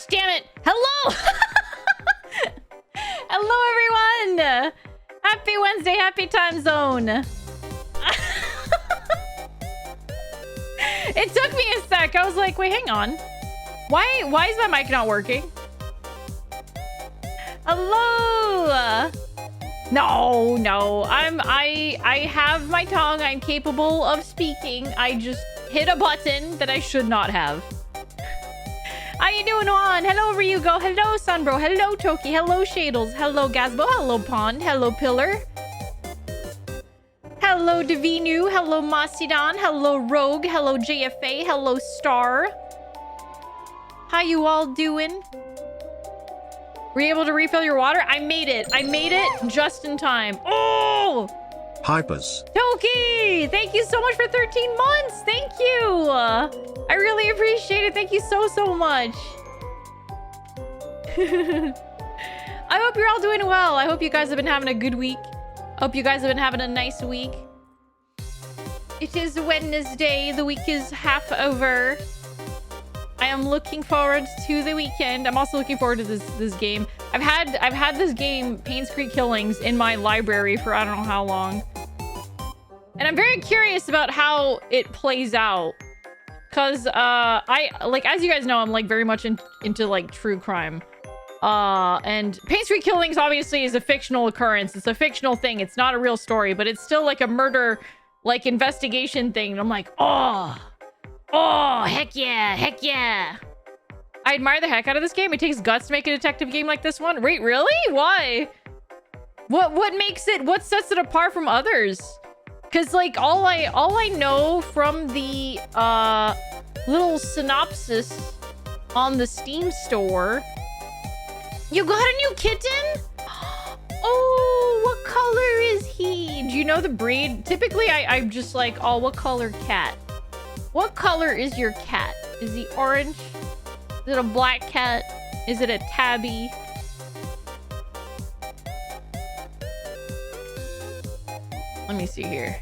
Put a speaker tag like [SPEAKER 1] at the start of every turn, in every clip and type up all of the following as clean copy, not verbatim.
[SPEAKER 1] gosh, damn it. Hello. Hello, everyone. Happy Wednesday. Happy time zone. It took me a sec. I was like, wait, hang on. Why is my mic not working? Hello. No. I have my tongue. I'm capable of speaking. I just hit a button that I should not have. How you doing, Juan? Hello, Ryugo. Hello, Sunbro. Hello, Toki. Hello, Shadles. Hello, Gazbo. Hello, Pond. Hello, Pillar. Hello, Divinu. Hello, Masidan. Hello, Rogue. Hello, JFA. Hello, Star. How you all doing? Were you able to refill your water? I made it. I made it just in time. Oh!
[SPEAKER 2] Hypers.
[SPEAKER 1] Toki! Thank you so much for 13 months. Thank you. I really appreciate it. Thank you so much. I hope you're all doing well. I hope you guys have been having a good week. I hope you guys have been having a nice week. It is Wednesday. The week is half over. I am looking forward to the weekend. I'm also looking forward to this game. I've had this game, PAINSCREEK Killings, in my library for I don't know how long. And I'm very curious about how it plays out. Cause as you guys know, I'm like very much into like true crime. And PAINSCREEK Killings obviously is a fictional occurrence. It's a fictional thing. It's not a real story, but it's still like a murder, like investigation thing. And I'm like, oh, heck yeah. I admire the heck out of this game. It takes guts to make a detective game like this one. Wait, really? Why? What makes it, what sets it apart from others? Because like all I know from the little synopsis on the Steam store, you got a new kitten? Oh, what color is he? Do you know the breed? Typically I'm just like, oh, what color cat? What color is your cat? Is he orange? Is it a black cat? Is it a tabby? Let me see here.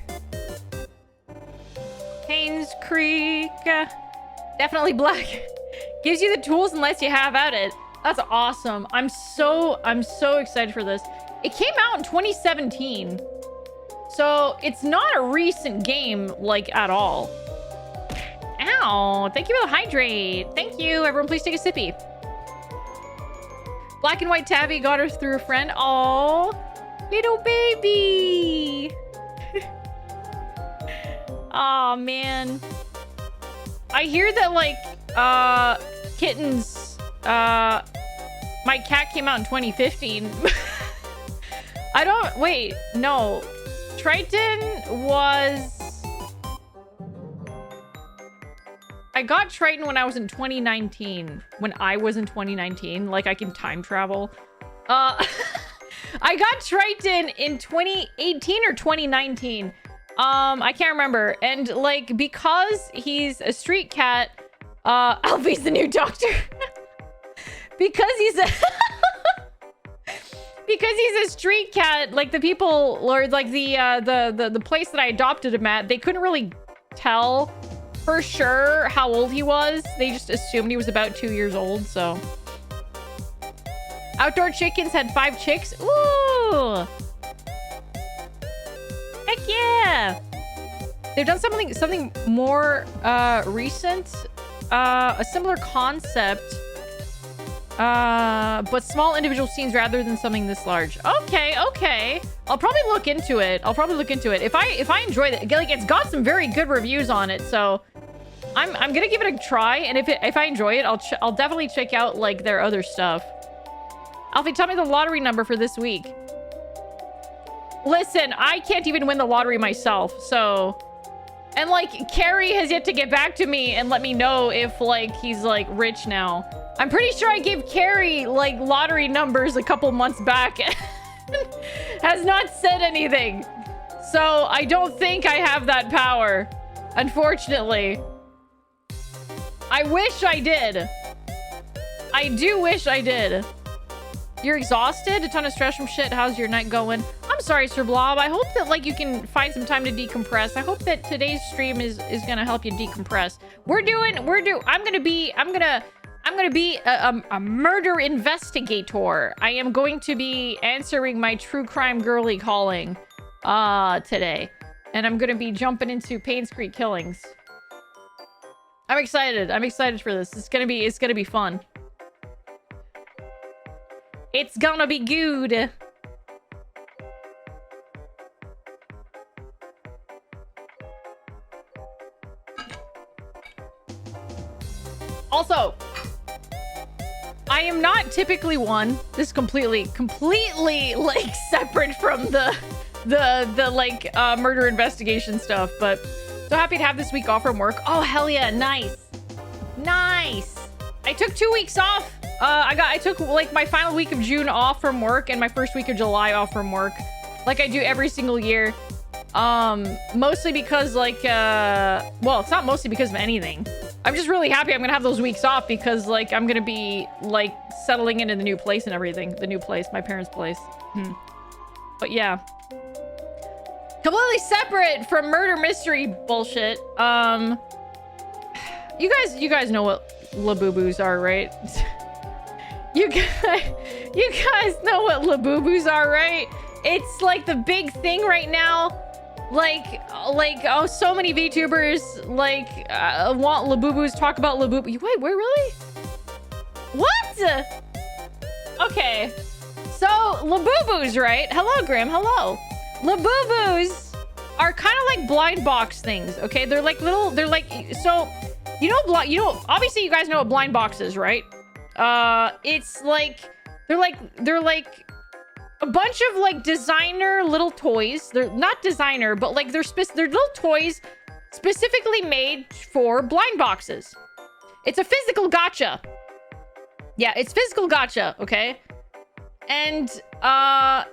[SPEAKER 1] PAINSCREEK. Definitely black. Gives you the tools and lets you have at it. That's awesome. I'm so excited for this. It came out in 2017. So it's not a recent game, like, at all. Ow. Thank you for the hydrate. Thank you. Everyone, please take a sippy. Black and white tabby got her through a friend. Oh, little baby. Oh man, I hear that like kittens, my cat came out in 2015. No, Triton was, I got Triton when I was in 2019. When I was in 2019, like I can time travel. I got Triton in 2018 or 2019. I can't remember. And like, because he's a street cat, Alfie's the new doctor. Because he's a because he's a street cat, like the people, or like the place that I adopted him at, they couldn't really tell for sure how old he was. They just assumed he was about 2 years old, so. Outdoor chickens had 5 chicks. Ooh! Heck yeah! They've done something more recent. A similar concept. But small individual scenes rather than something this large. Okay. I'll probably look into it. If I enjoy it, like it's got some very good reviews on it, so I'm gonna give it a try. And if I enjoy it, I'll definitely check out like their other stuff. Alfie, tell me the lottery number for this week. Listen, I can't even win the lottery myself, so. And like Carrie has yet to get back to me and let me know if like he's like rich now. I'm pretty sure I gave Carrie like lottery numbers a couple months back. Has not said anything. So I don't think I have that power, unfortunately. I wish I did. I do wish I did. You're exhausted? A ton of stress from shit. How's your night going? I'm sorry, Sir Blob. I hope that like you can find some time to decompress. I hope that today's stream is gonna help you decompress. I'm I'm going to be a murder investigator. I am going to be answering my true crime girly calling today. And I'm going to be jumping into PAINSCREEK killings. I'm excited. I'm excited for this. It's going to be fun. It's gonna be good. Also, I am not typically one. This is completely like separate from the like murder investigation stuff, but so happy to have this week off from work. Oh, hell yeah. Nice. Nice. I took 2 weeks off. I took like my final week of June off from work and my first week of July off from work, like I do every single year. Mostly because like, well, it's not mostly because of anything. I'm just really happy I'm gonna have those weeks off because like I'm gonna be like settling into the new place and everything. The new place, my parents' place. But yeah, completely separate from murder mystery bullshit. You guys know what Labubu's are, right? You guys know what Labubu's are, right? It's like the big thing right now. Like oh, so many VTubers like want Labubus, talk about Labubu. Wait, wait, really? What? Okay, so Labubus, right? Hello, Grim. Hello. Labubus are kind of like blind box things. Okay, they're like little. They're like, so you know, obviously you guys know what blind box is, right? It's like they're like a bunch of like designer little toys. They're not designer, but like they're little toys specifically made for blind boxes. It's a physical gacha. Yeah, it's physical gacha, okay? And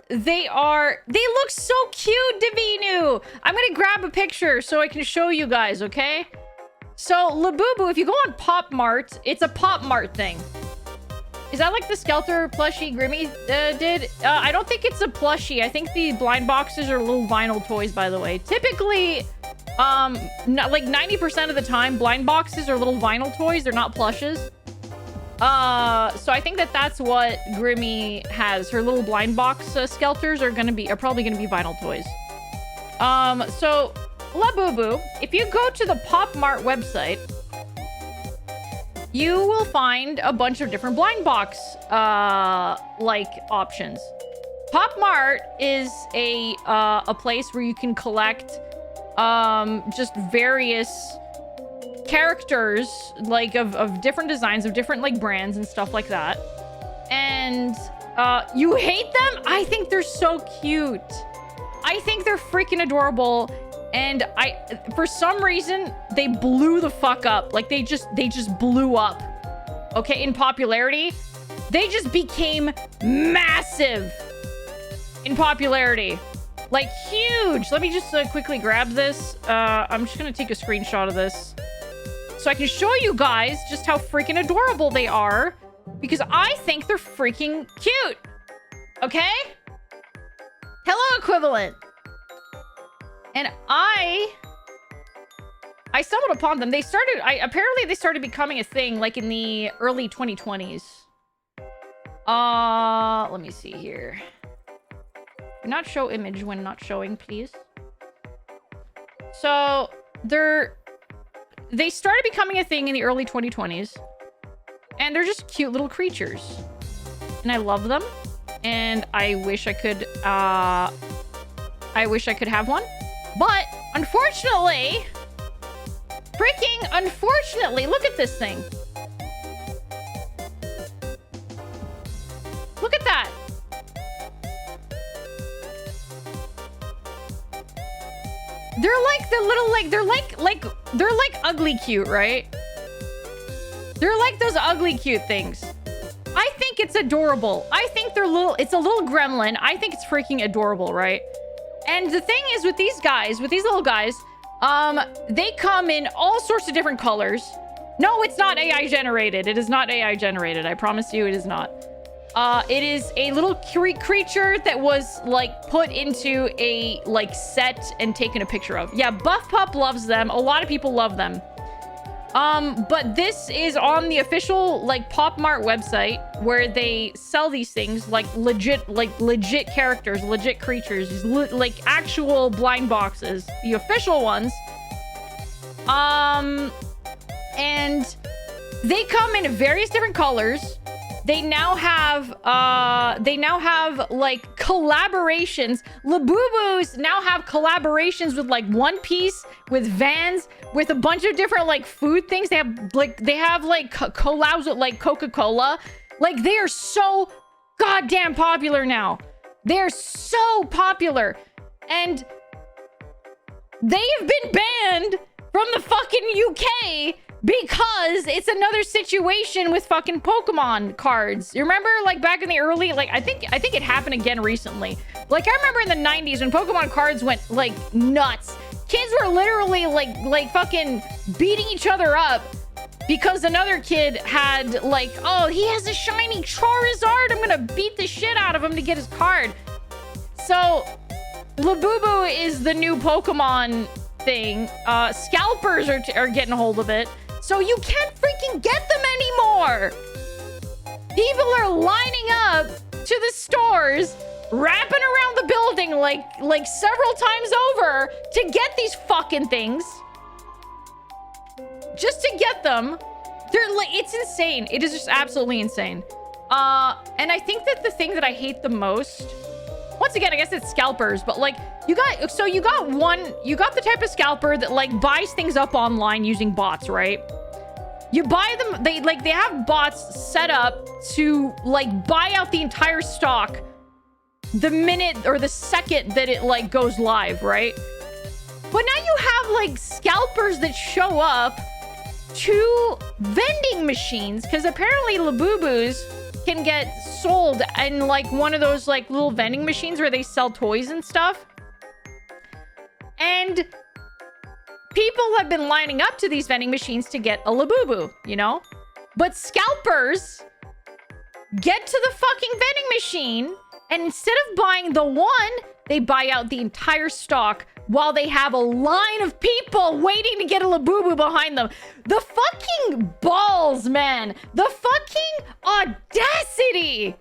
[SPEAKER 1] they look so cute, Davinu. I'm gonna grab a picture so I can show you guys, okay? So Labubu, if you go on Pop Mart, it's a Pop Mart thing. Is that like the Skelter plushie Grimmy did? I don't think it's a plushie. I think the blind boxes are little vinyl toys, by the way. Typically, like 90% of the time, blind boxes are little vinyl toys. They're not plushes. So I think that's what Grimmy has. Her little blind box Skelters are probably gonna be vinyl toys. So Labubu, if you go to the Pop Mart website, you will find a bunch of different blind box like options. Pop Mart is a place where you can collect just various characters like of different designs of different like brands and stuff like that. And you hate them? I think they're so cute. I think they're freaking adorable. And for some reason, they blew the fuck up. Like they just blew up. Okay, in popularity. They just became massive in popularity. Like huge. Let me just quickly grab this. I'm just gonna take a screenshot of this so I can show you guys just how freaking adorable they are, because I think they're freaking cute. Okay? Hello, equivalent. And I stumbled upon them. Apparently they started becoming a thing like in the early 2020s. Let me see here. Do not show image when not showing, please. So they started becoming a thing in the early 2020s. And they're just cute little creatures. And I love them. And I wish I could have one. But unfortunately, freaking unfortunately, look at this thing. Look at that. They're like the little, like, they're like ugly cute, right? They're like those ugly cute things. I think it's adorable. I think it's a little gremlin. I think it's freaking adorable, right? And the thing is with these guys, with these little guys, they come in all sorts of different colors. No, it's not AI generated. It is not AI generated. I promise you it is not. It is a little creature that was like put into a like set and taken a picture of. Yeah, Buff Pup loves them. A lot of people love them. But this is on the official like Pop Mart website where they sell these things like legit characters, legit creatures, like actual blind boxes, the official ones. And they come in various different colors. They now have like collaborations. Labubu's now have collaborations with like One Piece, with Vans, with a bunch of different like food things. They have collabs with like Coca-Cola. Like they are so goddamn popular now. They're so popular. And they have been banned from the fucking UK because it's another situation with fucking Pokemon cards. You remember like back in the early, like I think it happened again recently. Like I remember in the 90s when Pokemon cards went like nuts. Kids were literally like fucking beating each other up because another kid had like, oh, he has a shiny Charizard, I'm gonna beat the shit out of him to get his card. So Labubu is the new Pokemon thing. Scalpers are getting a hold of it. So you can't freaking get them anymore. People are lining up to the stores, wrapping around the building like several times over to get these fucking things. Just to get them. They're like, it's insane. It is just absolutely insane. And I think that the thing that I hate the most, once again, I guess it's scalpers, but like you got the type of scalper that like buys things up online using bots, right? You buy them, they have bots set up to like buy out the entire stock the minute or the second that it like goes live, right? But now you have like scalpers that show up to vending machines, because apparently Labubus can get sold in like one of those like little vending machines where they sell toys and stuff. And people have been lining up to these vending machines to get a Labubu, you know? But scalpers get to the fucking vending machine, and instead of buying the one, they buy out the entire stock while they have a line of people waiting to get a Labubu behind them. The fucking balls, man. The fucking audacity.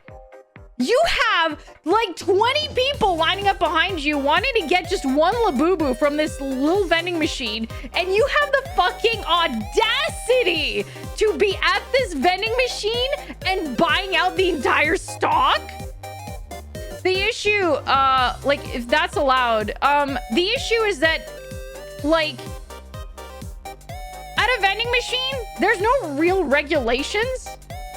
[SPEAKER 1] You have like 20 people lining up behind you wanting to get just one Labubu from this little vending machine, and you have the fucking audacity to be at this vending machine and buying out the entire stock? The issue, like, if that's allowed, the issue is that, like, at a vending machine, there's no real regulations.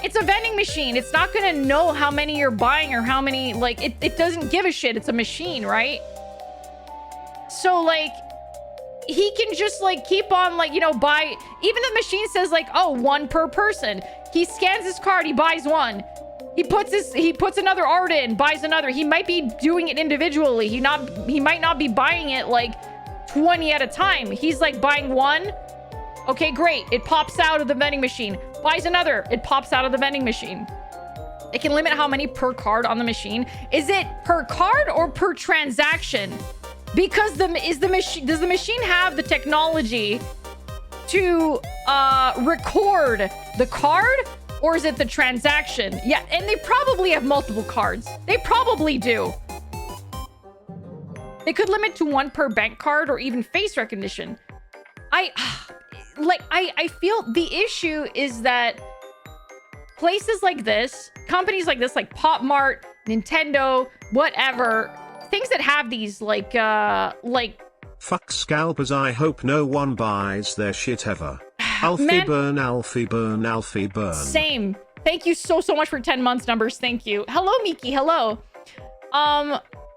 [SPEAKER 1] It's a vending machine. It's not gonna know how many you're buying or how many, like, it doesn't give a shit. It's a machine, right? So, like, he can just, like, keep on, like, you know, buy, even the machine says, like, oh, one per person. He scans his card, he buys one. He puts another art in, buys another. He might be doing it individually. He might not be buying it like 20 at a time. He's like buying one. Okay, great. It pops out of the vending machine. Buys another. It pops out of the vending machine. It can limit how many per card on the machine. Is it per card or per transaction? Because does the machine have the technology to record the card? Or is it the transaction? Yeah, and they probably have multiple cards. They probably do. They could limit to one per bank card or even face recognition. I feel the issue is that places like this, companies like this, like Pop Mart, Nintendo, whatever, things that have these like
[SPEAKER 2] fuck scalpers, I hope no one buys their shit ever. Alfie burn, Alfie burn, Alfie burn.
[SPEAKER 1] Same. Thank you so much for 10 months numbers. Thank you. Hello, Miki. Hello.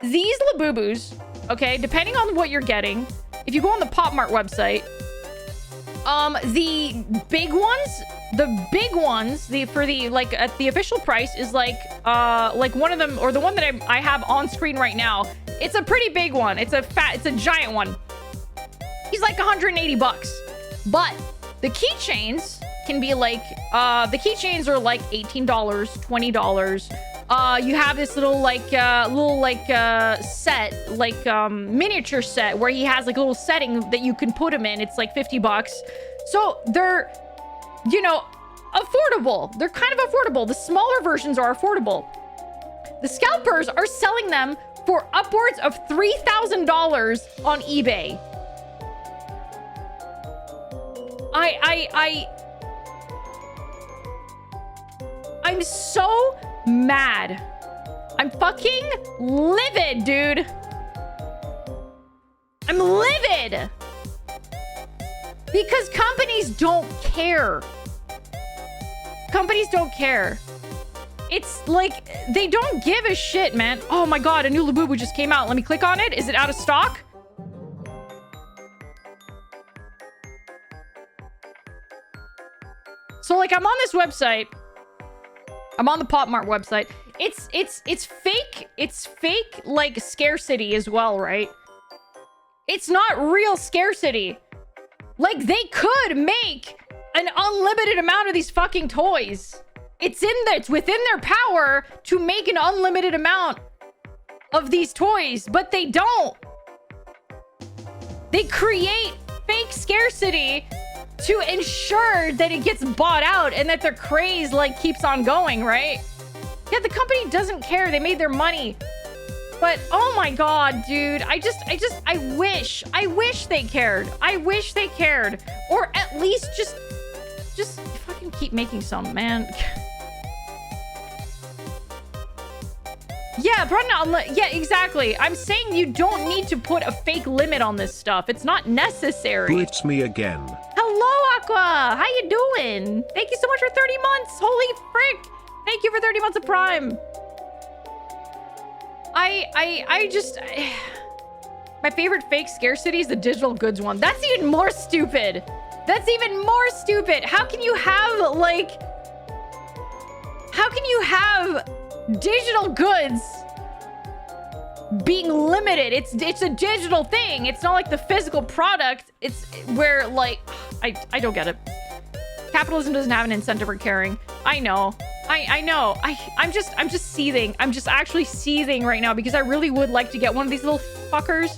[SPEAKER 1] These Labubus, okay, depending on what you're getting, if you go on the Pop Mart website, the big ones, for the like at the official price is like one of them, or the one that I have on screen right now. It's a pretty big one. It's a giant one. He's like 180 bucks. But the keychains can be like, the keychains are like $18, $20. You have this little set, like miniature set where he has like a little setting that you can put him in. It's like 50 bucks. So they're, you know, affordable. They're kind of affordable. The smaller versions are affordable. The scalpers are selling them for upwards of $3,000 on eBay. I'm so mad. I'm fucking livid, dude. I'm livid. Because companies don't care. Companies don't care. It's like, they don't give a shit, man. Oh my god, a new Labubu just came out. Let me click on it. Is it out of stock? So like, I'm on this website. I'm on the Pop Mart website. It's fake. It's fake, like, scarcity as well, right? It's not real scarcity. Like, they could make an unlimited amount of these fucking toys. It's within their power to make an unlimited amount of these toys, but they don't. They create fake scarcity to ensure that it gets bought out and that their craze, like, keeps on going, right? Yeah, the company doesn't care. They made their money. But, oh my god, dude. I wish they cared. I wish they cared. Or at least just fucking keep making some, man. Yeah, yeah, exactly. I'm saying you don't need to put a fake limit on this stuff. It's not necessary.
[SPEAKER 2] It's me again.
[SPEAKER 1] Hello, Aqua. How you doing? Thank you so much for 30 months. Holy frick. Thank you for 30 months of Prime. My favorite fake scarcity is the digital goods one. That's even more stupid. That's even more stupid. How can you have, like... How can you have digital goods being limited? It's a digital thing. It's not like the physical product. It's where, like... I don't get it. Capitalism doesn't have an incentive for caring. I know. I know. I'm just seething. I'm just actually seething right now because I really would like to get one of these little fuckers.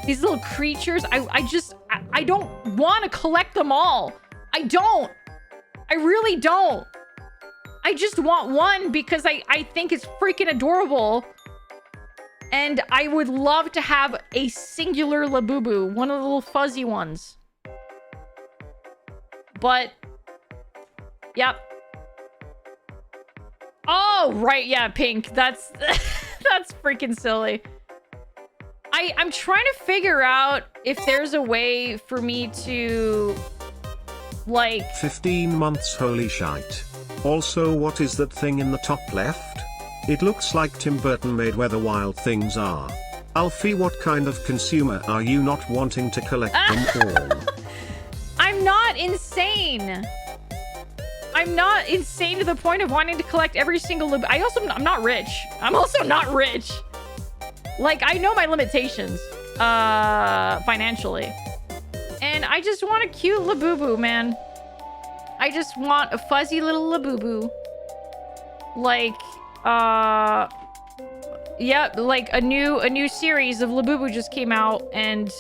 [SPEAKER 1] These little creatures. I don't want to collect them all. I don't. I really don't. I just want one because I think it's freaking adorable. And I would love to have a singular Labubu. One of the little fuzzy ones. But... Yep. Oh, right. Yeah, pink. That's... that's freaking silly. I'm trying to figure out if there's a way for me to... like...
[SPEAKER 2] 15 months, holy shite. Also, what is that thing in the top left? It looks like Tim Burton made Where the Wild Things Are. Alfie, what kind of consumer are you not wanting to collect them all?
[SPEAKER 1] I'm not insane. I'm not insane to the point of wanting to collect every single... I'm not rich. I'm also not rich. Like, I know my limitations. Financially. And I just want a cute Labubu, man. I just want a fuzzy little Labubu. Like, yep, like a new series of Labubu just came out, and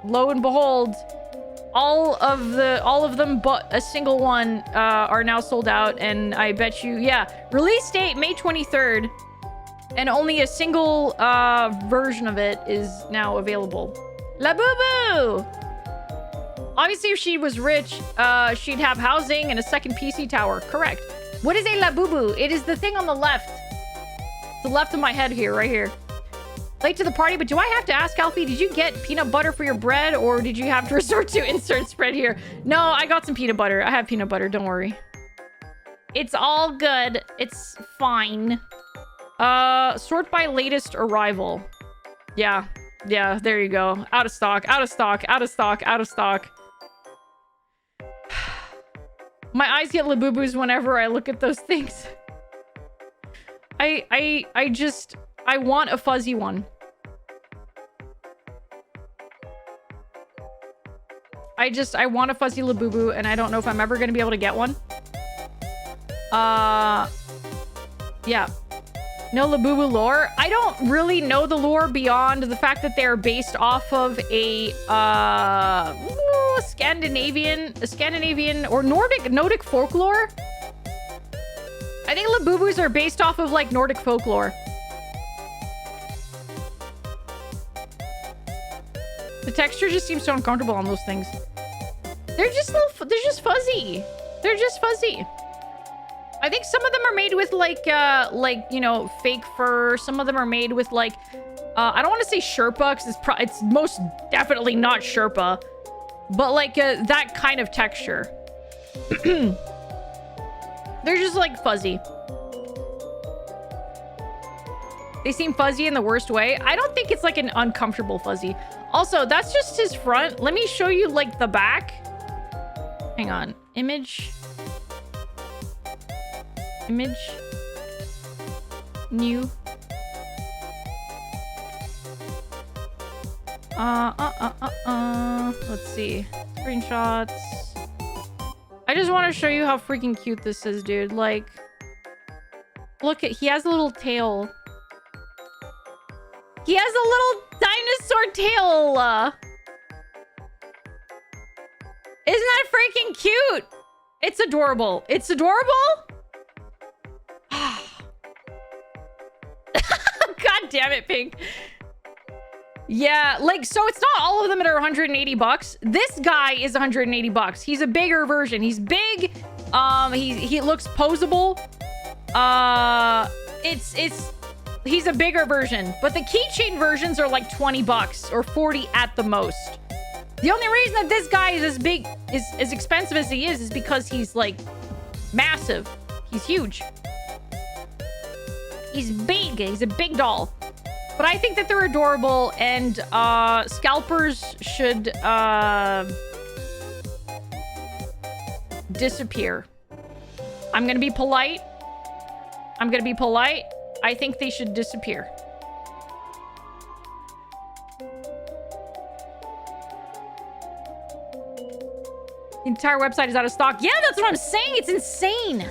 [SPEAKER 1] lo and behold, all of them but a single one are now sold out, and I bet you, yeah, release date May 23rd, and only a single version of it is now available. Labubu! Obviously, if she was rich, she'd have housing and a second PC tower. Correct. What is a Labubu? It is the thing on the left. The left of my head here, right here. Late to the party, but do I have to ask, Alfie, did you get peanut butter for your bread, or did you have to resort to insert spread here? No, I got some peanut butter. I have peanut butter, don't worry. It's all good. It's fine. Sort by latest arrival. Yeah, there you go. Out of stock, out of stock, out of stock, out of stock. My eyes get Labubus whenever I look at those things. I want a fuzzy one. I want a fuzzy Labubu, and I don't know if I'm ever gonna be able to get one. Yeah. No Labubu lore. I don't really know the lore beyond the fact that they're based off of a, Scandinavian or Nordic folklore. I think Labubus are based off of like Nordic folklore. The texture just seems so uncomfortable on those things. They're just fuzzy. They're just fuzzy. I think some of them are made with like you know, fake fur. Some of them are made with like I don't want to say Sherpa because it's most definitely not Sherpa, but like that kind of texture. They're just like fuzzy. They seem fuzzy in the worst way. I don't think it's like an uncomfortable fuzzy. Also, that's just his front. Let me show you like the back. Hang on. Image. New. Let's see. Screenshots. I just want to show you how freaking cute this is, dude. Like, look at, he has a little tail. He has a little dinosaur tail. Isn't that freaking cute? It's adorable. It's adorable. God damn it, Pink. Yeah, like, so it's not all of them that are 180 bucks. This guy is 180 bucks. He's a bigger version. He's big. He looks posable. He's a bigger version, but the keychain versions are like 20 bucks or 40 at the most. The only reason that this guy is as big, is as expensive as he is because he's like massive. He's huge. He's big. He's a big doll. But I think that they're adorable, and scalpers should disappear. I'm gonna be polite. I think they should disappear. The entire website is out of stock. Yeah, that's what I'm saying. It's insane.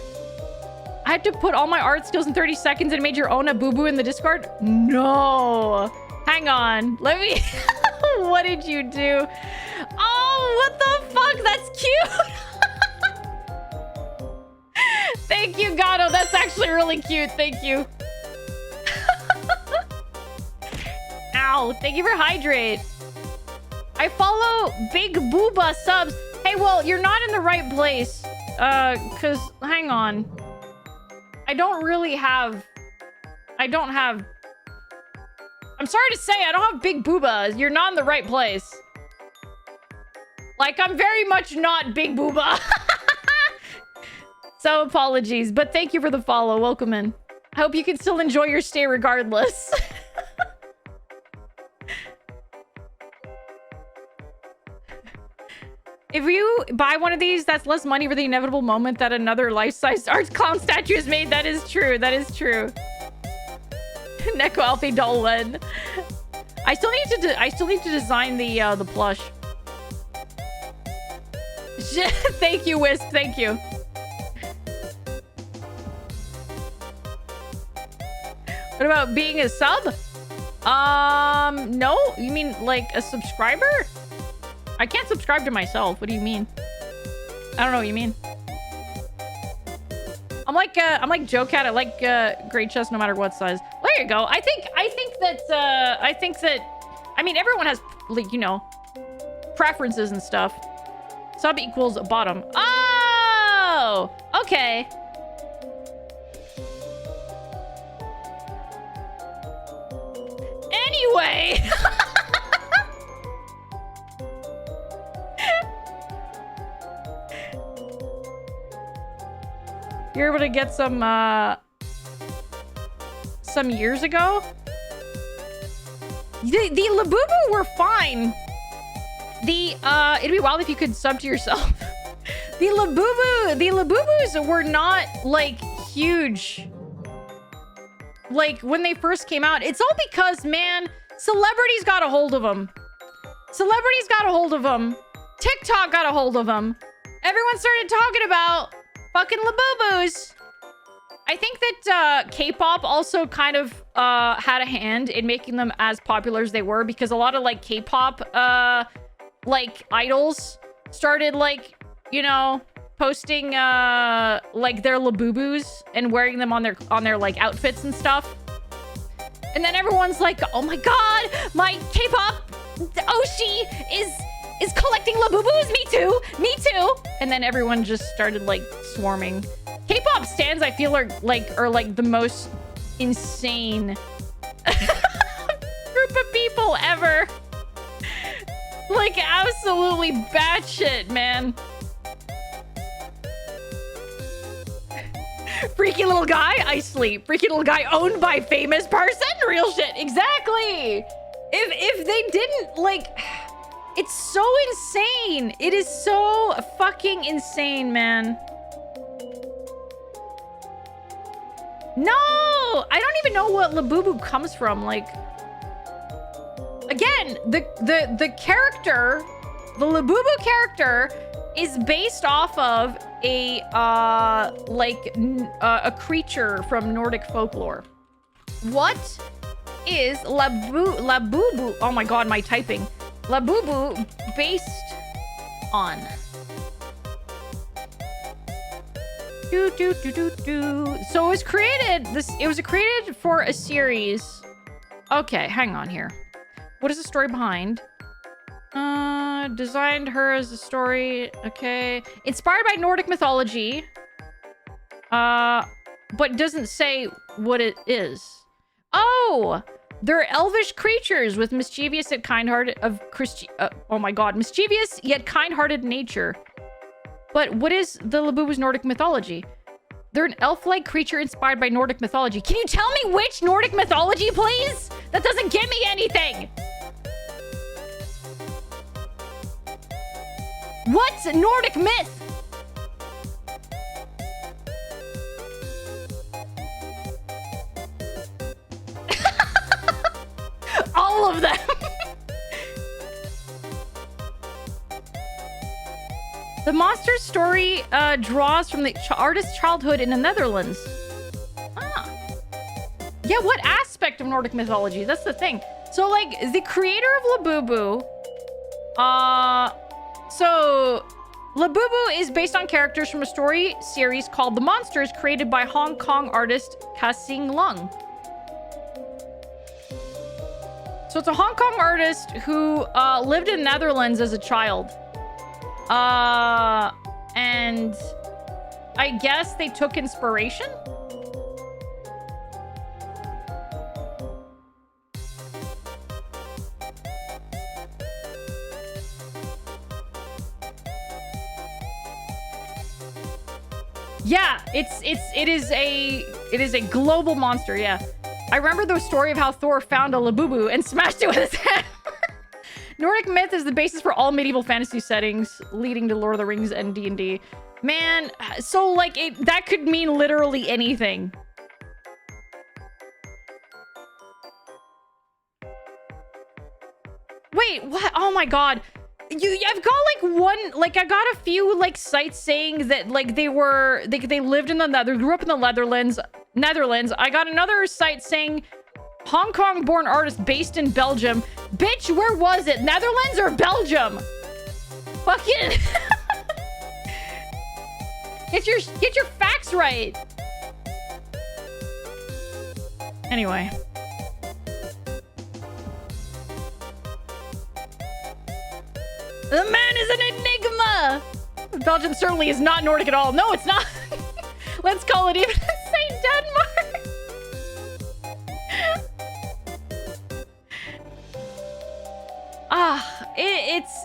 [SPEAKER 1] I had to put all my art skills in 30 seconds and made your own a boo-boo in the Discord? No. Hang on. Let me... What did you do? Oh, what the fuck? That's cute. Thank you, Gato. That's actually really cute. Thank you. Ow. Thank you for Hydrate. I follow Big Booba subs. Hey, well, you're not in the right place. Because... Hang on. I don't have... I'm sorry to say, I don't have Big Booba. You're not in the right place. Like, I'm very much not Big Booba. So, apologies. But thank you for the follow. Welcome in. I hope you can still enjoy your stay regardless. If you buy one of these, that's less money for the inevitable moment that another life-size art clown statue is made. That is true. That is true. Neko Alfie doll Len. I still need to design the plush. Thank you, Wisp. Thank you. What about being a sub? No. You mean like a subscriber? I can't subscribe to myself. What do you mean? I don't know what you mean. I'm like Joe Cat. I like great chest no matter what size. Well, there you go. I think that I mean, everyone has, like, you know, preferences and stuff. Sub equals bottom. Oh, okay. Anyway. You're able to get some years ago. The Labubu were fine. It'd be wild if you could sub to yourself. The Labubus were not like huge. Like when they first came out, it's all because, man, celebrities got a hold of them. Celebrities got a hold of them. TikTok got a hold of them. Everyone started talking about fucking Labubus. I think that K-pop also kind of had a hand in making them as popular as they were, because a lot of like K-pop like idols started like, you know, posting like their Labubus and wearing them on their like outfits and stuff. And then everyone's like, "Oh my god, my K-pop Oshi is collecting Labubus. Me too. Me too." And then everyone just started like swarming. K-pop stans, I feel, are like the most insane group of people ever. Like, absolutely batshit, man. Freaky little guy, I sleep. Freaky little guy owned by famous person? Real shit. Exactly. If they didn't, like... It's so insane. It is so fucking insane, man. No! I don't even know what Labubu comes from. Like... Again, the character, the Labubu character, is based off of a creature from Nordic folklore. What is Labubu? Oh my god, my typing. Labubu based on? So it was created. It was created for a series. Okay, hang on here. What is the story behind? Designed her as a story. Okay. Inspired by Nordic mythology. But doesn't say what it is. Oh! They're elvish creatures with mischievous yet kind-hearted oh my god. Mischievous yet kind-hearted nature. But what is the Labubu's Nordic mythology? They're an elf-like creature inspired by Nordic mythology. Can you tell me which Nordic mythology, please? That doesn't give me anything! What's Nordic myth? All of them. The monster's story draws from the artist's childhood in the Netherlands. Ah. Yeah, what aspect of Nordic mythology? That's the thing. So, like, the creator of Labubu, so, Labubu is based on characters from a story series called The Monsters, created by Hong Kong artist Ka-Sing Lung. So it's a Hong Kong artist who lived in the Netherlands as a child. And I guess they took inspiration? Yeah, it is a global monster, yeah. I remember the story of how Thor found a Labubu and smashed it with his hammer. Nordic myth is the basis for all medieval fantasy settings, leading to Lord of the Rings and D&D. Man, so like that could mean literally anything. Wait, what? Oh my god. I've got like I got a few like sites saying that like they lived in the grew up in the Netherlands. I got another site saying Hong Kong born artist based in Belgium. Bitch, where was it? Netherlands or Belgium? Fucking get your facts right. Anyway. The man is an enigma! Belgium certainly is not Nordic at all. No, it's not. Let's call it even say Denmark.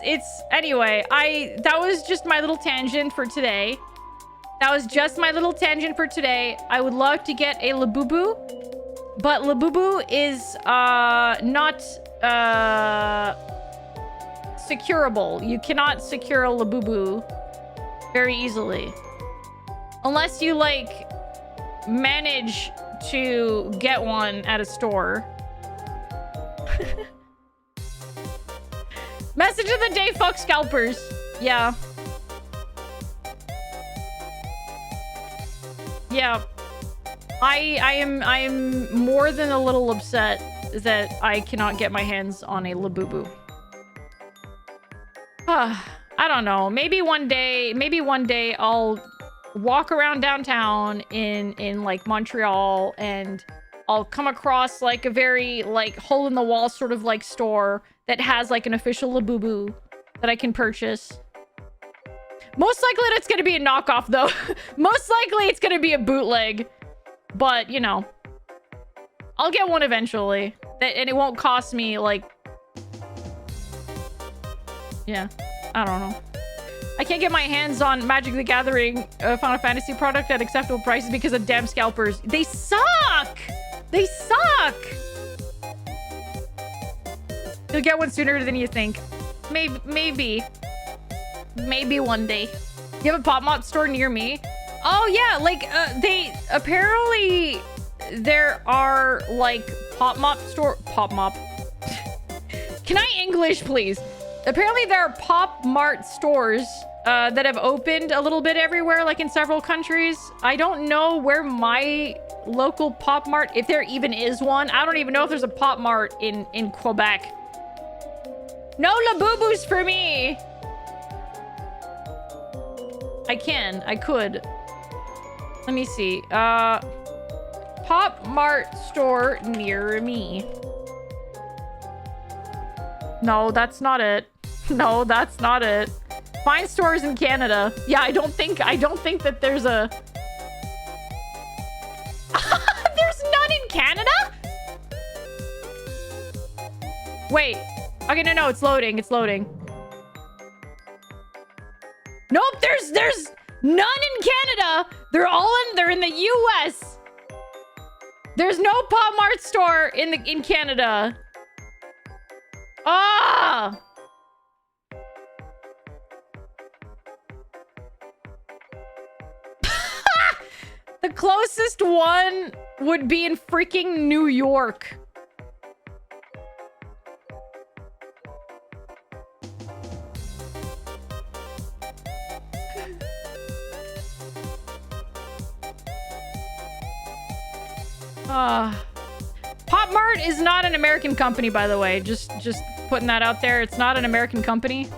[SPEAKER 1] It's anyway, that was just my little tangent for today. I would love to get a Labubu, but Labubu is not securable. You cannot secure a Labubu very easily. Unless you, like, manage to get one at a store. Message of the day, fuck scalpers. Yeah. Yeah. I am more than a little upset that I cannot get my hands on a Labubu. I don't know. Maybe one day I'll walk around downtown in like Montreal and I'll come across like a very like hole in the wall sort of like store that has like an official Labubu that I can purchase. Most likely it's going to be a knockoff though. Most likely it's going to be a bootleg. But, you know, I'll get one eventually. And it won't cost me like... Yeah, I don't know. I can't get my hands on Magic the Gathering Final Fantasy product at acceptable prices because of damn scalpers. They suck! They suck! You'll get one sooner than you think. Maybe one day. You have a Pop Mart store near me? Oh yeah, like they apparently there are like Pop Mart. Can I English, please? Apparently there are Pop Mart stores that have opened a little bit everywhere, like in several countries. I don't know where my local Pop Mart, if there even is one. I don't even know if there's a Pop Mart in Quebec. No Labubus for me. I could. Let me see. Pop Mart store near me. No, that's not it. No, that's not it. Find stores in Canada. Yeah, I don't think that there's a... There's none in Canada? Wait. Okay, no, it's loading. It's loading. Nope, there's none in Canada. They're in the US. There's no Pop Mart store in Canada. Ah! The closest one would be in freaking New York. Pop Mart is not an American company, by the way. Just putting that out there. It's not an American company.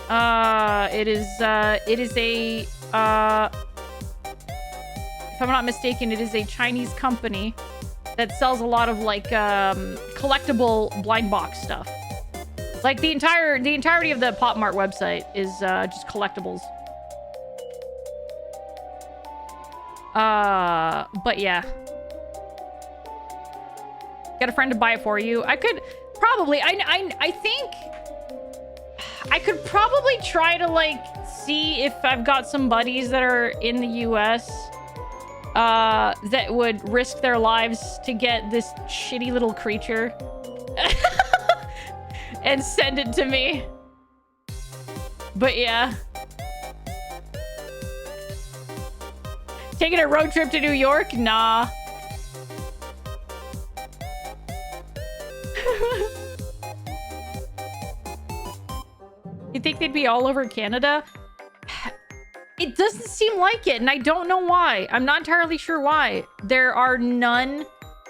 [SPEAKER 1] It is a, if I'm not mistaken, it is a Chinese company that sells a lot of like, collectible blind box stuff. Like the entirety of the Pop Mart website is, just collectibles. But yeah. Get a friend to buy it for you. I could probably, I think I could probably try to like see if I've got some buddies that are in the US that would risk their lives to get this shitty little creature and send it to me. But yeah. Taking a road trip to New York? Nah. You think they'd be all over Canada? It doesn't seem like it, and I don't know why. I'm not entirely sure why. There are none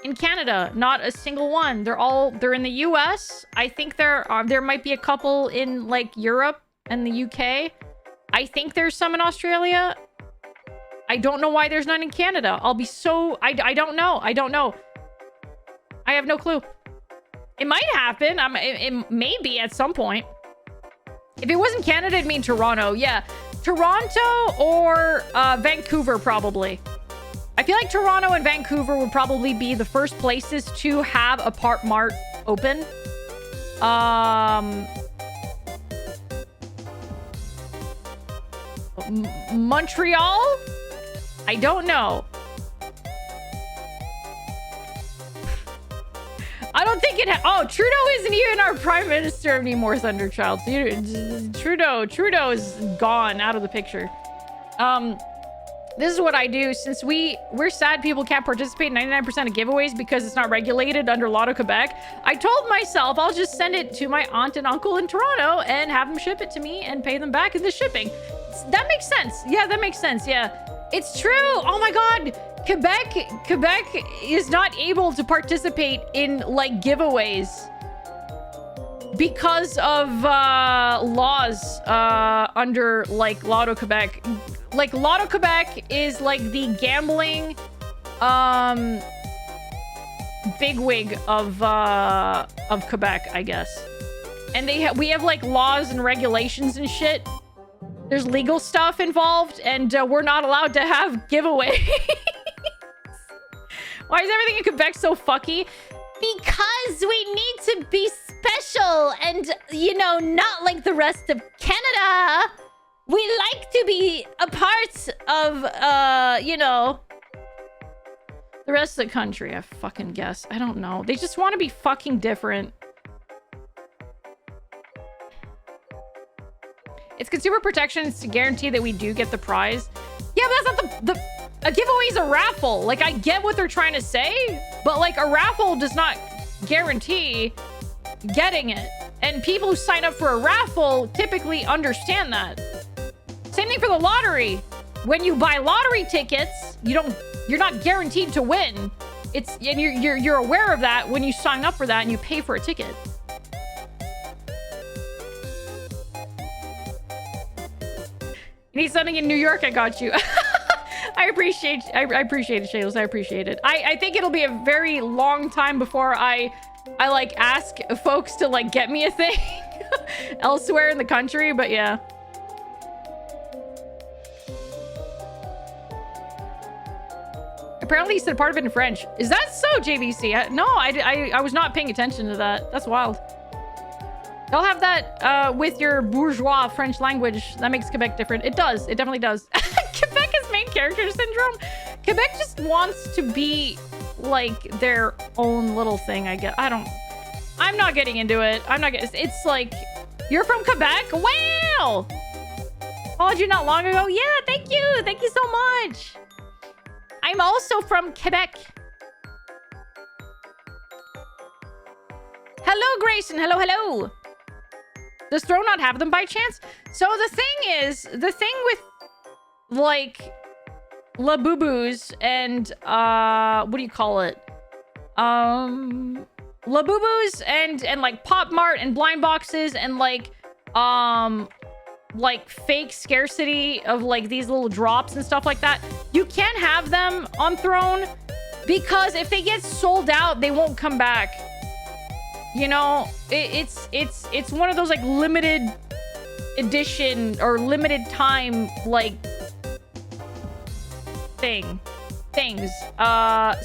[SPEAKER 1] in Canada. Not a single one. They're in the US. I think there might be a couple in like Europe and the UK. I think there's some in Australia. I don't know why there's none in Canada. I'll be so... I don't know. I don't know. I have no clue. It might happen. It may be at some point. If it wasn't Canada, it'd mean Toronto. Yeah. Toronto or Vancouver, probably. I feel like Toronto and Vancouver would probably be the first places to have a Pop Mart open. Montreal? I don't know. I don't think it... Oh, Trudeau isn't even our prime minister anymore, Thunderchild. Trudeau is gone out of the picture. This is what I do. Since we're sad people can't participate in 99% of giveaways because it's not regulated under Lotto Quebec, I told myself I'll just send it to my aunt and uncle in Toronto and have them ship it to me and pay them back in the shipping. That makes sense. Yeah, that makes sense. Yeah. It's true. Oh my God. Quebec is not able to participate in like giveaways. because of laws under like Lotto Quebec. Like Lotto Quebec is like the gambling bigwig of Quebec, I guess. And we have like laws and regulations and shit. There's legal stuff involved, and we're not allowed to have giveaways. Why is everything in Quebec so fucky? Because we need to be special and, you know, not like the rest of Canada. We like to be a part of, you know, the rest of the country, I fucking guess. I don't know. They just want to be fucking different. It's consumer protection. It's to guarantee that we do get the prize. Yeah, but that's not a giveaway is a raffle. Like, I get what they're trying to say, but like a raffle does not guarantee getting it. And people who sign up for a raffle typically understand that. Same thing for the lottery. When you buy lottery tickets, you're not guaranteed to win. And you're aware of that when you sign up for that and you pay for a ticket. You need something in New York? I got you. I appreciate it, Shaylos. I appreciate it. I think it'll be a very long time before I like ask folks to like get me a thing elsewhere in the country, but yeah. Apparently he said part of it in French. Is that so, JVC? No, I was not paying attention to that. That's wild. Y'all have that with your bourgeois French language. That makes Quebec different. It does. It definitely does. Quebec is main character syndrome. Quebec just wants to be like their own little thing, I guess. I'm not getting into it. It's like, you're from Quebec? Wow! Followed you not long ago? Yeah, thank you. Thank you so much. I'm also from Quebec. Hello, Grayson. Hello, hello. Does Throw not have them by chance? So the thing with like Labubu's and what do you call it? Labubu's and like Pop Mart and blind boxes and like fake scarcity of like these little drops and stuff like that. You can't have them on Throne because if they get sold out, they won't come back. You know, it's one of those like limited edition or limited time like things.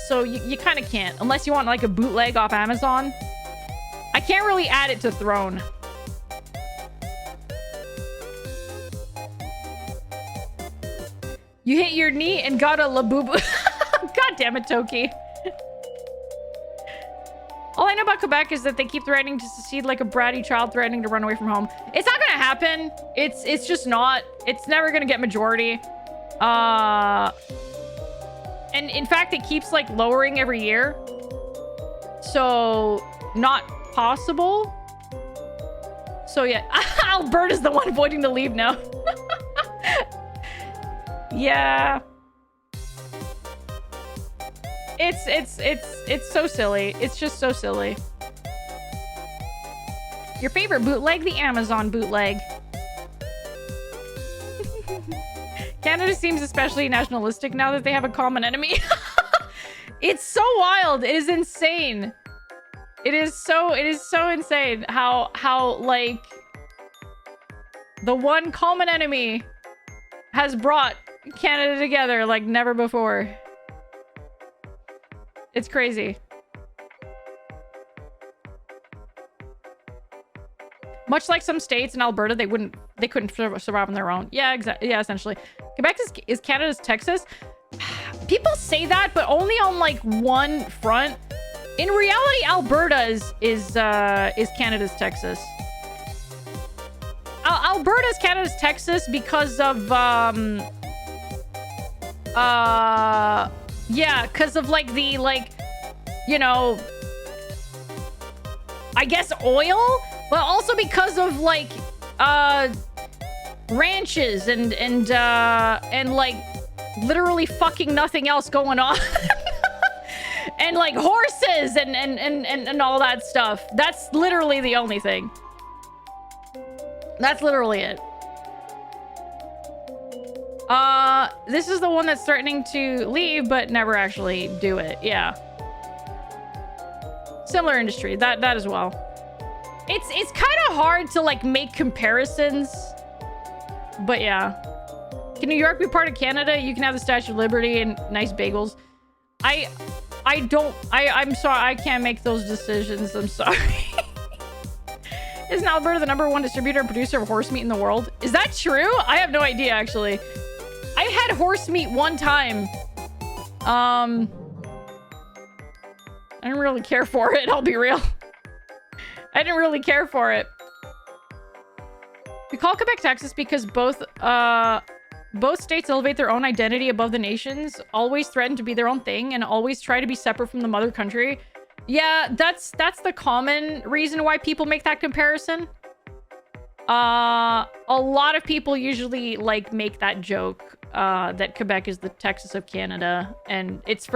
[SPEAKER 1] So you kind of can't unless you want like a bootleg off Amazon. I can't really add it to Throne. You hit your knee and got a labubu. God damn it, Toki. All I know about Quebec is that they keep threatening to secede like a bratty child threatening to run away from home. It's not gonna happen. It's just not. It's never gonna get majority. And in fact, it keeps like lowering every year. So not possible. So yeah, Alberta's the one voting to leave now. Yeah. It's so silly. It's just so silly. Your favorite bootleg? The Amazon bootleg. Canada seems especially nationalistic now that they have a common enemy. It's so wild. It is insane. It is so insane how like the one common enemy has brought Canada together like never before. It's crazy. Much like some states in Alberta, they couldn't survive on their own. Yeah, exactly. Yeah, essentially. Quebec is Canada's Texas. People say that, but only on like one front. In reality, Alberta is Canada's Texas. Alberta's Canada's Texas because of yeah, because of like the you know, I guess oil, but also because of like ranches and like literally fucking nothing else going on. And like horses and all that stuff. That's literally the only thing. That's literally it. This is the one that's threatening to leave, but never actually do it. Yeah. Similar industry, that as well. It's kind of hard to like make comparisons, but yeah. Can New York be part of Canada? You can have the Statue of Liberty and nice bagels. I'm sorry, I can't make those decisions. I'm sorry. Isn't Alberta the #1 distributor and producer of horse meat in the world? Is that true? I have no idea, actually. I had horse meat one time. I didn't really care for it, I'll be real. I didn't really care for it. We call Quebec Texas because both states elevate their own identity above the nations, always threaten to be their own thing, and always try to be separate from the mother country. Yeah, that's the common reason why people make that comparison. A lot of people usually like make that joke that Quebec is the Texas of Canada, and it's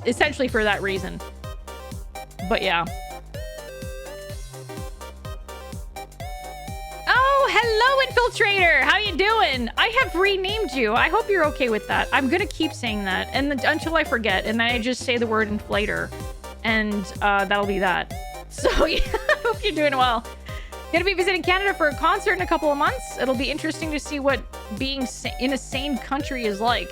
[SPEAKER 1] essentially for that reason. But yeah. Oh, hello, Infiltrator. How you doing? I have renamed you. I hope you're okay with that. I'm gonna keep saying that and until I forget, and then I just say the word inflator, and that'll be that. So yeah, I hope you're doing well. Gonna be visiting Canada for a concert in a couple of months. It'll be interesting to see what being in a sane country is like.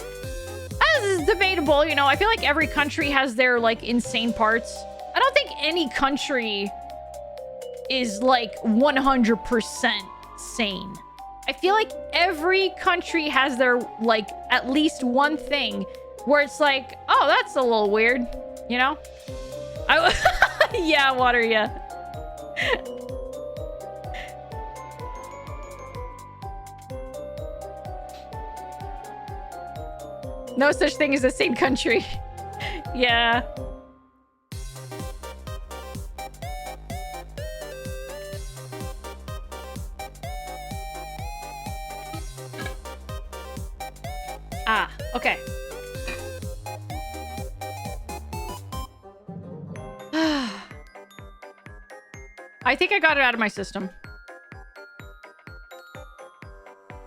[SPEAKER 1] This is debatable, you know. I feel like every country has their like insane parts. I don't think any country is like 100% sane. I feel like every country has their like at least one thing where it's like, oh, that's a little weird, you know? Yeah, water, yeah. No such thing as a sane country. Yeah. Ah, okay. I think I got it out of my system.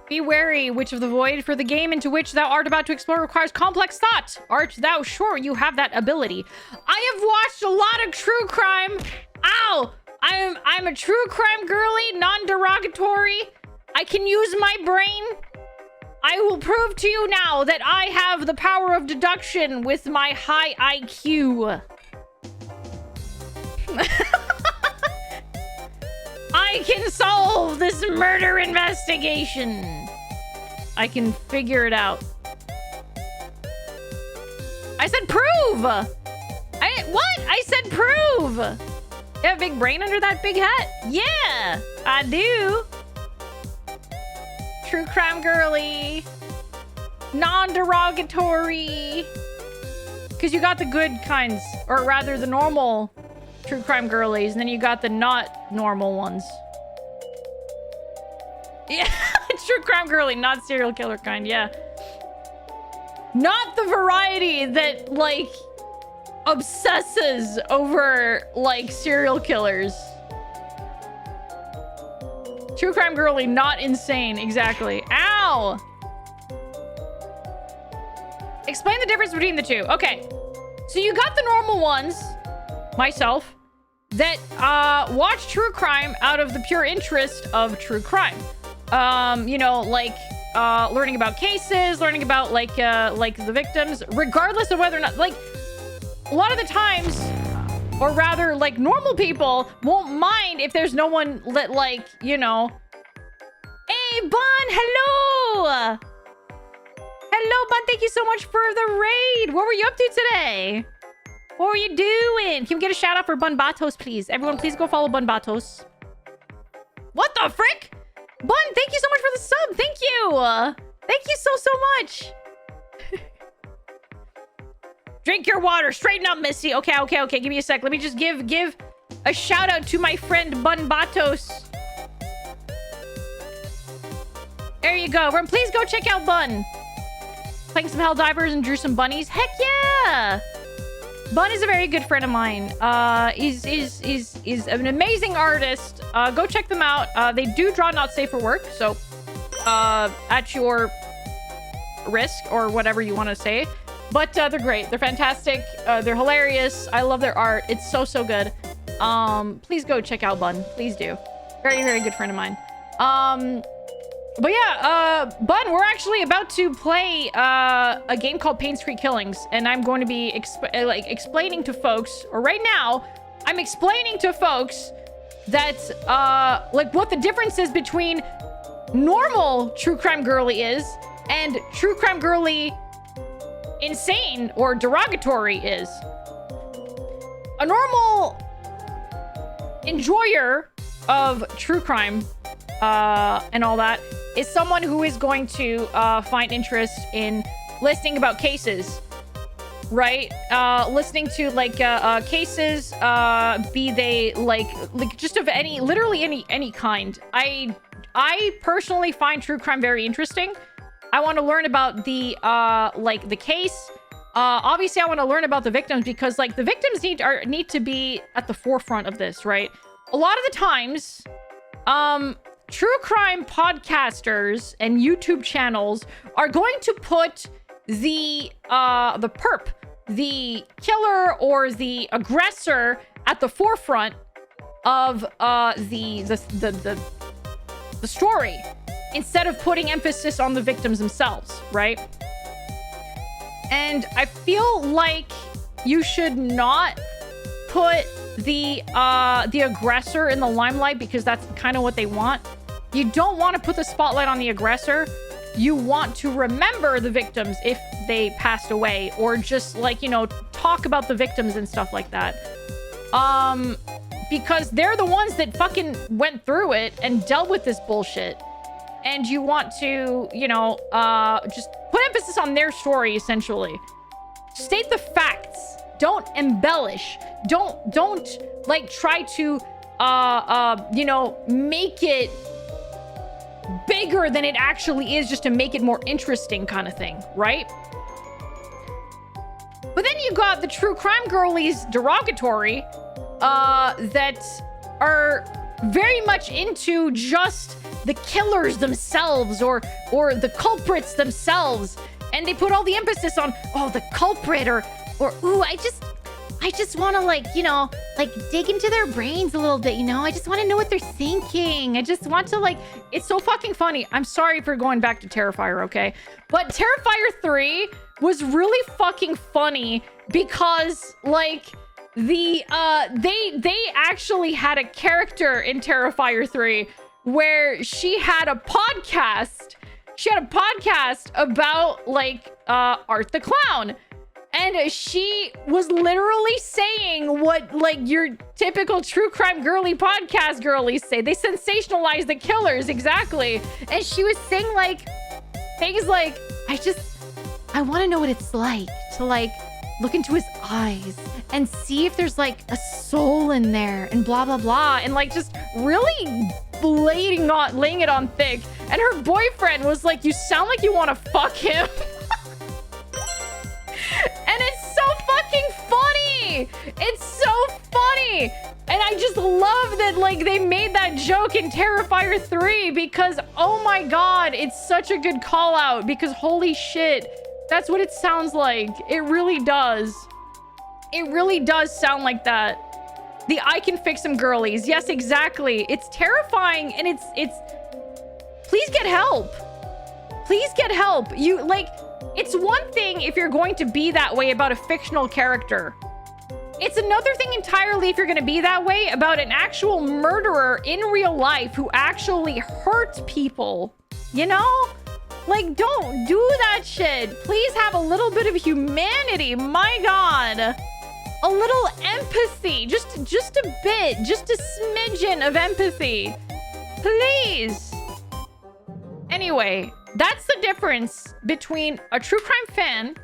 [SPEAKER 1] Be wary which of the void, for the game into which thou art about to explore requires complex thought. Art thou sure you have that ability? I have watched a lot of true crime. Ow! I'm a true crime girly, non-derogatory. I can use my brain. I will prove to you now that I have the power of deduction with my high IQ. I can solve this murder investigation. I can figure it out. I said prove! What? I said prove! You have a big brain under that big hat? Yeah, I do. True crime girly. Non-derogatory. Because you got the good kinds. Or rather, the normal true crime girlies. And then you got the not normal ones. Yeah, true crime girly, not serial killer kind, yeah. Not the variety that, like, obsesses over, like, serial killers. True crime girly, not insane, exactly. Ow! Explain the difference between the two. Okay, so you got the normal ones, myself, that watch true crime out of the pure interest of true crime. You know, like learning about cases, learning about like the victims, regardless of whether or not, like, a lot of the times, or rather, like, normal people won't mind if there's no one that, like, you know. Hey, Bun, hello! Hello, Bun, thank you so much for the raid. What were you up to today? What were you doing? Can we get a shout out for Bun Batos, please? Everyone, please go follow Bun Batos. What the frick? Bun, thank you so much for the sub. Thank you. Thank you so much. Drink your water. Straighten up, Missy. Okay. Give me a sec. Let me just give a shout out to my friend Bun Batos. There you go. Everyone, please go check out Bun. Playing some Helldivers and drew some bunnies. Heck yeah. Bun is a very good friend of mine. Is an amazing artist. Go check them out. They do draw not safe for work, so at your risk or whatever you want to say. But they're great. They're fantastic. They're hilarious. I love their art. It's so good. Please go check out Bun. Please do. Very, very good friend of mine. But yeah, Bun, we're actually about to play a game called PAINSCREEK Killings, and I'm going to be explaining to folks, or right now, I'm explaining to folks that like what the difference is between normal true crime girly is and true crime girly insane or derogatory is. A normal enjoyer of true crime and all that is someone who is going to find interest in listening about cases, right? Listening to like cases, be they like just of any, literally any kind. I personally find true crime very interesting. I want to learn about the like the case. Obviously, I want to learn about the victims because like the victims need to be at the forefront of this, right? A lot of the times, true crime podcasters and YouTube channels are going to put the perp, the killer or the aggressor at the forefront of the story instead of putting emphasis on the victims themselves, right? And I feel like you should not put the aggressor in the limelight because that's kind of what they want. You don't want to put the spotlight on the aggressor. You want to remember the victims if they passed away, or just like, you know, talk about the victims and stuff like that. Because they're the ones that fucking went through it and dealt with this bullshit. And you want to, you know, just put emphasis on their story, essentially. State the facts. Don't embellish. Don't like try to, you know, make it bigger than it actually is just to make it more interesting kind of thing, right? But then you got the true crime girlies derogatory, that are very much into just the killers themselves or the culprits themselves, and they put all the emphasis on, oh, the culprit, or ooh, I just want to, like, you know, like dig into their brains a little bit, you know? I just want to know what they're thinking. I just want to, like, it's so fucking funny. I'm sorry for going back to Terrifier, okay? But Terrifier 3 was really fucking funny because, like, they actually had a character in Terrifier 3 where she had a podcast. She had a podcast about, like, Art the Clown. And she was literally saying what, like, your typical true crime girly podcast girlies say. They sensationalize the killers, exactly. And she was saying, like, things like, I want to know what it's like to, like, look into his eyes and see if there's, like, a soul in there and blah, blah, blah. And, like, just really laying it on thick. And her boyfriend was like, you sound like you want to fuck him. And it's so fucking funny. It's so funny. And I just love that, like, they made that joke in Terrifier 3 because, oh my God, it's such a good call out because holy shit, that's what it sounds like. It really does. It really does sound like that. The I can fix them girlies. Yes, exactly. It's terrifying and it's please get help. Please get help. You, like, it's one thing if you're going to be that way about a fictional character. It's another thing entirely if you're going to be that way about an actual murderer in real life who actually hurt people. You know? Like, don't do that shit. Please have a little bit of humanity. My God. A little empathy. Just a bit. Just a smidgen of empathy. Please. Anyway, that's the difference between a true crime fan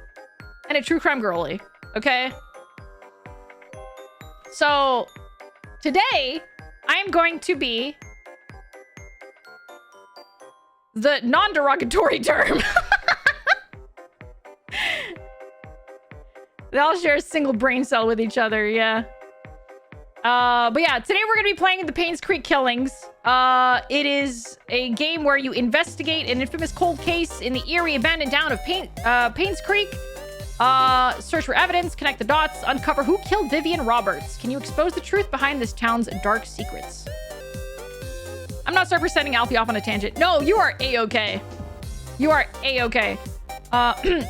[SPEAKER 1] and a true crime girly, okay? So, today, I'm going to be the non-derogatory term. They all share a single brain cell with each other, yeah. But yeah, today we're gonna be playing the PAINSCREEK Killings. It is a game where you investigate an infamous cold case in the eerie abandoned town of PAINSCREEK. Search for evidence, connect the dots, uncover who killed Vivian Roberts. Can you expose the truth behind this town's dark secrets? I'm not representing Alfie off on a tangent. No, you are A-okay. You are A-okay.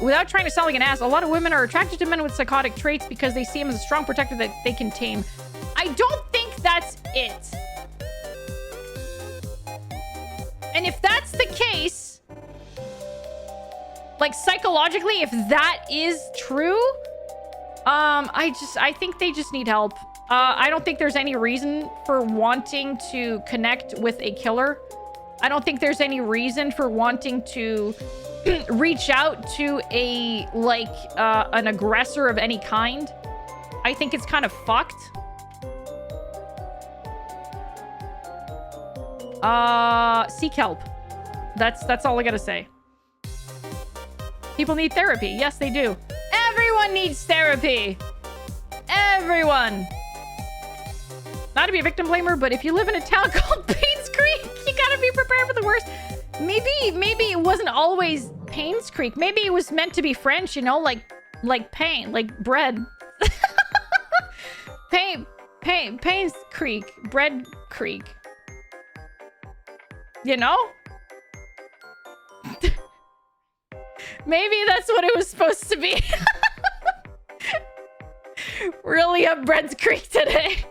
[SPEAKER 1] Without trying to sound like an ass, a lot of women are attracted to men with psychotic traits because they see him as a strong protector that they can tame. I don't think that's it. And if that's the case, like psychologically, if that is true, I think they just need help. I don't think there's any reason for wanting to connect with a killer. I don't think there's any reason for wanting to reach out to a, an aggressor of any kind. I think it's kind of fucked. Seek help. That's all I gotta say. People need therapy. Yes, they do. Everyone needs therapy. Everyone. Not to be a victim blamer, but if you live in a town called PAINSCREEK, you gotta be prepared for the worst. Maybe it wasn't always PAINSCREEK. Maybe it was meant to be French, you know, like pain, like bread. PAINSCREEK, bread creek. You know? Maybe that's what it was supposed to be. Really up Bread's Creek today.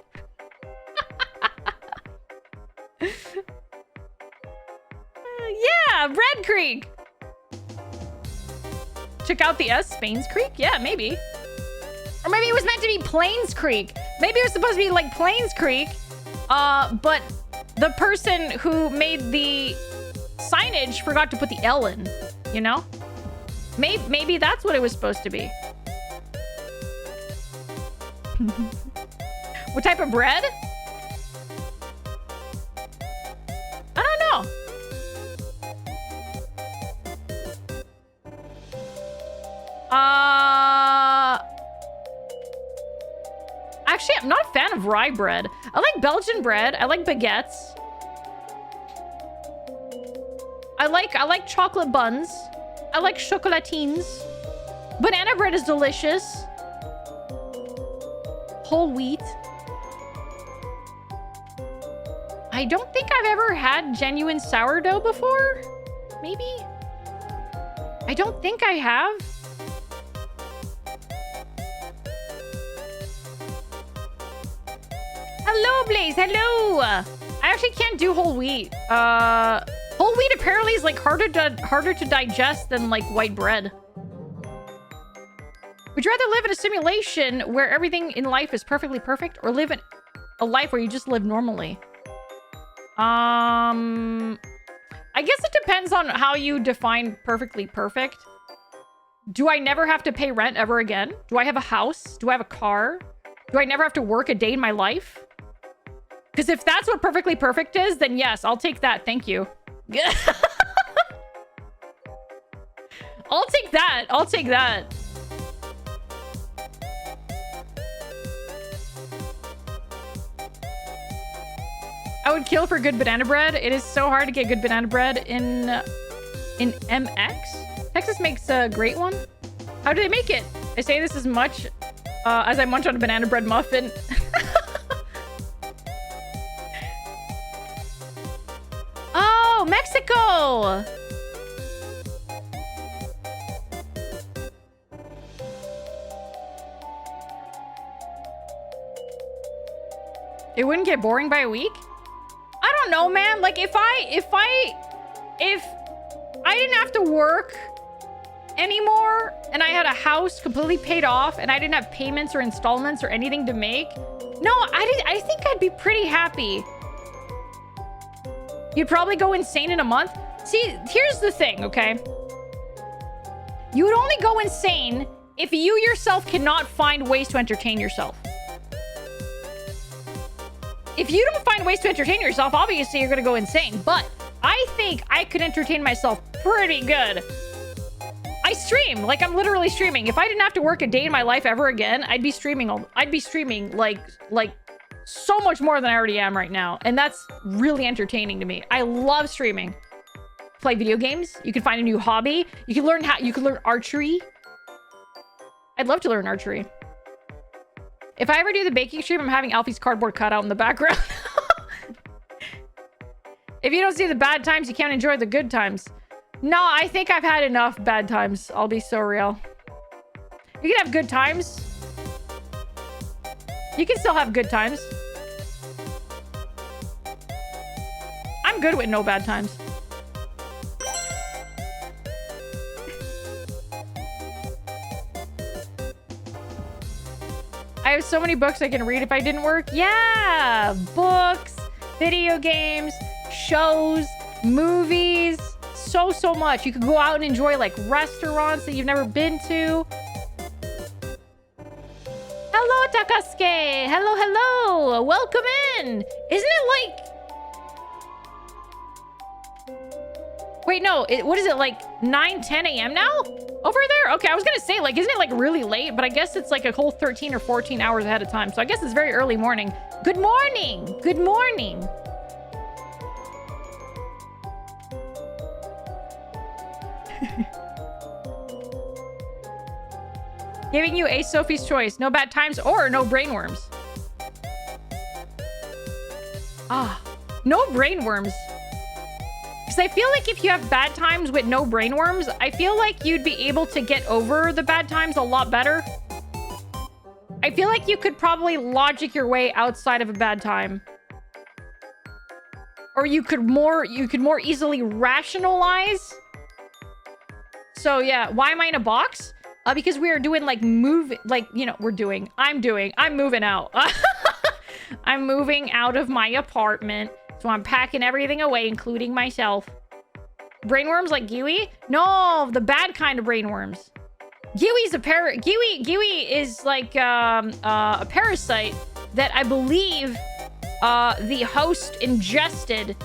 [SPEAKER 1] Yeah, Bread Creek. Check out the S, PAINSCREEK? Yeah, maybe. Or maybe it was meant to be PLAINSCREEK. Maybe it was supposed to be like PLAINSCREEK. But the person who made the signage forgot to put the L in, you know? Maybe that's what it was supposed to be. What type of bread? I don't know. Actually, I'm not a fan of rye bread. I like Belgian bread. I like baguettes. I like chocolate buns. I like chocolatines. Banana bread is delicious. Whole wheat. I don't think I've ever had genuine sourdough before. Maybe? I don't think I have. Hello, Blaze. Hello. I actually can't do whole wheat. Whole wheat apparently is like harder to digest than like white bread. Would you rather live in a simulation where everything in life is perfectly perfect, or live in a life where you just live normally? I guess it depends on how you define perfectly perfect. Do I never have to pay rent ever again? Do I have a house? Do I have a car? Do I never have to work a day in my life? Because if that's what perfectly perfect is, then yes, I'll take that. Thank you. I'll take that. I'll take that. I would kill for good banana bread. It is so hard to get good banana bread in MX. Texas makes a great one. How do they make it? I say this as much as I munch on a banana bread muffin. Oh, Mexico! It wouldn't get boring by a week? I don't know, man. Like, if I didn't have to work anymore and I had a house completely paid off and I didn't have payments or installments or anything to make, no, I think I'd be pretty happy. You'd probably go insane in a month. See, here's the thing, okay? You would only go insane if you yourself cannot find ways to entertain yourself. If you don't find ways to entertain yourself, obviously you're gonna go insane. But I think I could entertain myself pretty good. I I stream. Like, I'm literally streaming. If I didn't have to work a day in my life ever again, I'd be streaming like so much more than I already am right now. And that's really entertaining to me. I love streaming. Play video games. You can find a new hobby. You can learn archery. I'd love to learn archery. If I ever do the baking stream, I'm having Alfie's cardboard cutout in the background. If you don't see the bad times, you can't enjoy the good times. No, I think I've had enough bad times. I'll be so real. You can have good times. You can still have good times. I'm good with no bad times. I have so many books I can read if I didn't work. Yeah! Books, video games, shows, movies. So much. You could go out and enjoy like restaurants that you've never been to. Hello, Takasuke. Hello. Welcome in. Isn't it like... Wait, no. What is it, like 9, 10 a.m. now? Over there? Okay, I was gonna say, like, isn't it like really late? But I guess it's like a whole 13 or 14 hours ahead of time. So I guess it's very early morning. Good morning. Good morning. Giving you a Sophie's choice. No bad times or no brainworms. No brainworms. Because I feel like if you have bad times with no brainworms, I feel like you'd be able to get over the bad times a lot better. I feel like you could probably logic your way outside of a bad time. Or you could more easily rationalize. So yeah, why am I in a box? Because we are doing like I'm moving out. I'm moving out of my apartment. So I'm packing everything away, including myself. Brainworms like Kiwi? No, the bad kind of brainworms. Kiwi's Kiwi is like a parasite that I believe the host ingested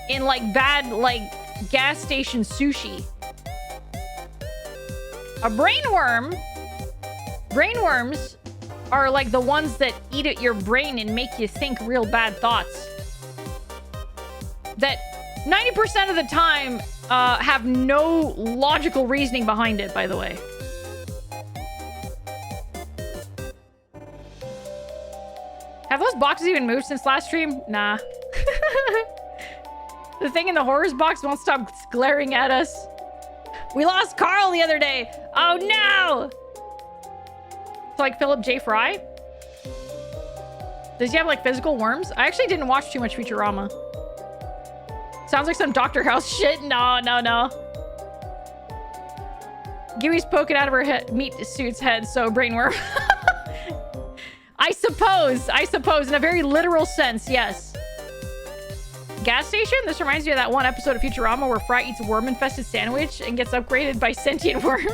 [SPEAKER 1] in like bad like gas station sushi. A brainworms are like the ones that eat at your brain and make you think real bad thoughts. That 90% of the time have no logical reasoning behind it, by the way. Have those boxes even moved since last stream? Nah. The thing in the horrors box won't stop glaring at us. We lost Carl the other day. Oh no! It's like Philip J. Fry. Does he have like physical worms? I actually didn't watch too much Futurama. Sounds like some Dr. House shit. No. Kiwi's poking out of her meat suit's head, so brainworm. I suppose, in a very literal sense, yes. Gas station? This reminds me of that one episode of Futurama where Fry eats a worm-infested sandwich and gets upgraded by sentient worms.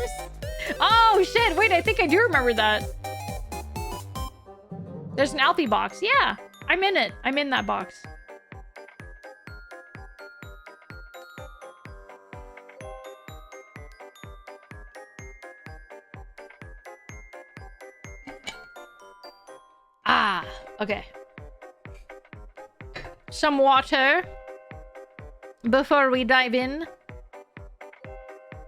[SPEAKER 1] Oh, shit. Wait, I think I do remember that. There's an Alfie box. Yeah, I'm in it. I'm in that box. Okay. Some water before we dive in.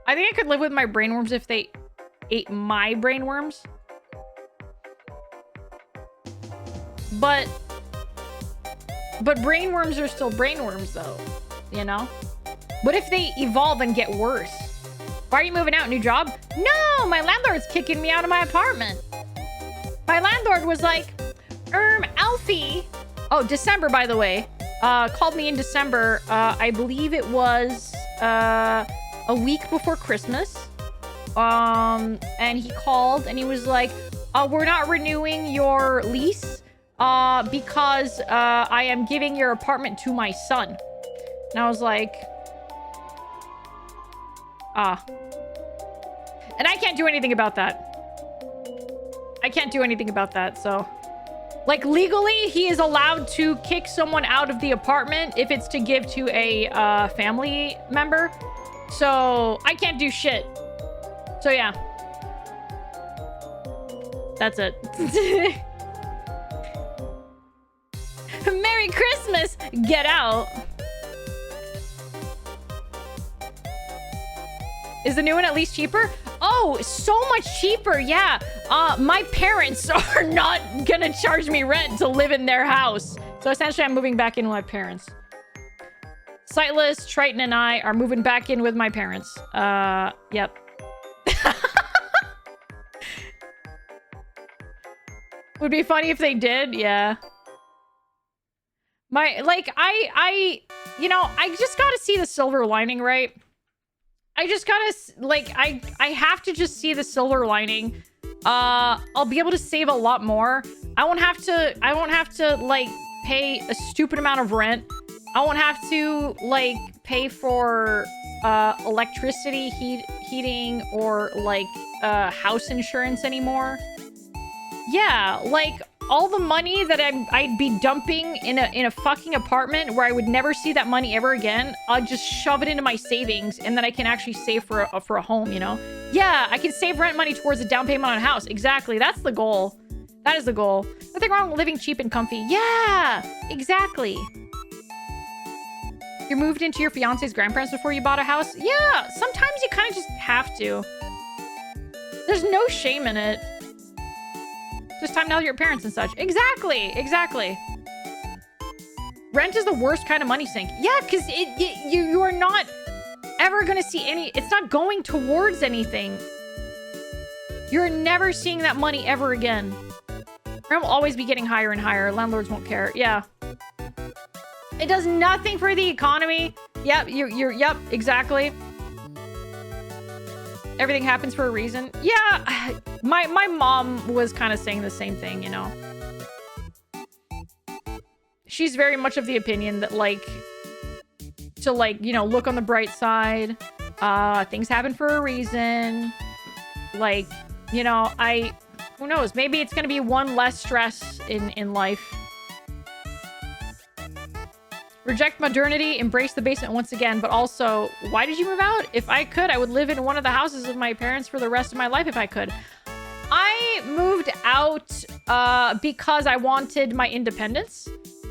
[SPEAKER 1] I think I could live with my brainworms if they ate my brainworms. But brainworms are still brainworms though, you know? What if they evolve and get worse? Why are you moving out? New job? No, my landlord's kicking me out of my apartment. My landlord was like, Alfie. Oh, December, by the way. Called me in December. I believe it was a week before Christmas. And he called and he was like, we're not renewing your lease because I am giving your apartment to my son. And I was like, and I can't do anything about that. I can't do anything about that, so... Like, legally, he is allowed to kick someone out of the apartment if it's to give to a family member. So I can't do shit. So yeah. That's it. Merry Christmas! Get out. Is the new one at least cheaper? Oh, so much cheaper, yeah. My parents are not gonna charge me rent to live in their house. So essentially, I'm moving back in with my parents. Sightless, Triton, and I are moving back in with my parents. Yep. Would be funny if they did, yeah. You know, I just gotta see the silver lining, right? I just gotta, like, I have to just see the silver lining. I'll be able to save a lot more. I won't have to, like, pay a stupid amount of rent. I won't have to, like, pay for, electricity, heating, or, like, house insurance anymore. Yeah, like, all the money that I'd be dumping in a fucking apartment where I would never see that money ever again, I'll just shove it into my savings, and then I can actually save for a home, you know? Yeah, I can save rent money towards a down payment on a house. Exactly, that's the goal. That is the goal. Nothing wrong with living cheap and comfy. Yeah, exactly. You moved into your fiance's grandparents before you bought a house? Yeah, sometimes you kind of just have to. There's no shame in it. Just time now with your parents and such. Exactly, exactly. Rent is the worst kind of money sink. Yeah, because you are not ever going to see any... It's not going towards anything. You're never seeing that money ever again. Rent will always be getting higher and higher. Landlords won't care. Yeah. It does nothing for the economy. Yep, yep, exactly. Everything happens for a reason. Yeah, my mom was kind of saying the same thing, you know. She's very much of the opinion that, like, to, like, you know, look on the bright side. Things happen for a reason. Like, you know, who knows? Maybe it's gonna be one less stress in life. Reject modernity, embrace the basement once again, but also, why did you move out? If I could, I would live in one of the houses of my parents for the rest of my life if I could. I moved out because I wanted my independence.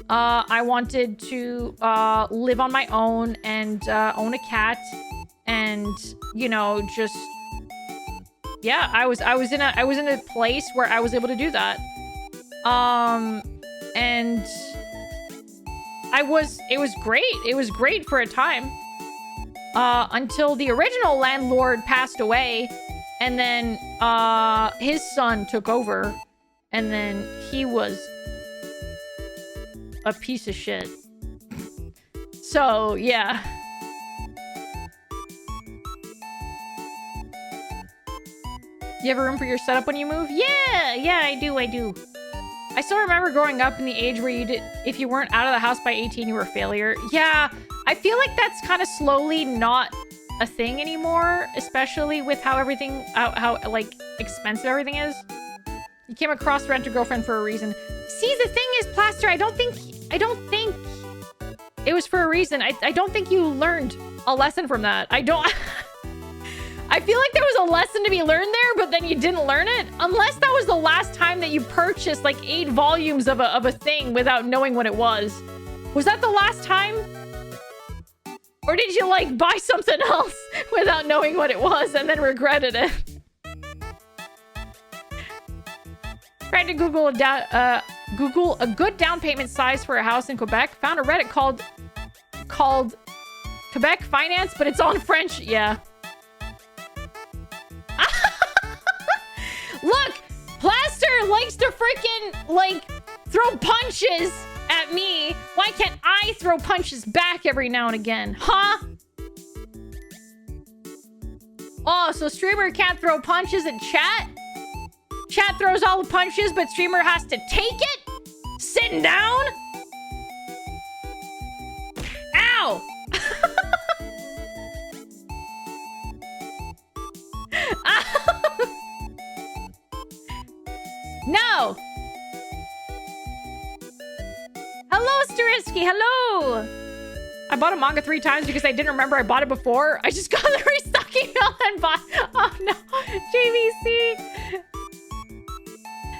[SPEAKER 1] I wanted to live on my own and own a cat, and, you know, just, yeah, I was in a place where I was able to do that. And it was great. It was great for a time. Until the original landlord passed away, and then his son took over, and then he was a piece of shit. So, yeah. You have a room for your setup when you move? Yeah, I do. I still remember growing up in the age where if you weren't out of the house by 18, you were a failure. Yeah, I feel like that's kind of slowly not a thing anymore, especially with how everything, how like expensive everything is. You came across Rent a Girlfriend for a reason. See, the thing is, Plaster, I don't think it was for a reason. I don't think you learned a lesson from that. I feel like there was a lesson to be learned there, but then you didn't learn it. Unless that was the last time that you purchased like 8 volumes of a thing without knowing what it was. Was that the last time? Or did you like buy something else without knowing what it was and then regretted it? Tried to Google a good down payment size for a house in Quebec. Found a Reddit called Quebec Finance, but it's on French. Yeah. Look, Plaster likes to freaking, like, throw punches at me. Why can't I throw punches back every now and again? Huh? Oh, so streamer can't throw punches in chat? Chat throws all the punches, but streamer has to take it? Sitting down? Ow! No! Hello, Starisky, hello! I bought a manga 3 times because I didn't remember I bought it before. I just got the restock email and bought... Oh, no. JVC.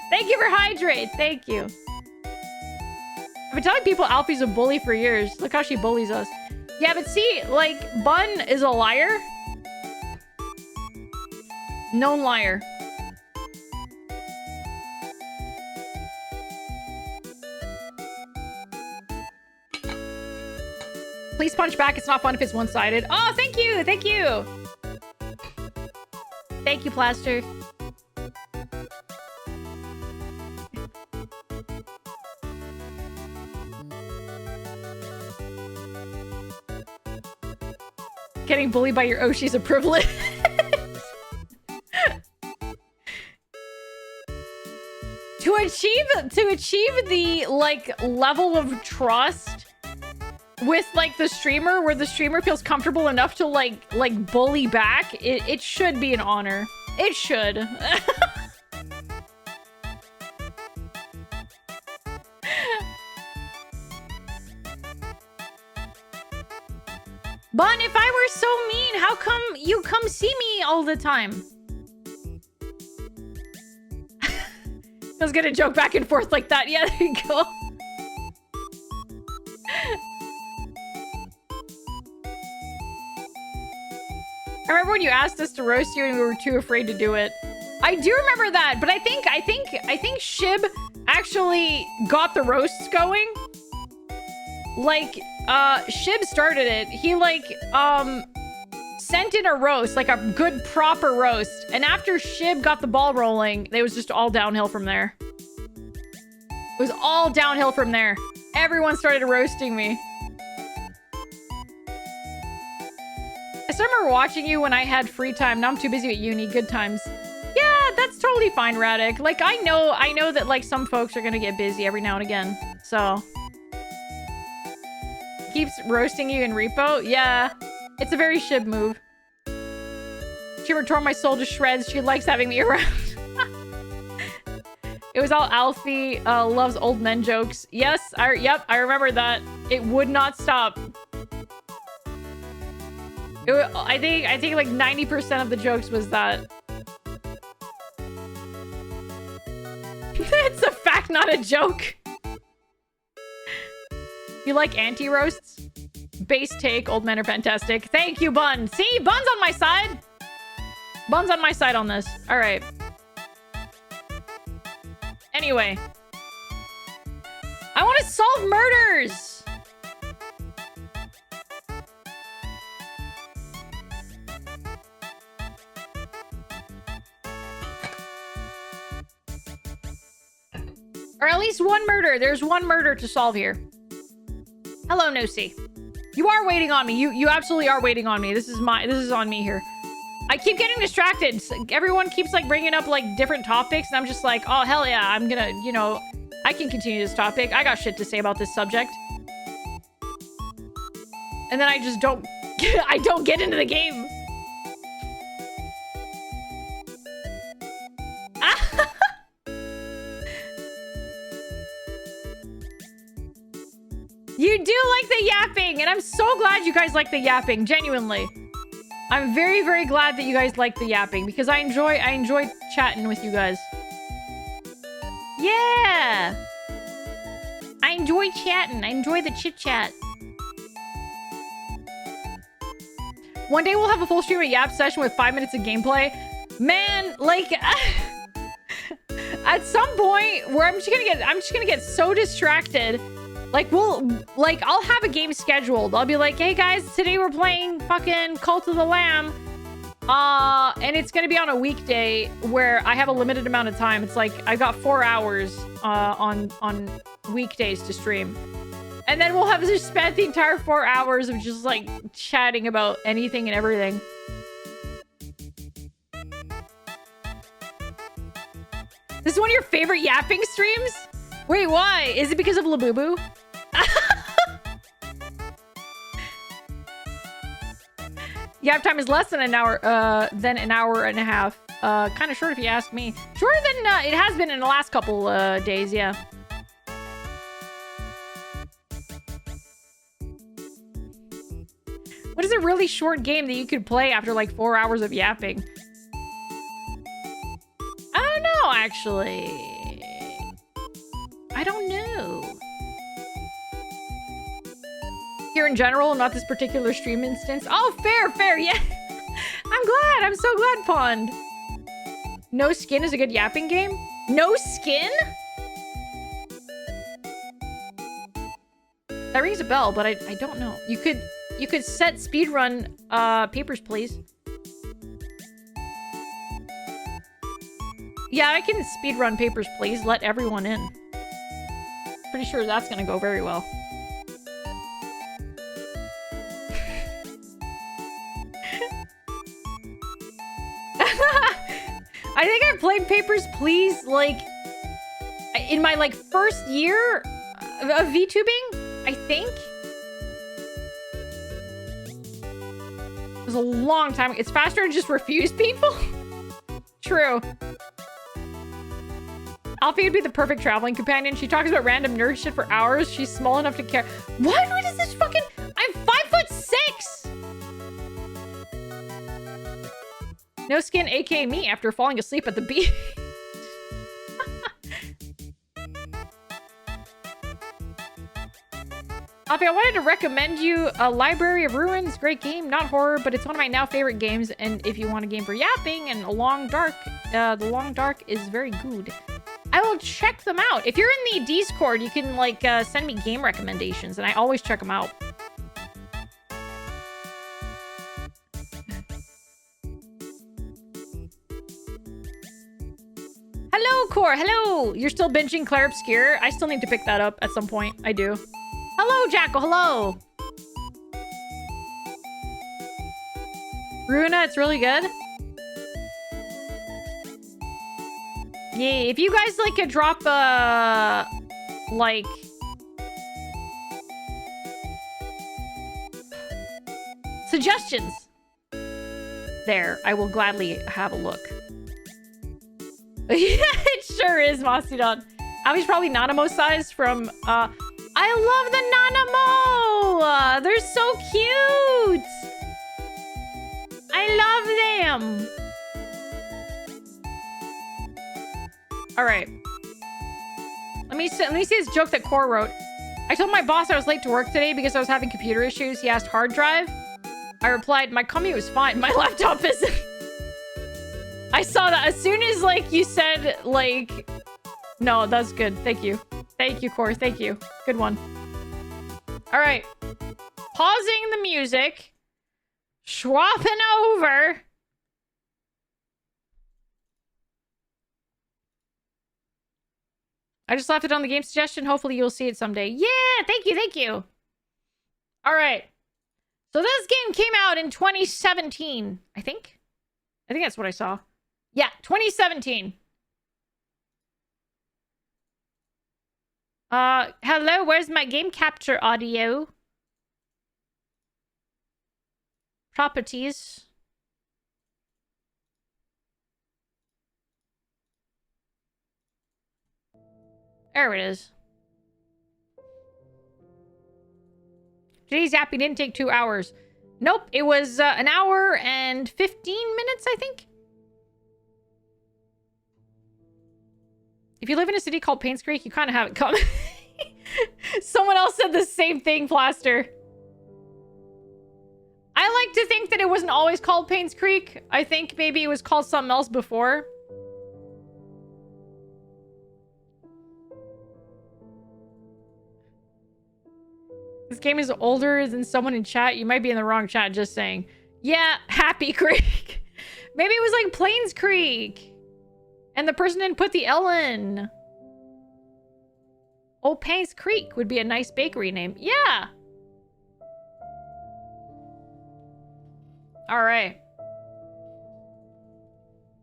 [SPEAKER 1] Thank you for Hydrate. Thank you. I've been telling people Alfie's a bully for years. Look how she bullies us. Yeah, but see, like, Bun is a liar. Known liar. Please punch back. It's not fun if it's one-sided. Oh, thank you. Thank you. Thank you, Plaster. Getting bullied by your Oshi's a privilege. To achieve the, like, level of trust with, like, the streamer, where the streamer feels comfortable enough to, like bully back, it should be an honor. It should. Bun, if I were so mean, how come you come see me all the time? I was gonna joke back and forth like that. Yeah, there you go. I remember when you asked us to roast you and we were too afraid to do it. I do remember that, but I think Shib actually got the roasts going. Like, Shib started it. He, like, sent in a roast, like a good proper roast. And after Shib got the ball rolling, it was just all downhill from there. It was all downhill from there. Everyone started roasting me. I still remember watching you when I had free time. Now I'm too busy at uni. Good times. Yeah, that's totally fine, Radic. Like, I know that, like, some folks are gonna get busy every now and again. So... Keeps roasting you in repo? Yeah. It's a very Shib move. She tore my soul to shreds. She likes having me around. It was all Alfie loves old men jokes. Yes, yep, I remember that. It would not stop. I think like 90% of the jokes was that. It's a fact, not a joke. You like anti-roasts? Base take, old men are fantastic. Thank you, Bun. See, Bun's on my side. Bun's on my side on this. All right. Anyway. I want to solve murders. Or at least one murder. There's one murder to solve here. Hello, Nosi. You are waiting on me. You absolutely are waiting on me. This is on me here. I keep getting distracted. Everyone keeps like bringing up like different topics, and I'm just like, oh hell yeah, I'm gonna, you know, I can continue this topic. I got shit to say about this subject. And then I just don't, I don't get into the game. You do like the yapping, and I'm so glad you guys like the yapping, genuinely. I'm very, very glad that you guys like the yapping, because I enjoy chatting with you guys. Yeah! I enjoy chatting. I enjoy the chit-chat. One day we'll have a full stream of Yap session with 5 minutes of gameplay. Man, like... at some point where I'm just gonna get so distracted. Like, I'll have a game scheduled. I'll be like, hey guys, today we're playing fucking Cult of the Lamb. And it's gonna be on a weekday where I have a limited amount of time. It's like, I've got 4 hours on weekdays to stream. And then we'll have just spent the entire 4 hours of just like chatting about anything and everything. This is one of your favorite yapping streams? Wait, why? Is it because of Labubu? Yap time is less than an hour and a half. Kind of short if you ask me. Shorter than it has been in the last couple days, yeah. What is a really short game that you could play after like 4 hours of yapping? I don't know, actually. I don't know. Here in general, not this particular stream instance. Oh, fair, yeah. I'm so glad, Pond. No Skin is a good yapping game? No Skin? That rings a bell, but I don't know. You could set speedrun Papers, Please. Yeah, I can speedrun Papers, Please. Let everyone in. Pretty sure that's gonna go very well. I think I played Papers, Please, like, in my, like, first year of VTubing, I think. It was a long time. It's faster to just refuse people. True. Alphena would be the perfect traveling companion. She talks about random nerd shit for hours. She's small enough to care. What is this fucking... I'm 5'6". No Skin, aka me, after falling asleep at the beach. Alphena, I wanted to recommend you a Library of Ruins. Great game, not horror, but it's one of my now favorite games. And if you want a game for yapping and a long dark, the Long Dark is very good. I will check them out. If you're in the Discord, you can like send me game recommendations, and I always check them out. Hello, Core. Hello. You're still binging Claire Obscure? I still need to pick that up at some point. I do. Hello, Jackal. Hello. Runa, it's really good. Yeah, if you guys like could drop like suggestions there, I will gladly have a look. Yeah, it sure is, Mastodon. Abby's probably Nanamo size from I love the Nanamo! They're so cute! I love them! Alright. Let me see this joke that Core wrote. I told my boss I was late to work today because I was having computer issues. He asked hard drive. I replied, my commute was fine. My laptop isn't. I saw that as soon as, like, you said, like... No, that's good. Thank you. Thank you, Core. Thank you. Good one. Alright. Pausing the music. Swapping over. I just left it on the game suggestion. Hopefully you'll see it someday. Yeah! Thank you, thank you. Alright. So this game came out in 2017, I think. I think that's what I saw. Yeah, 2017. Hello, where's my game capture audio? Properties. There it is. Today's zapping didn't take 2 hours. Nope, it was an hour and 15 minutes, I think. If you live in a city called PAINSCREEK, you kind of have it coming. Someone else said the same thing, Plaster. I like to think that it wasn't always called PAINSCREEK. I think maybe it was called something else before. This game is older than someone in chat. You might be in the wrong chat, just saying. Yeah, Happy Creek. Maybe it was like Plains Creek. And the person didn't put the L in. Old Pains Creek would be a nice bakery name. Yeah. All right.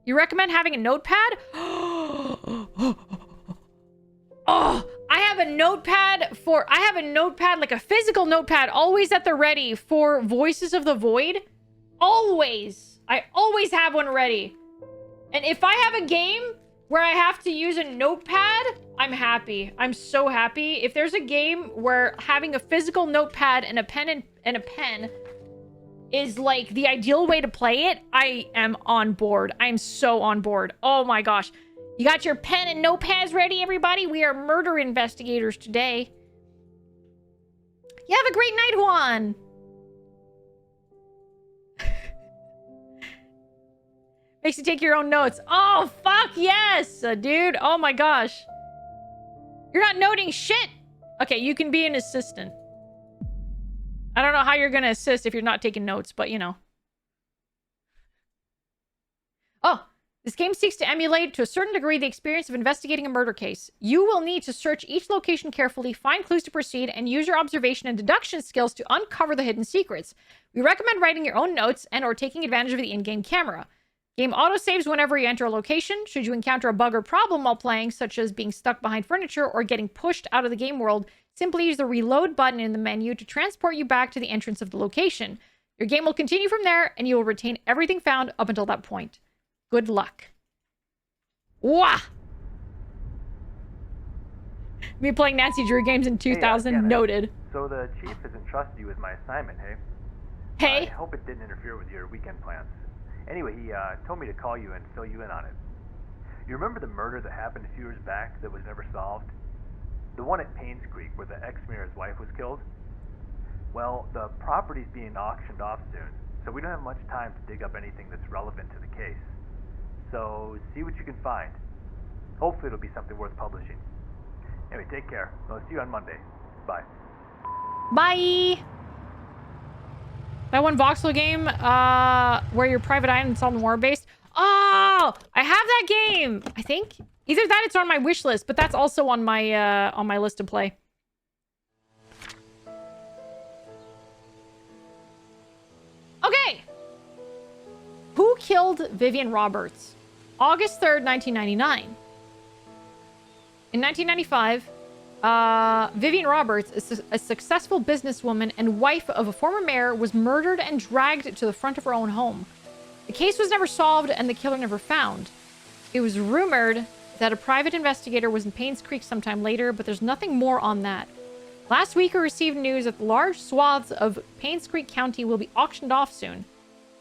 [SPEAKER 1] You recommend having a notepad? Oh, I have a notepad like a physical notepad, always at the ready for Voices of the Void. Always. I always have one ready. And if I have a game where I have to use a notepad, I'm happy. I'm so happy. If there's a game where having a physical notepad and a pen is like the ideal way to play it, I am on board. I am so on board. Oh my gosh. You got your pen and notepads ready, everybody? We are murder investigators today. You have a great night, Juan. Makes you take your own notes. Oh, fuck yes, dude. Oh my gosh. You're not noting shit. Okay, you can be an assistant. I don't know how you're gonna assist if you're not taking notes, but you know. Oh, this game seeks to emulate to a certain degree the experience of investigating a murder case. You will need to search each location carefully, find clues to proceed, and use your observation and deduction skills to uncover the hidden secrets. We recommend writing your own notes and or taking advantage of the in-game camera. Game autosaves whenever you enter a location. Should you encounter a bug or problem while playing, such as being stuck behind furniture or getting pushed out of the game world, simply use the reload button in the menu to transport you back to the entrance of the location. Your game will continue from there, and you will retain everything found up until that point. Good luck. Wah! Me playing Nancy Drew games in 2000,
[SPEAKER 3] Hey,
[SPEAKER 1] noted.
[SPEAKER 3] So the chief has entrusted you with my assignment, hey?
[SPEAKER 1] Hey?
[SPEAKER 3] I hope it didn't interfere with your weekend plans. Anyway, he told me to call you and fill you in on it. You remember the murder that happened a few years back that was never solved? The one at PAINSCREEK where the ex-mayor's wife was killed? Well, the property's being auctioned off soon, so we don't have much time to dig up anything that's relevant to the case. So, see what you can find. Hopefully it'll be something worth publishing. Anyway, take care. I'll see you on Monday. Bye.
[SPEAKER 1] Bye! That one voxel game, where your private items on the war based. Oh! I have that game! I think. Either that, it's on my wish list, but that's also on my list to play. Okay! Who killed Vivian Roberts? August 3rd, 1999. In 1995, Vivian Roberts, a successful businesswoman and wife of a former mayor, was murdered and dragged to the front of her own home. The case was never solved and the killer never found. It was rumored that a private investigator was in PAINSCREEK sometime later, but there's nothing more on that. Last week, we received news that large swaths of PAINSCREEK County will be auctioned off soon.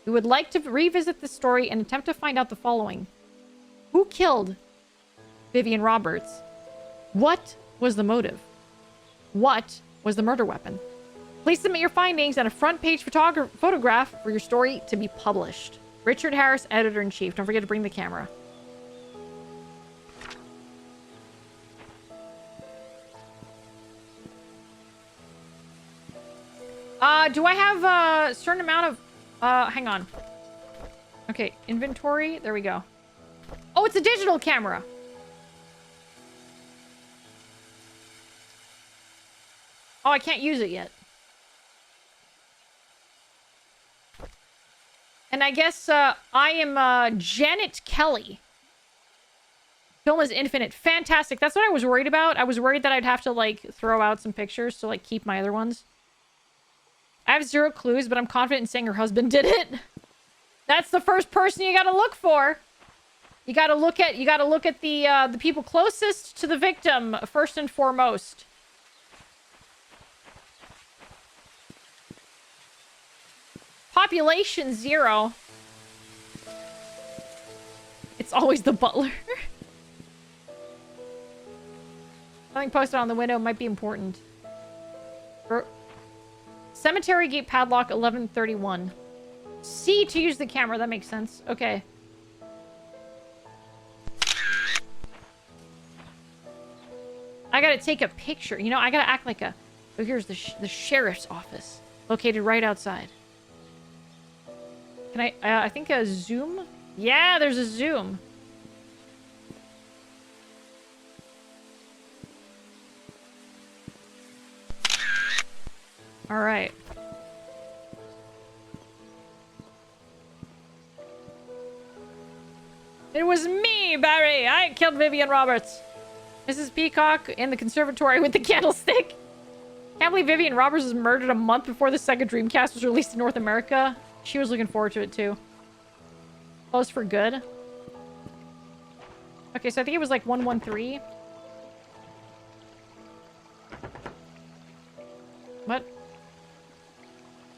[SPEAKER 1] We would like to revisit this story and attempt to find out the following. Who killed Vivian Roberts? What was the motive? What was the murder weapon? Please submit your findings and a front page photograph for your story to be published. Richard Harris, Editor-in-Chief. Don't forget to bring the camera. Do I have a certain amount of... hang on. Okay, inventory. There we go. Oh, it's a digital camera. Oh, I can't use it yet. And I guess, I am, Janet Kelly. Film is infinite. Fantastic. That's what I was worried about. I was worried that I'd have to, like, throw out some pictures to, like, keep my other ones. I have 0 clues, but I'm confident in saying her husband did it. That's the first person you gotta look for. You gotta look at the people closest to the victim first and foremost. Population 0. It's always the butler. Something posted on the window might be important. Cemetery gate padlock 1131. C to use the camera. That makes sense. Okay. I gotta take a picture. You know, I gotta act like a... Oh, here's the sheriff's office. Located right outside. Can I think a zoom? Yeah, there's a zoom. All right. It was me, Barry. I killed Vivian Roberts. Mrs. Peacock in the conservatory with the candlestick. Can't believe Vivian Roberts was murdered a month before the Sega Dreamcast was released in North America. She was looking forward to it, too. Closed for good. Okay, so I think it was like 113. What?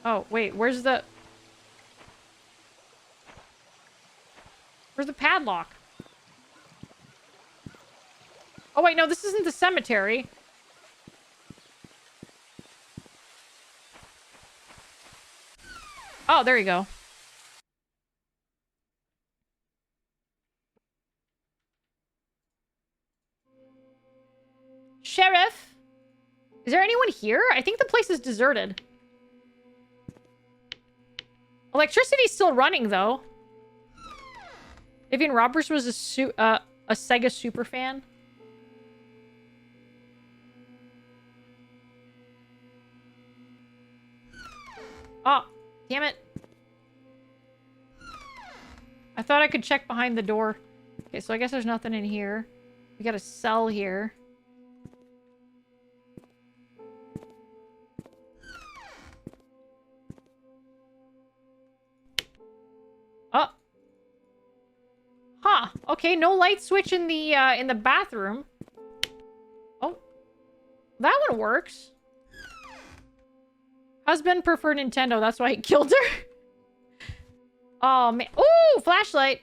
[SPEAKER 1] Oh, wait, where's the... Where's the padlock? Oh, wait, no, this isn't the cemetery. Oh, there you go. Sheriff? Is there anyone here? I think the place is deserted. Electricity's still running, though. Vivian Roberts was a Sega super fan. Oh, damn it. I thought I could check behind the door. Okay, so I guess there's nothing in here. We got a cell here. Oh. Huh. Okay, no light switch in the bathroom. Oh. That one works. Husband preferred Nintendo, that's why he killed her. Oh, man. Ooh, flashlight.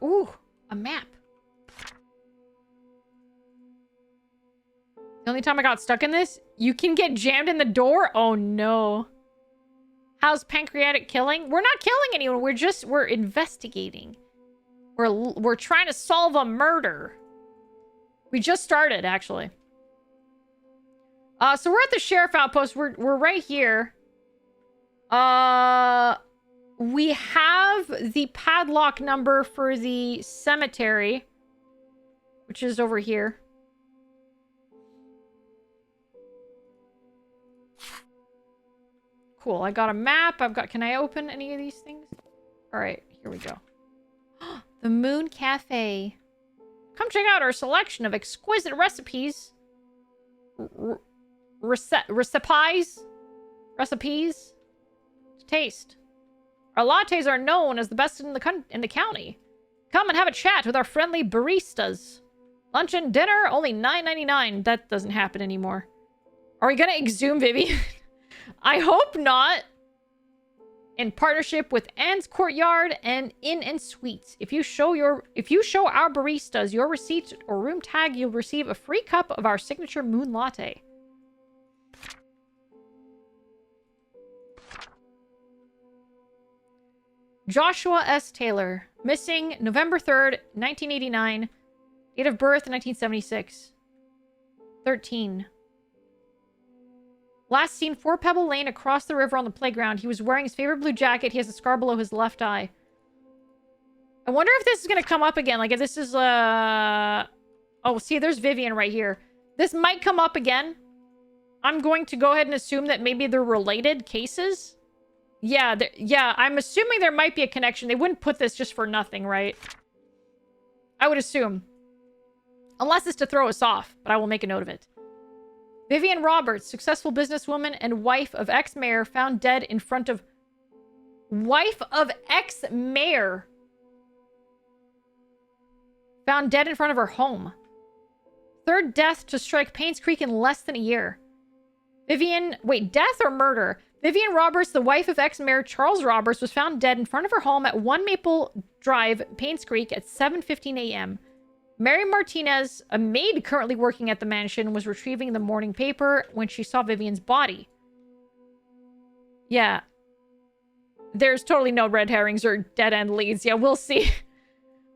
[SPEAKER 1] Ooh, a map. The only time I got stuck in this, you can get jammed in the door? Oh, no. How's pancreatic killing? We're not killing anyone. We're investigating. We're trying to solve a murder. We just started, actually. So we're at the sheriff outpost. We're right here. We have the padlock number for the cemetery, which is over here. Cool. I got a map. Can I open any of these things? All right, here we go. The Moon Cafe. Come check out our selection of exquisite recipes. Recipes to taste. Our lattes are known as the best in the county. Come and have a chat with our friendly baristas. Lunch and dinner, only $9.99. That doesn't happen anymore. Are we gonna exhume Vivi? I hope not. In partnership with Anne's Courtyard and Inn and Suites. If you show our baristas your receipt or room tag, you'll receive a free cup of our signature moon latte. Joshua S. Taylor. Missing November 3rd, 1989. Date of birth, 1976. 13. Last seen 4 Pebble Lane across the river on the playground. He was wearing his favorite blue jacket. He has a scar below his left eye. I wonder if this is going to come up again. Like, if this is, Oh, see, there's Vivian right here. This might come up again. I'm going to go ahead and assume that maybe they're related cases. Yeah, I'm assuming there might be a connection. They wouldn't put this just for nothing, right? I would assume. Unless it's to throw us off, but I will make a note of it. Vivian Roberts, successful businesswoman and wife of ex-mayor, found dead in front of... Wife of ex-mayor. Found dead in front of her home. Third death to strike PAINSCREEK in less than a year. Vivian... Wait, death or murder? Vivian Roberts, the wife of ex-mayor Charles Roberts, was found dead in front of her home at 1 Maple Drive, PAINSCREEK at 7:15 a.m. Mary Martinez, a maid currently working at the mansion, was retrieving the morning paper when she saw Vivian's body. Yeah. There's totally no red herrings or dead-end leads. Yeah, we'll see.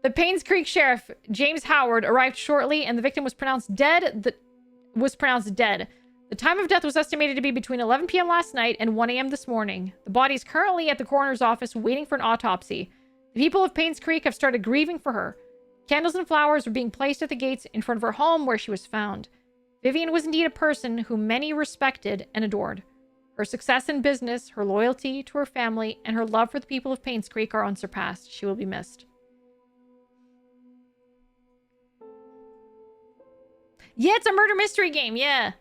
[SPEAKER 1] The PAINSCREEK sheriff, James Howard, arrived shortly, and the victim was pronounced dead. The time of death was estimated to be between 11 p.m. last night and 1 a.m. this morning. The body is currently at the coroner's office waiting for an autopsy. The people of PAINSCREEK have started grieving for her. Candles and flowers were being placed at the gates in front of her home where she was found. Vivian was indeed a person whom many respected and adored. Her success in business, her loyalty to her family, and her love for the people of PAINSCREEK are unsurpassed. She will be missed. Yeah, it's a murder mystery game, yeah.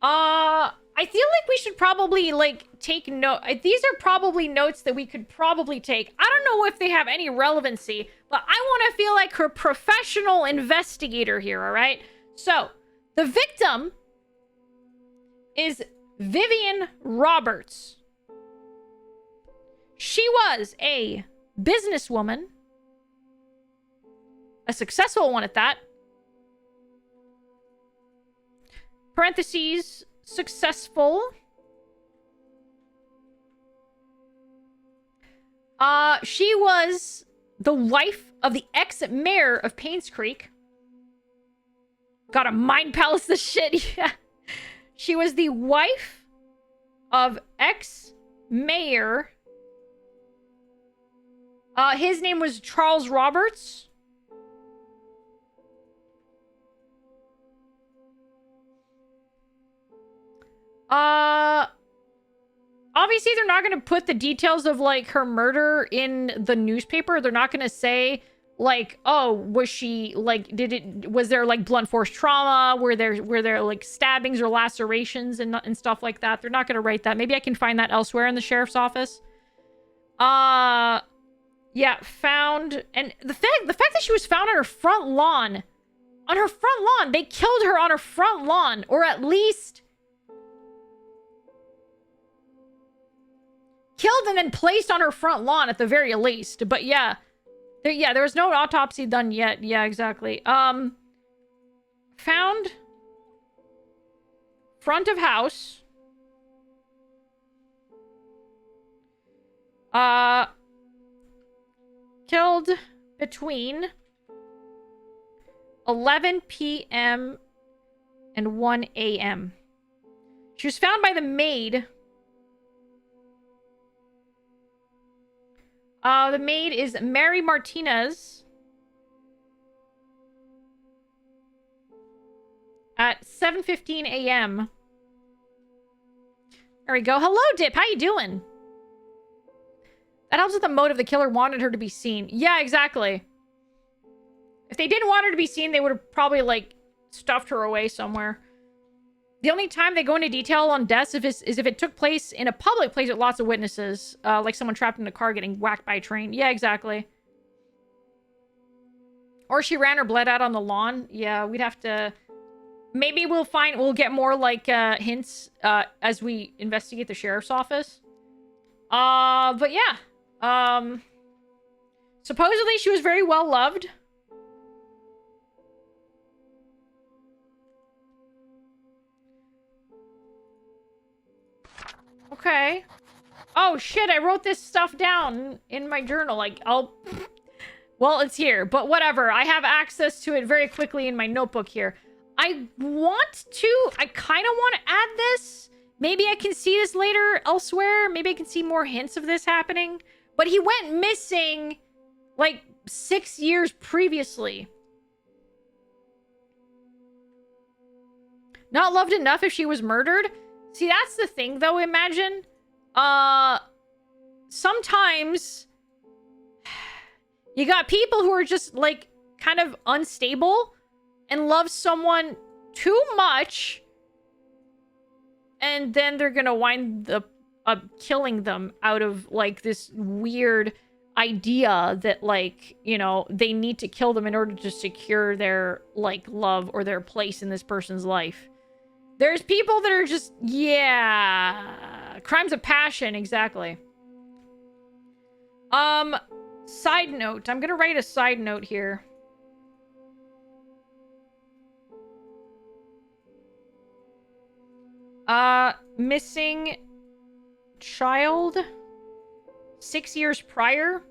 [SPEAKER 1] I feel like we should probably, like, take note. These are probably notes that we could probably take. I don't know if they have any relevancy, but I want to feel like her professional investigator here, all right? So, the victim is Vivian Roberts. She was a businesswoman, a successful one at that. Parentheses, successful. She was the wife of the ex-mayor of PAINSCREEK. Gotta mind palace this shit, yeah. She was the wife of ex-mayor. His name was Charles Roberts. Obviously they're not going to put the details of, like, her murder in the newspaper. They're not going to say, like, oh, was she, like, was there, like, blunt force trauma? Were there, like, stabbings or lacerations and stuff like that? They're not going to write that. Maybe I can find that elsewhere in the sheriff's office. Yeah, found, and the fact that she was found on her front lawn. On her front lawn. They killed her on her front lawn, or at least killed and then placed on her front lawn at the very least. But yeah. There was no autopsy done yet. Yeah, exactly. Found front of house. Killed between 11 p.m. and 1 a.m. She was found by the maid. The maid is Mary Martinez. At 7:15 a.m. There we go. Hello, Dip. How you doing? That helps with the motive. The killer wanted her to be seen. Yeah, exactly. If they didn't want her to be seen, they would have probably, like, stuffed her away somewhere. The only time they go into detail on deaths is if it took place in a public place with lots of witnesses. Like someone trapped in a car getting whacked by a train. Yeah, exactly. Or she ran or bled out on the lawn. Yeah, we'd have to... Maybe we'll get more, like, hints as we investigate the sheriff's office. But yeah. Supposedly she was very well loved. Okay. Oh, shit, I wrote this stuff down in my journal. Like, well, it's here, but whatever. I have access to it very quickly in my notebook here. I kind of want to add this. Maybe I can see this later elsewhere. Maybe I can see more hints of this happening. But he went missing, like, 6 years previously. Not loved enough if she was murdered? See, that's the thing, though, imagine. Sometimes you got people who are just, like, kind of unstable and love someone too much, and then they're gonna wind up killing them out of, like, this weird idea that, like, you know, they need to kill them in order to secure their, like, love or their place in this person's life. There's people that are just, yeah, crimes of passion, exactly. Side note. I'm gonna write a side note here. Missing child 6 years prior.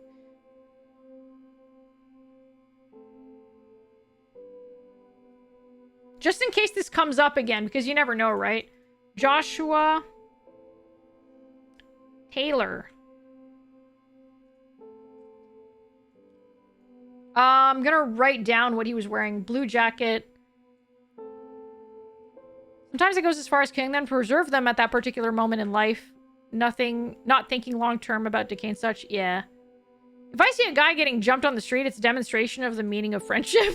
[SPEAKER 1] Just in case this comes up again, because you never know, right? Joshua Taylor. I'm gonna write down what he was wearing. Blue jacket. Sometimes it goes as far as killing them to preserve them at that particular moment in life. Not thinking long-term about decay and such. Yeah. If I see a guy getting jumped on the street, it's a demonstration of the meaning of friendship.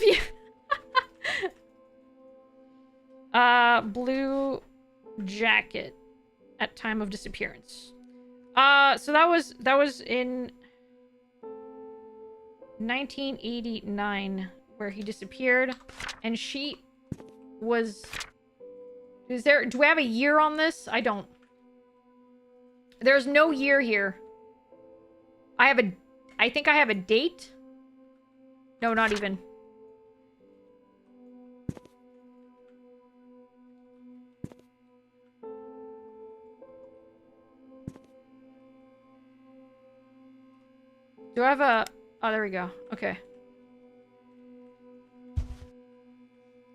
[SPEAKER 1] Blue jacket at time of disappearance. So that was in 1989 where he disappeared, and she was Do we have a year on this? I don't. There's no year here. I think I have a date. No, not even. Do I have a... Oh, there we go. Okay.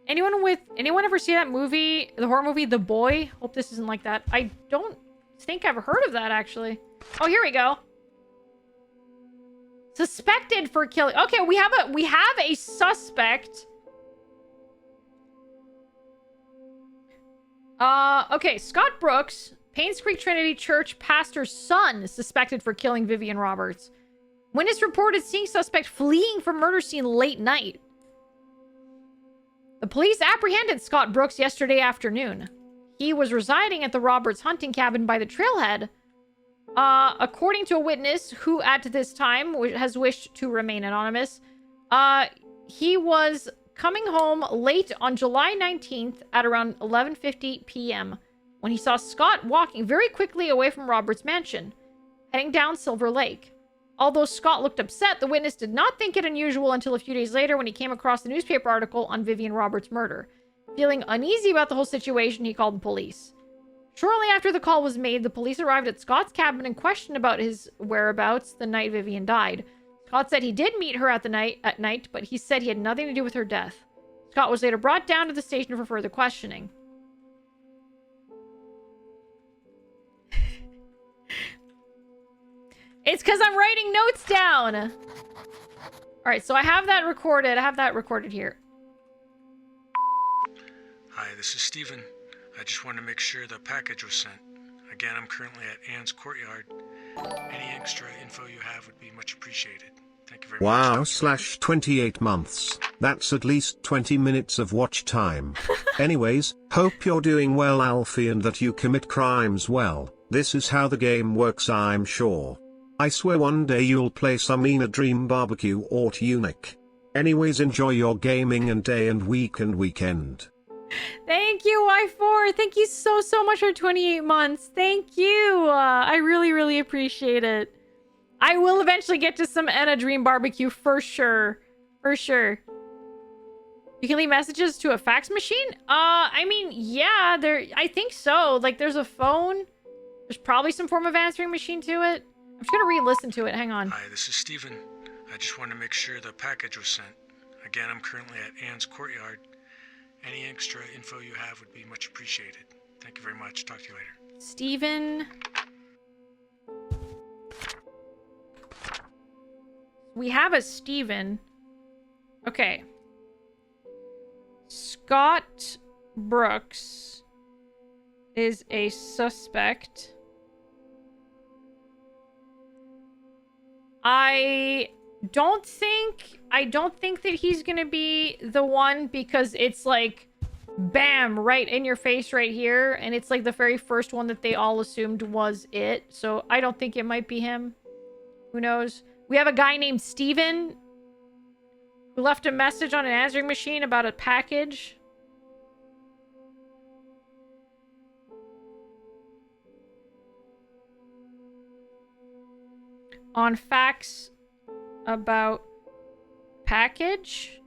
[SPEAKER 1] Anyone ever see that movie? The horror movie, The Boy? Hope this isn't like that. I don't think I've heard of that, actually. Oh, here we go. Suspected for killing... Okay, we have a suspect. Okay, Scott Brooks, PAINSCREEK Trinity Church pastor's son, is suspected for killing Vivian Roberts. Witness reported seeing suspect fleeing from murder scene late night. The police apprehended Scott Brooks yesterday afternoon. He was residing at the Roberts hunting cabin by the trailhead. According to a witness who at this time has wished to remain anonymous, he was coming home late on July 19th at around 11:50 p.m. when he saw Scott walking very quickly away from Roberts' mansion, heading down Silver Lake. Although Scott looked upset, the witness did not think it unusual until a few days later when he came across the newspaper article on Vivian Roberts' murder. Feeling uneasy about the whole situation, he called the police. Shortly after the call was made, the police arrived at Scott's cabin and questioned about his whereabouts the night Vivian died. Scott said he did meet her at night, but he said he had nothing to do with her death. Scott was later brought down to the station for further questioning. It's because I'm writing notes down. All right, so I have that recorded. I have that recorded here.
[SPEAKER 4] Hi, this is Steven. I just wanted to make sure the package was sent. Again, I'm currently at Anne's courtyard. Any extra info you have would be much appreciated. Thank you very much.
[SPEAKER 2] Wow, /28 months. That's at least 20 minutes of watch time. Anyways, hope you're doing well, Alfie, and that you commit crimes well. This is how the game works, I'm sure. I swear one day you'll play some in a Dream Barbecue or Tunic. Anyways, enjoy your gaming and day and week and weekend.
[SPEAKER 1] Thank you, Y4. Thank you so much for 28 months. Thank you. I really appreciate it. I will eventually get to some Enna Dream Barbecue for sure. For sure. You can leave messages to a fax machine? I mean, yeah, I think so. Like, there's a phone. There's probably some form of answering machine to it. I'm just gonna re-listen to it. Hang on.
[SPEAKER 4] Hi, this is Steven. I just wanted to make sure the package was sent. Again, I'm currently at Anne's courtyard. Any extra info you have would be much appreciated. Thank you very much. Talk to you later.
[SPEAKER 1] Steven. We have a Steven. Okay. Scott Brooks is a suspect. I don't think that he's gonna be the one, because it's like bam, right in your face right here, and it's like the very first one that they all assumed was it. So I don't think it might be him. Who knows? We have a guy named Steven who left a message on an answering machine about a package. On fax about package.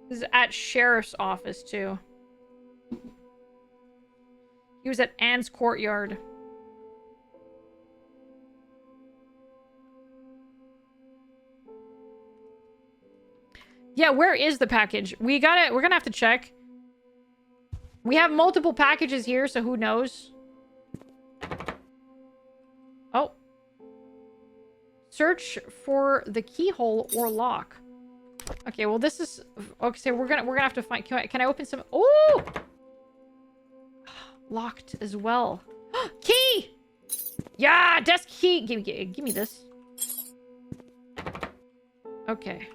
[SPEAKER 1] This is at sheriff's office too. He was at Anne's courtyard. Yeah, where is the package? We're gonna have to check. We have multiple packages here, so who knows? Oh. Search for the keyhole or lock. Okay, well this is okay, so we're gonna have to find. Can I open some? Oh! Locked as well. Key! Yeah, desk key. Give me this. Okay.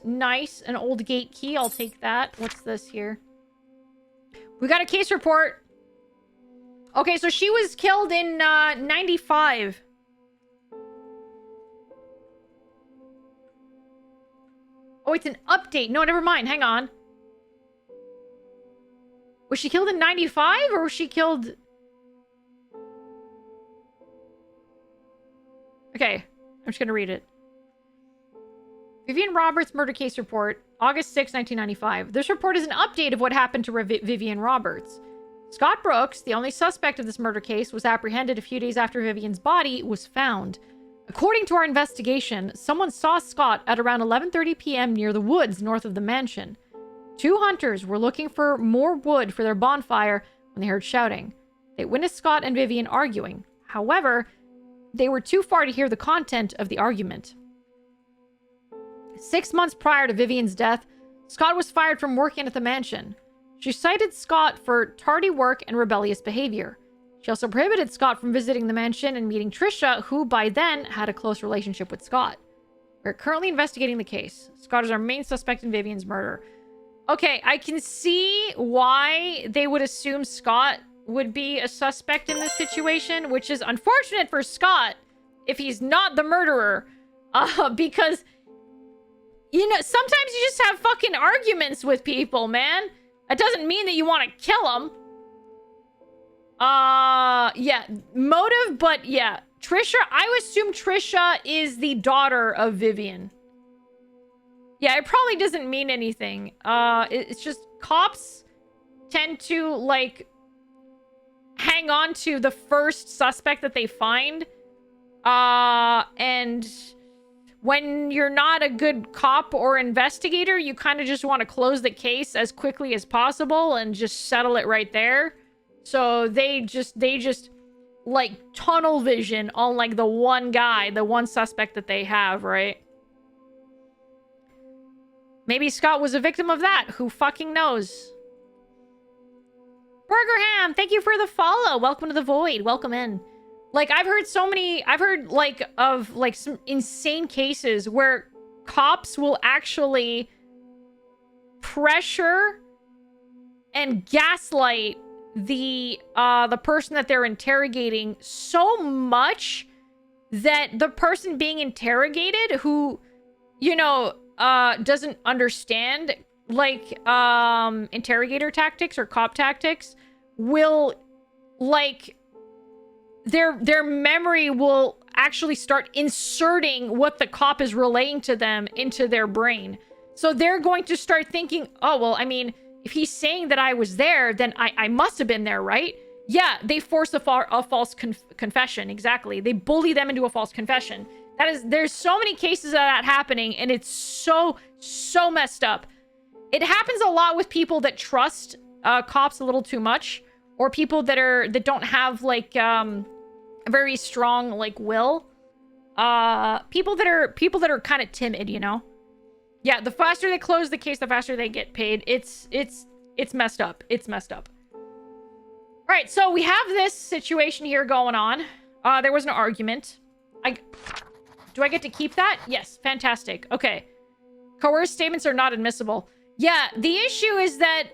[SPEAKER 1] Nice. An old gate key. I'll take that. What's this here? We got a case report. Okay, so she was killed in 95. Oh, it's an update. No, never mind. Hang on. Was she killed in 95 or was she killed... Okay, I'm just gonna read it. Vivian Roberts murder case report, August 6, 1995. This report is an update of what happened to Vivian Roberts. Scott Brooks, the only suspect of this murder case, was apprehended a few days after Vivian's body was found. According to our investigation, someone saw Scott at around 11:30 p.m. near the woods north of the mansion. 2 hunters were looking for more wood for their bonfire when they heard shouting. They witnessed Scott and Vivian arguing. However, they were too far to hear the content of the argument. 6 months prior to Vivian's death, Scott was fired from working at the mansion. She cited Scott for tardy work and rebellious behavior. She also prohibited Scott from visiting the mansion and meeting Trisha, who by then had a close relationship with Scott. We're currently investigating the case. Scott is our main suspect in Vivian's murder. Okay, I can see why they would assume Scott would be a suspect in this situation, which is unfortunate for Scott if he's not the murderer. Because, you know, sometimes you just have fucking arguments with people, man. That doesn't mean that you want to kill them. Yeah, motive, but yeah. Trisha, I would assume Trisha is the daughter of Vivian. Yeah, it probably doesn't mean anything. It's just cops tend to, like, hang on to the first suspect that they find. And when you're not a good cop or investigator, you kind of just want to close the case as quickly as possible and just settle it right there. So they just like tunnel vision on like the one guy, the one suspect that they have, right? Maybe Scott was a victim of that. Who fucking knows? Burgerham, thank you for the follow. Welcome to the void. Welcome in. Like, I've heard like of like some insane cases where cops will actually pressure and gaslight the person that they're interrogating so much that the person being interrogated, who, you know, doesn't understand like interrogator tactics or cop tactics, will like their memory will actually start inserting what the cop is relaying to them into their brain. So they're going to start thinking, oh, well, I mean, if he's saying that I was there, then I must have been there, right? Yeah, they force a false confession. Exactly. They bully them into a false confession. There's so many cases of that happening, and it's so messed up. It happens a lot with people that trust cops a little too much, or people that don't have like a very strong like will. People that are kind of timid, you know. Yeah, the faster they close the case, the faster they get paid. It's messed up. It's messed up. All right, so we have this situation here going on. There was an argument. Do I get to keep that? Yes, fantastic. Okay. Coerced statements are not admissible. Yeah, the issue is that,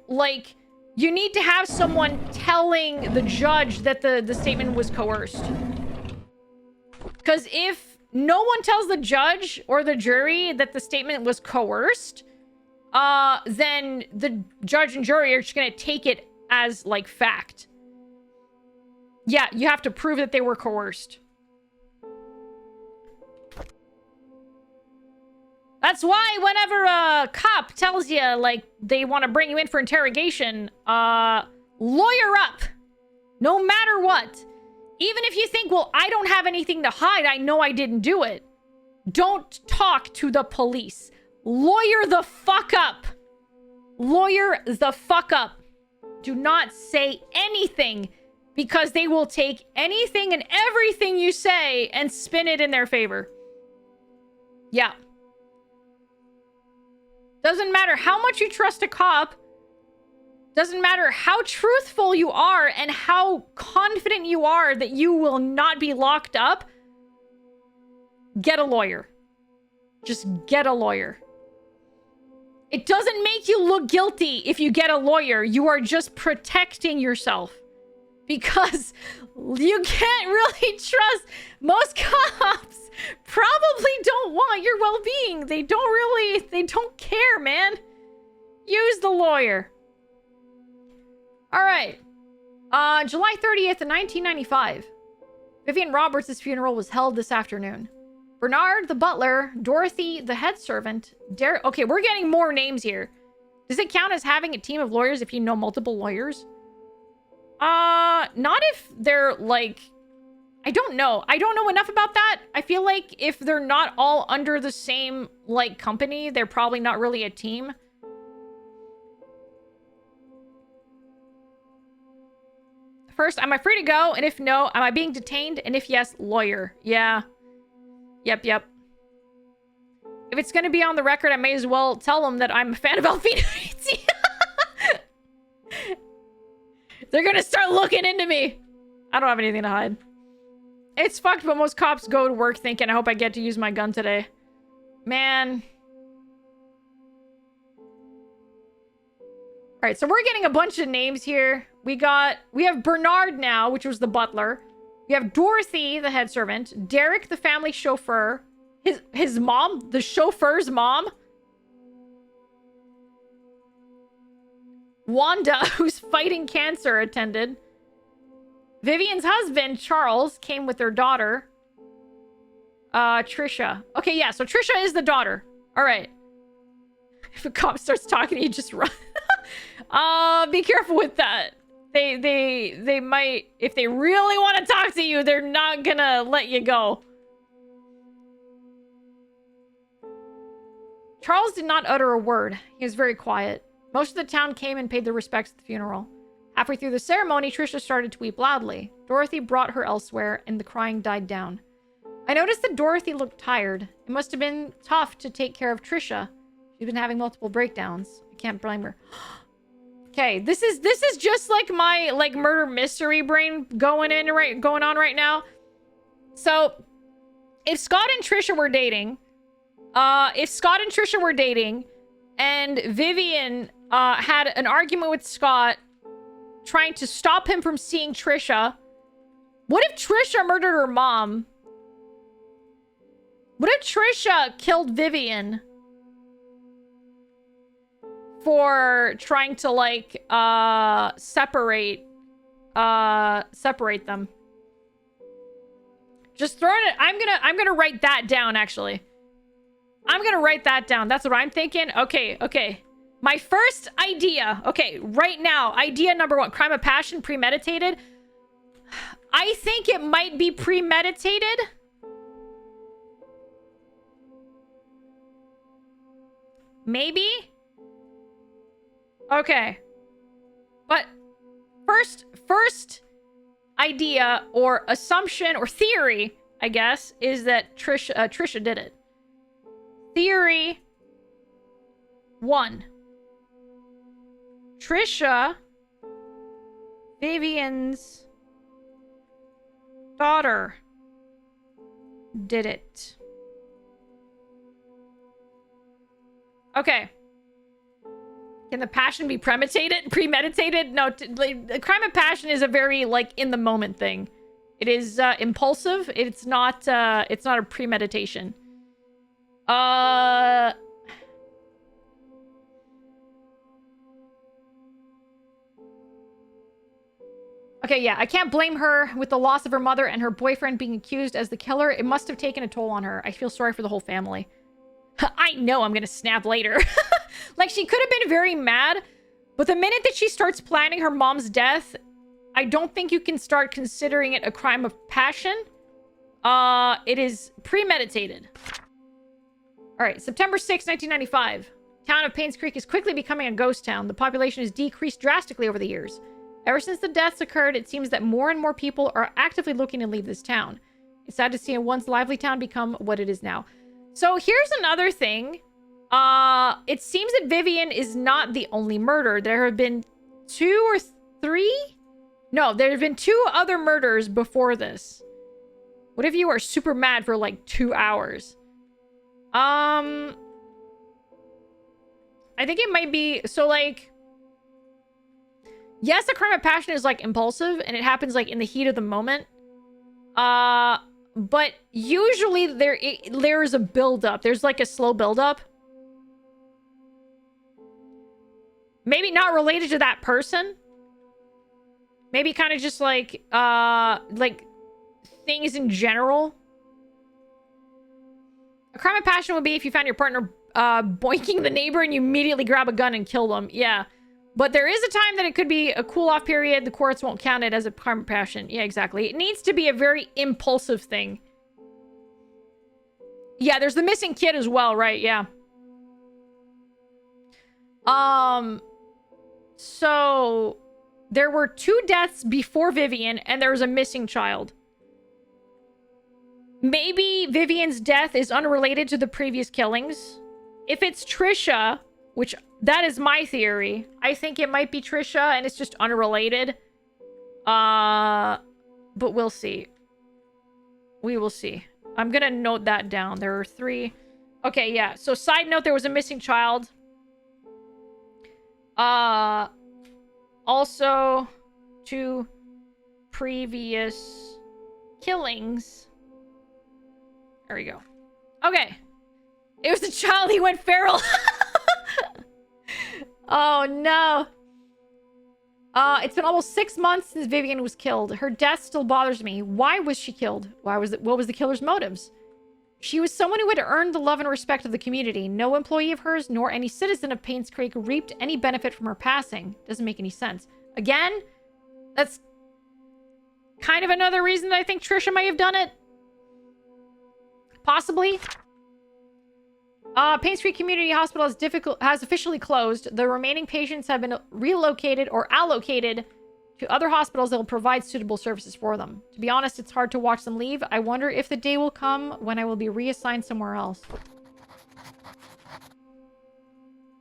[SPEAKER 1] like, you need to have someone telling the judge that the statement was coerced. Because if no one tells the judge or the jury that the statement was coerced, then the judge and jury are just going to take it as, like, fact. Yeah, you have to prove that they were coerced. That's why whenever a cop tells you, like, they want to bring you in for interrogation, lawyer up. No matter what. Even if you think, well, I don't have anything to hide, I know I didn't do it. Don't talk to the police. Lawyer the fuck up. Lawyer the fuck up. Do not say anything, because they will take anything and everything you say and spin it in their favor. Yeah. Doesn't matter how much you trust a cop. Doesn't matter how truthful you are and how confident you are that you will not be locked up. Get a lawyer. Just get a lawyer. It doesn't make you look guilty if you get a lawyer. You are just protecting yourself. because you can't really trust most cops. Probably don't want your well-being. They don't care, man. Use the lawyer. All right. July 30th, 1995. Vivian Roberts' funeral was held this afternoon. Bernard, the butler, Dorothy, the head servant, Derek... Okay, we're getting more names here. Does it count as having a team of lawyers if you know multiple lawyers? Not if they're, like... I don't know. I don't know enough about that. I feel like if they're not all under the same, like, company, they're probably not really a team. First, am I free to go? And if no, am I being detained? And if yes, lawyer. Yeah. Yep. If it's going to be on the record, I may as well tell them that I'm a fan of AlphenaVT. They're going to start looking into me. I don't have anything to hide. It's fucked, but most cops go to work thinking, I hope I get to use my gun today. Man. All right, so we're getting a bunch of names here. We have Bernard now, which was the butler. We have Dorothy, the head servant. Derek, the family chauffeur. His mom, the chauffeur's mom. Wanda, who's fighting cancer, attended. Vivian's husband, Charles, came with their daughter. Trisha. Okay, yeah, so Trisha is the daughter. All right. If a cop starts talking to you, just run. Be careful with that. They might, if they really want to talk to you, they're not gonna let you go. Charles did not utter a word. He was very quiet. Most of the town came and paid their respects at the funeral. Halfway through the ceremony, Trisha started to weep loudly. Dorothy brought her elsewhere, and the crying died down. I noticed that Dorothy looked tired. It must have been tough to take care of Trisha. She's been having multiple breakdowns. I can't blame her. Okay, this is just like my murder mystery brain going on right now. So, if Scott and Trisha were dating, and Vivian had an argument with Scott, trying to stop him from seeing Trisha. What if Trisha murdered her mom? What if Trisha killed Vivian for trying to separate them? Just throwing it. I'm gonna write that down, actually. I'm gonna write that down. That's what I'm thinking. Okay. My first idea, okay, right now, idea number 1, crime of passion, premeditated. I think it might be premeditated. Maybe? Okay. But first idea or assumption or theory, I guess, is that Trisha did it. Theory 1. Trisha, Vivian's daughter, did it. Okay. Can the passion be premeditated? No, the crime of passion is a very, in the moment thing. It is impulsive. It's not a premeditation. Okay, yeah, I can't blame her with the loss of her mother and her boyfriend being accused as the killer. It must have taken a toll on her. I feel sorry for the whole family. I know I'm gonna snap later. She could have been very mad, but the minute that she starts planning her mom's death, I don't think you can start considering it a crime of passion. It is premeditated. All right, September 6, 1995. Town of PAINSCREEK is quickly becoming a ghost town. The population has decreased drastically over the years. Ever since the deaths occurred, it seems that more and more people are actively looking to leave this town. It's sad to see a once lively town become what it is now. So here's another thing. It seems that Vivian is not the only murder. There have been 2 or 3? No, there have been 2 other murders before this. What if you are super mad for 2 hours? I think it might be... So, Yes, a crime of passion is like impulsive and it happens like in the heat of the moment. But usually there is a build-up. There's like a slow build-up. Maybe not related to that person. Maybe kind of just like things in general. A crime of passion would be if you found your partner boinking the neighbor and you immediately grab a gun and kill them. Yeah. But there is a time that it could be a cool-off period. The courts won't count it as a crime of passion. Yeah, exactly. It needs to be a very impulsive thing. Yeah, there's the missing kid as well, right? Yeah. So there were 2 deaths before Vivian, and there was a missing child. Maybe Vivian's death is unrelated to the previous killings. If it's Trisha, which that is my theory, I think it might be Trisha and it's just unrelated. But we'll see. We will see. I'm gonna note that down. There are 3. Okay, yeah. So side note, there was a missing child. Also 2 previous killings. There we go. Okay. It was the child, he went feral. Oh, no. It's been almost 6 months since Vivian was killed. Her death still bothers me. Why was she killed? What was the killer's motives? She was someone who had earned the love and respect of the community. No employee of hers, nor any citizen of PAINSCREEK reaped any benefit from her passing. Doesn't make any sense. Again, that's kind of another reason that I think Trisha may have done it. Possibly. PAINSCREEK Community Hospital has officially closed. The remaining patients have been relocated or allocated to other hospitals that will provide suitable services for them. To be honest, it's hard to watch them leave. I wonder if the day will come when I will be reassigned somewhere else.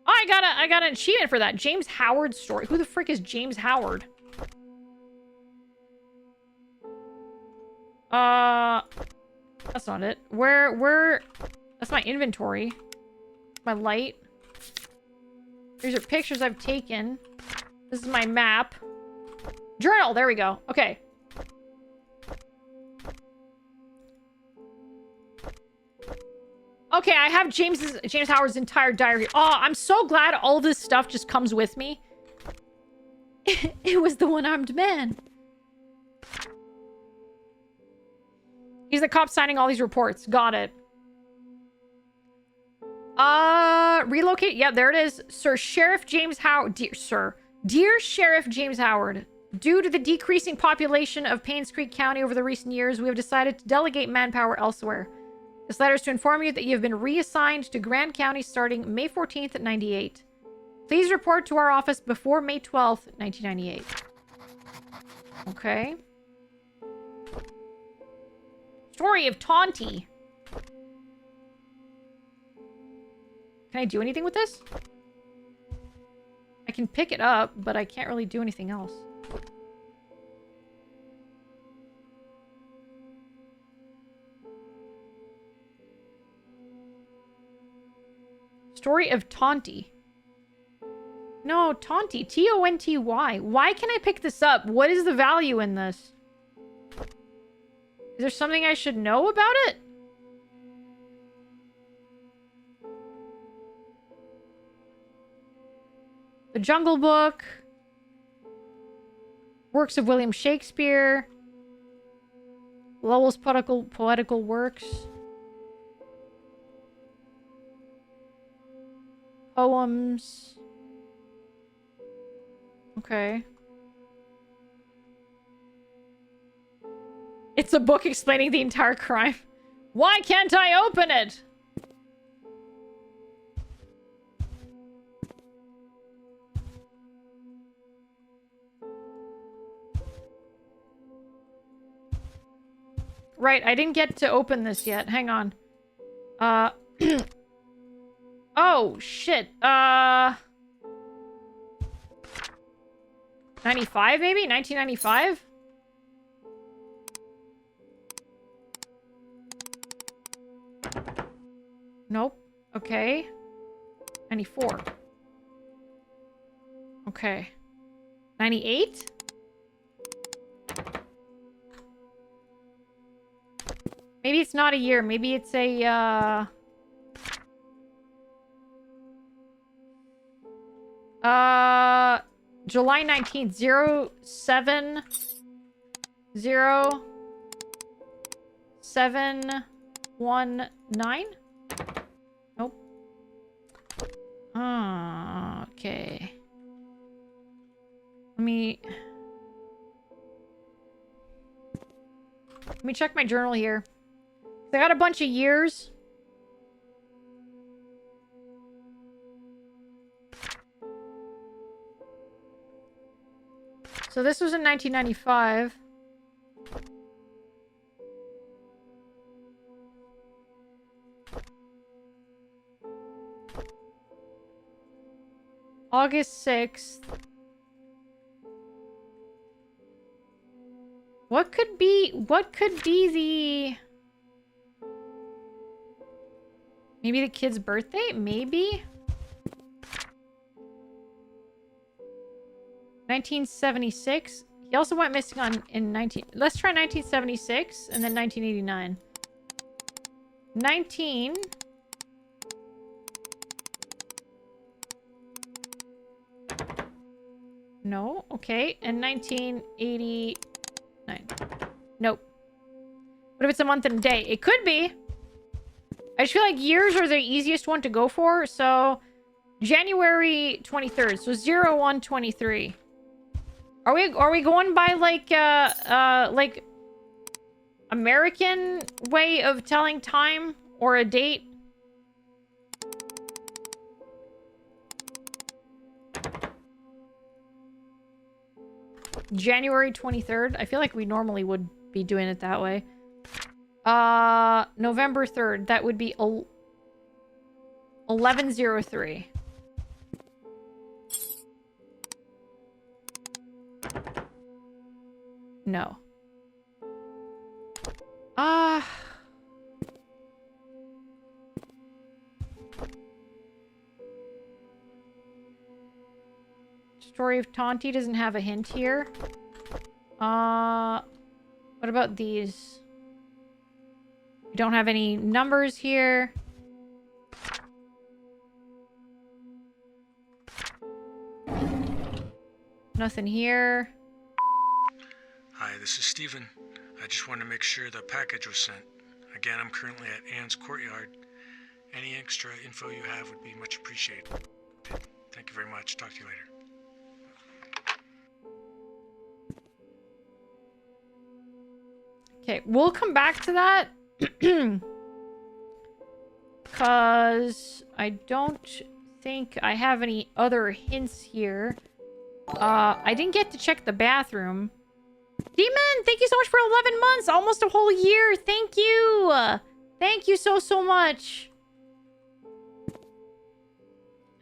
[SPEAKER 1] Oh, I got an achievement for that. James Howard story. Who the frick is James Howard? That's not it. Where... That's my inventory. My light. These are pictures I've taken. This is my map. Journal! There we go. Okay. Okay, I have James Howard's entire diary. Oh, I'm so glad all this stuff just comes with me. It was the one-armed man. He's the cop signing all these reports. Got it. Relocate. Yeah, there it is. Dear Sheriff James Howard. Due to the decreasing population of PAINSCREEK County over the recent years, we have decided to delegate manpower elsewhere. This letter is to inform you that you have been reassigned to Grand County starting May 14th at 98. Please report to our office before May 12th, 1998. Okay. Story of Taunty. Can I do anything with this? I can pick it up, but I can't really do anything else. Story of Taunty. No, Taunty. T-O-N-T-Y. Why can I pick this up? What is the value in this? Is there something I should know about it? The Jungle Book. Works of William Shakespeare. Lowell's poetical works. Poems. Okay. It's a book explaining the entire crime. Why can't I open it? Right, I didn't get to open this yet. Hang on. Oh, shit. 95, maybe? 1995? Nope. Okay. 94. Okay. 98? Maybe it's not a year. Maybe it's a, July 19th. 07 0719? Nope. Okay. Let me check my journal here. I got a bunch of years. So this was in 1995. August 6th. What could be the... Maybe the kid's birthday? Maybe? 1976? He also went missing in 19... Let's try 1976 and then 1989. 19... No. Okay. And 1989. Nope. What if it's a month and a day? It could be. I just feel like years are the easiest one to go for. So, January 23rd. So, 0123. Are we going by like American way of telling time or a date? January 23rd. I feel like we normally would be doing it that way. November 3rd. That would be 1103. No. Story of Tonti doesn't have a hint here. What about these? We don't have any numbers here. Nothing here.
[SPEAKER 4] Hi, this is Steven. I just wanted to make sure the package was sent. Again, I'm currently at Anne's courtyard. Any extra info you have would be much appreciated. Thank you very much. Talk to you later.
[SPEAKER 1] Okay, we'll come back to that. Because I don't think I have any other hints here. I didn't get to check the bathroom. Demon, thank you so much for 11 months. Almost a whole year. Thank you. Thank you so much.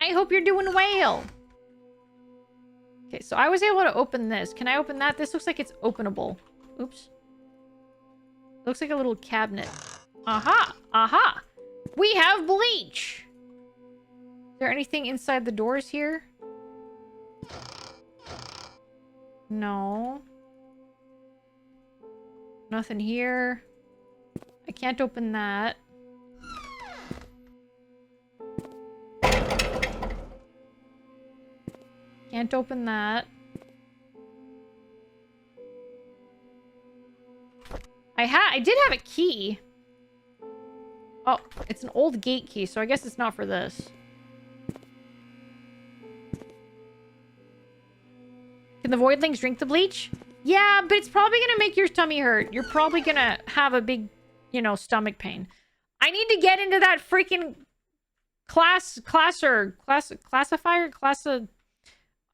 [SPEAKER 1] I hope you're doing well. Okay, so I was able to open this. Can I open that? This looks like it's openable. Oops. Looks like a little cabinet. Aha! Aha! We have bleach! Is there anything inside the doors here? No. Nothing here. I can't open that. Can't open that. I did have a key. Oh, it's an old gate key, so I guess it's not for this. Can the voidlings drink the bleach? Yeah, but it's probably gonna make your tummy hurt. You're probably gonna have a big, you know, stomach pain. I need to get into that freaking classifier. I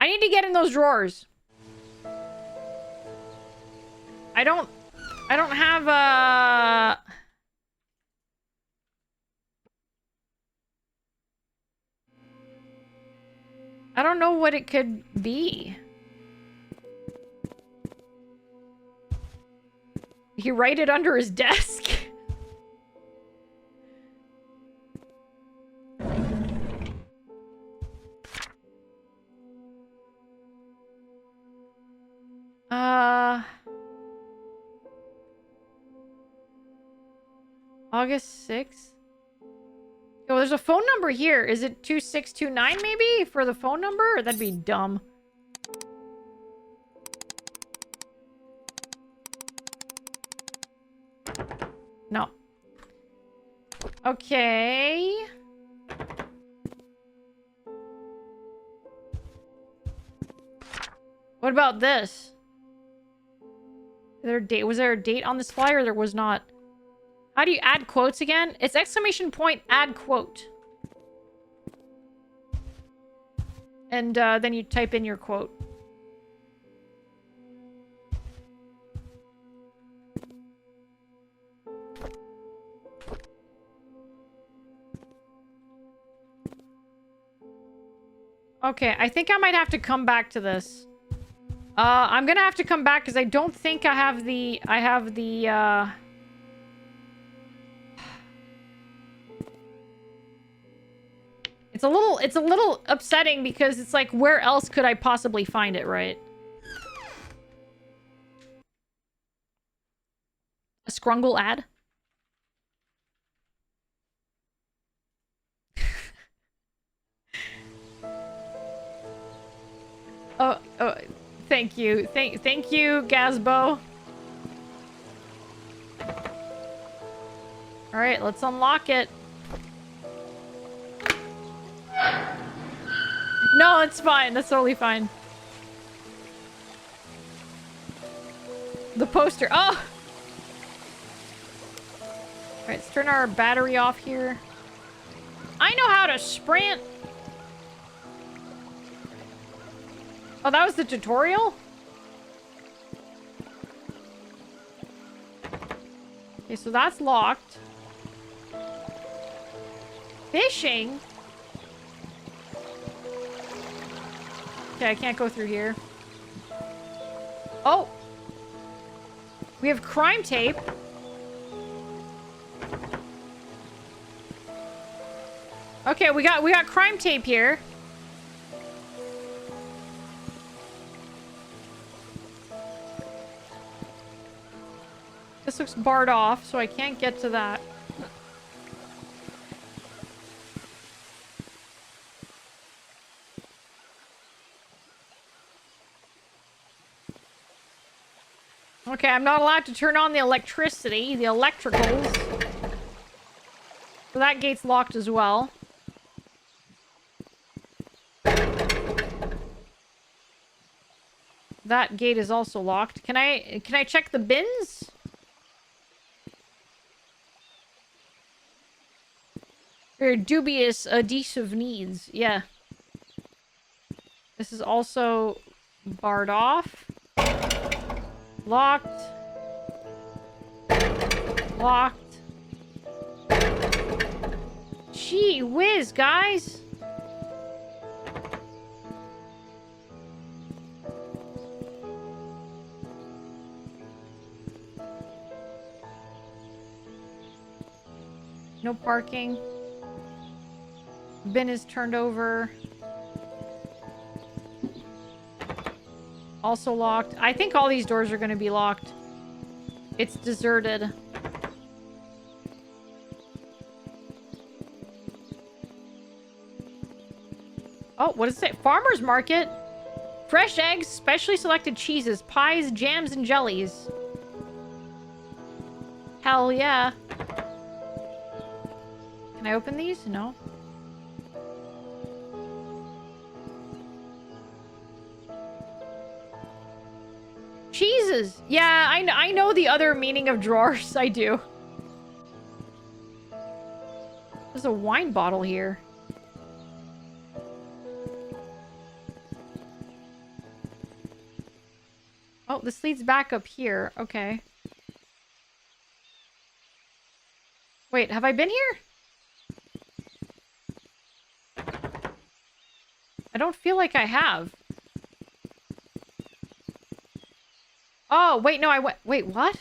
[SPEAKER 1] need to get in those drawers. I don't have a... I don't know what it could be. He write it under his desk. August 6th. Oh, there's a phone number here. Is it 2629 maybe for the phone number? Or that'd be dumb. No. Okay. What about this? Was there a date on this flyer? There was not. How do you add quotes again? It's exclamation point add quote. And then you type in your quote. Okay, I think I might have to come back to this. I'm gonna have to come back because I don't think I have the... It's a little upsetting because it's like, where else could I possibly find it, right? A Scrungle ad? Oh, thank you. Thank you, Gazbo. Alright, let's unlock it. No, it's fine. That's totally fine. The poster. Oh! Alright, let's turn our battery off here. I know how to sprint! Oh, that was the tutorial? Okay, so that's locked. Fishing? Okay, I can't go through here. Oh! We have crime tape. Okay, we got crime tape here. This looks barred off, so I can't get to that. Okay, I'm not allowed to turn on the electricity, the electricals. So that gate's locked as well. That gate is also locked. Can I check the bins? Very dubious adhesive needs. Yeah. This is also barred off. Locked. Locked. Gee whiz, guys. No parking. Bin is turned over. Also locked. I think all these doors are going to be locked. It's deserted. Oh, what does it say? Farmer's market. Fresh eggs, specially selected cheeses, pies, jams, and jellies. Hell yeah. Can I open these? No. Cheeses! Yeah, I know the other meaning of drawers. I do. There's a wine bottle here. Oh, this leads back up here. Okay. Wait, have I been here? I don't feel like I have. Oh, wait, no, wait, what?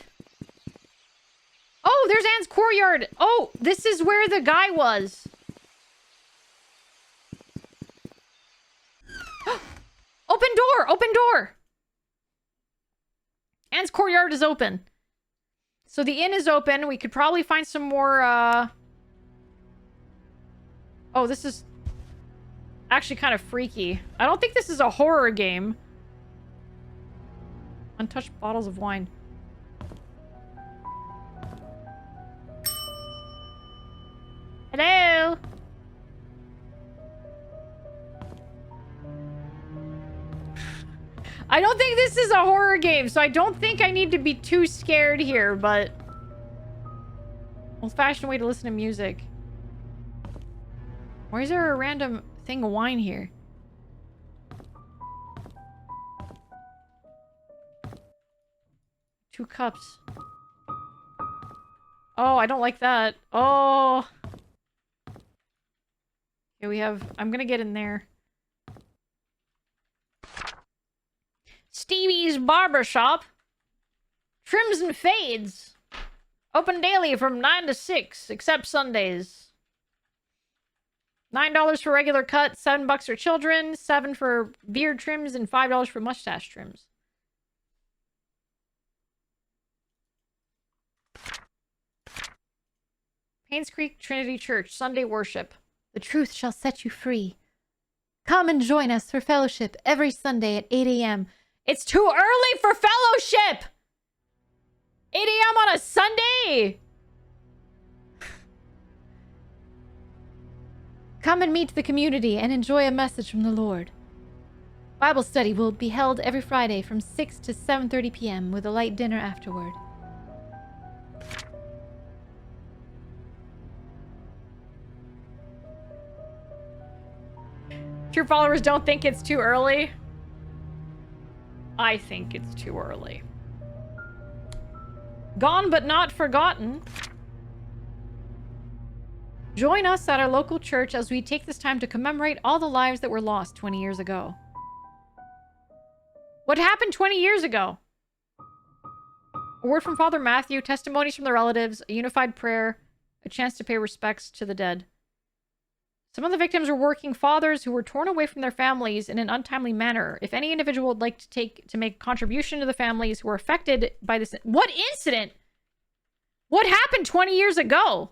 [SPEAKER 1] Oh, there's Anne's courtyard. Oh, this is where the guy was. Open door, open door. Anne's Courtyard is open. So the inn is open. We could probably find some more, Oh, this is actually kind of freaky. I don't think this is a horror game. Untouched bottles of wine. Hello? I don't think this is a horror game, so I don't think I need to be too scared here, but... Old-fashioned way to listen to music. Why is there a random thing of wine here? Two cups. Oh, I don't like that. Oh. Here we have... I'm gonna get in there. Stevie's Barbershop. Trims and fades. Open daily from 9 to 6, except Sundays. $9 for regular cut, $7 for children, $7 for beard trims, and $5 for mustache trims. PAINSCREEK Trinity Church, Sunday worship. The truth shall set you free. Come and join us for fellowship every Sunday at 8 a.m. It's too early for fellowship! 8 a.m. on a Sunday? Come and meet the community and enjoy a message from the Lord. Bible study will be held every Friday from 6 to 7:30 p.m. with a light dinner afterward. True followers don't think it's too early. I think it's too early. Gone but not forgotten. Join us at our local church as we take this time to commemorate all the lives that were lost 20 years ago. What happened 20 years ago? A word from Father Matthew, testimonies from the relatives, a unified prayer, a chance to pay respects to the dead. Some of the victims were working fathers who were torn away from their families in an untimely manner. If any individual would like to make a contribution to the families who were affected by this... What incident? What happened 20 years ago?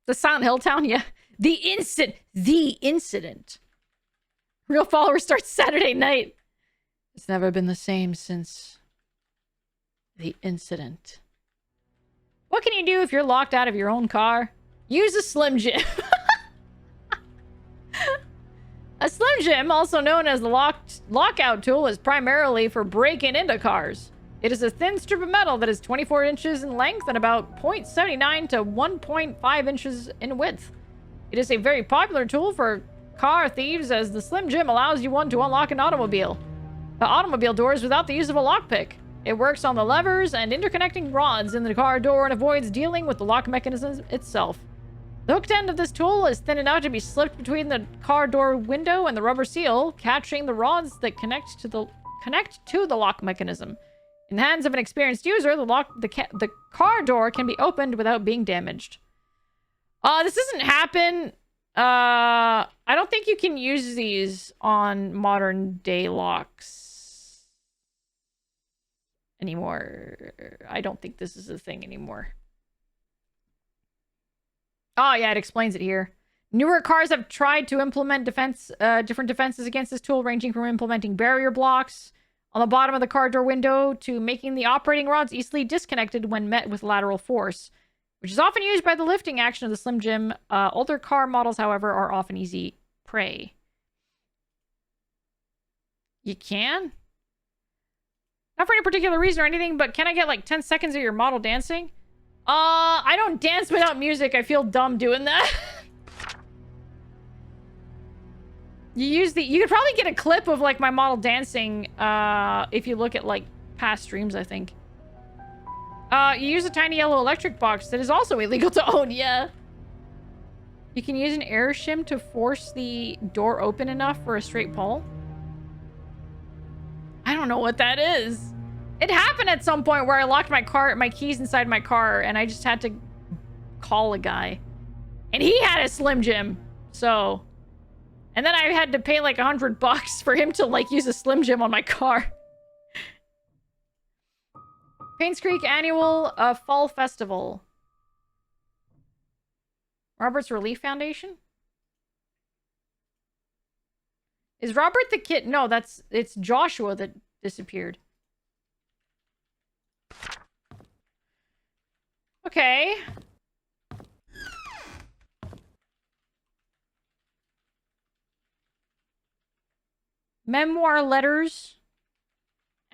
[SPEAKER 1] The Silent Hill town? Yeah. The incident. Real Follower starts Saturday night. It's never been the same since the incident. What can you do if you're locked out of your own car? Use a Slim Jim. A Slim Jim, also known as the lockout tool, is primarily for breaking into cars. It is a thin strip of metal that is 24 inches in length and about 0.79 to 1.5 inches in width. It is a very popular tool for car thieves, as the Slim Jim allows you one to unlock an automobile. The automobile doors without the use of a lockpick. It works on the levers and interconnecting rods in the car door and avoids dealing with the lock mechanism itself. The hooked end of this tool is thin enough to be slipped between the car door window and the rubber seal, catching the rods that connect to the lock mechanism. In the hands of an experienced user, the car door can be opened without being damaged. This doesn't happen. I don't think you can use these on modern day locks anymore. I don't think this is a thing anymore. Oh, yeah, it explains it here. Newer cars have tried to implement different defenses against this tool, ranging from implementing barrier blocks on the bottom of the car door window to making the operating rods easily disconnected when met with lateral force, which is often used by the lifting action of the Slim Jim. Older car models, however, are often easy prey. You can? Not for any particular reason or anything, but can I get like 10 seconds of your model dancing? I don't dance without music. I feel dumb doing that. You could probably get a clip of like my model dancing if you look at like past streams, I think. You use a tiny yellow electric box that is also illegal to own, yeah. You can use an air shim to force the door open enough for a straight pull. I don't know what that is. It happened at some point where I locked my keys inside my car, and I just had to call a guy. And he had a Slim Jim, so... And then I had to pay like $100 for him to like use a Slim Jim on my car. PAINSCREEK annual fall festival. Robert's Relief Foundation? Is Robert the kid? No, it's Joshua that disappeared. Okay. Memoir letters.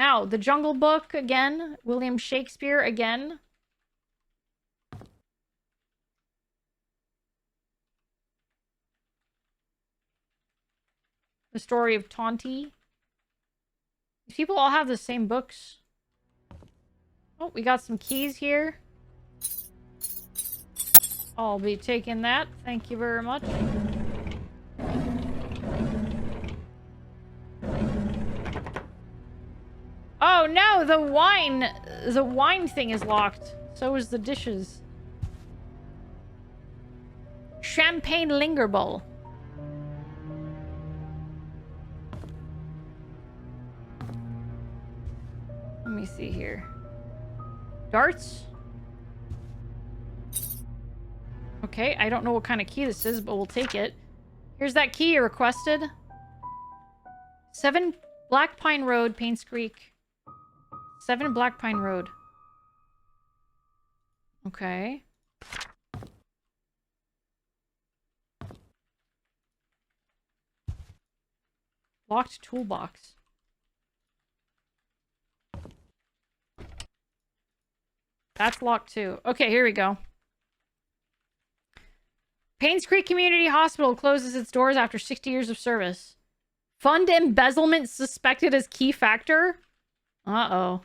[SPEAKER 1] Ow, The Jungle Book again. William Shakespeare again. The Story of Tonti. These people all have the same books. Oh, we got some keys here. I'll be taking that. Thank you very much. Oh no, the wine thing is locked. So is the dishes. Champagne linger bowl. Let me see here. Darts? Okay, I don't know what kind of key this is, but we'll take it. Here's that key you requested. 7 Black Pine Road, PAINSCREEK. 7 Black Pine Road. Okay. Locked toolbox. That's locked too. Okay, here we go. PAINSCREEK Community Hospital closes its doors after 60 years of service. Fund embezzlement suspected as key factor? Uh-oh.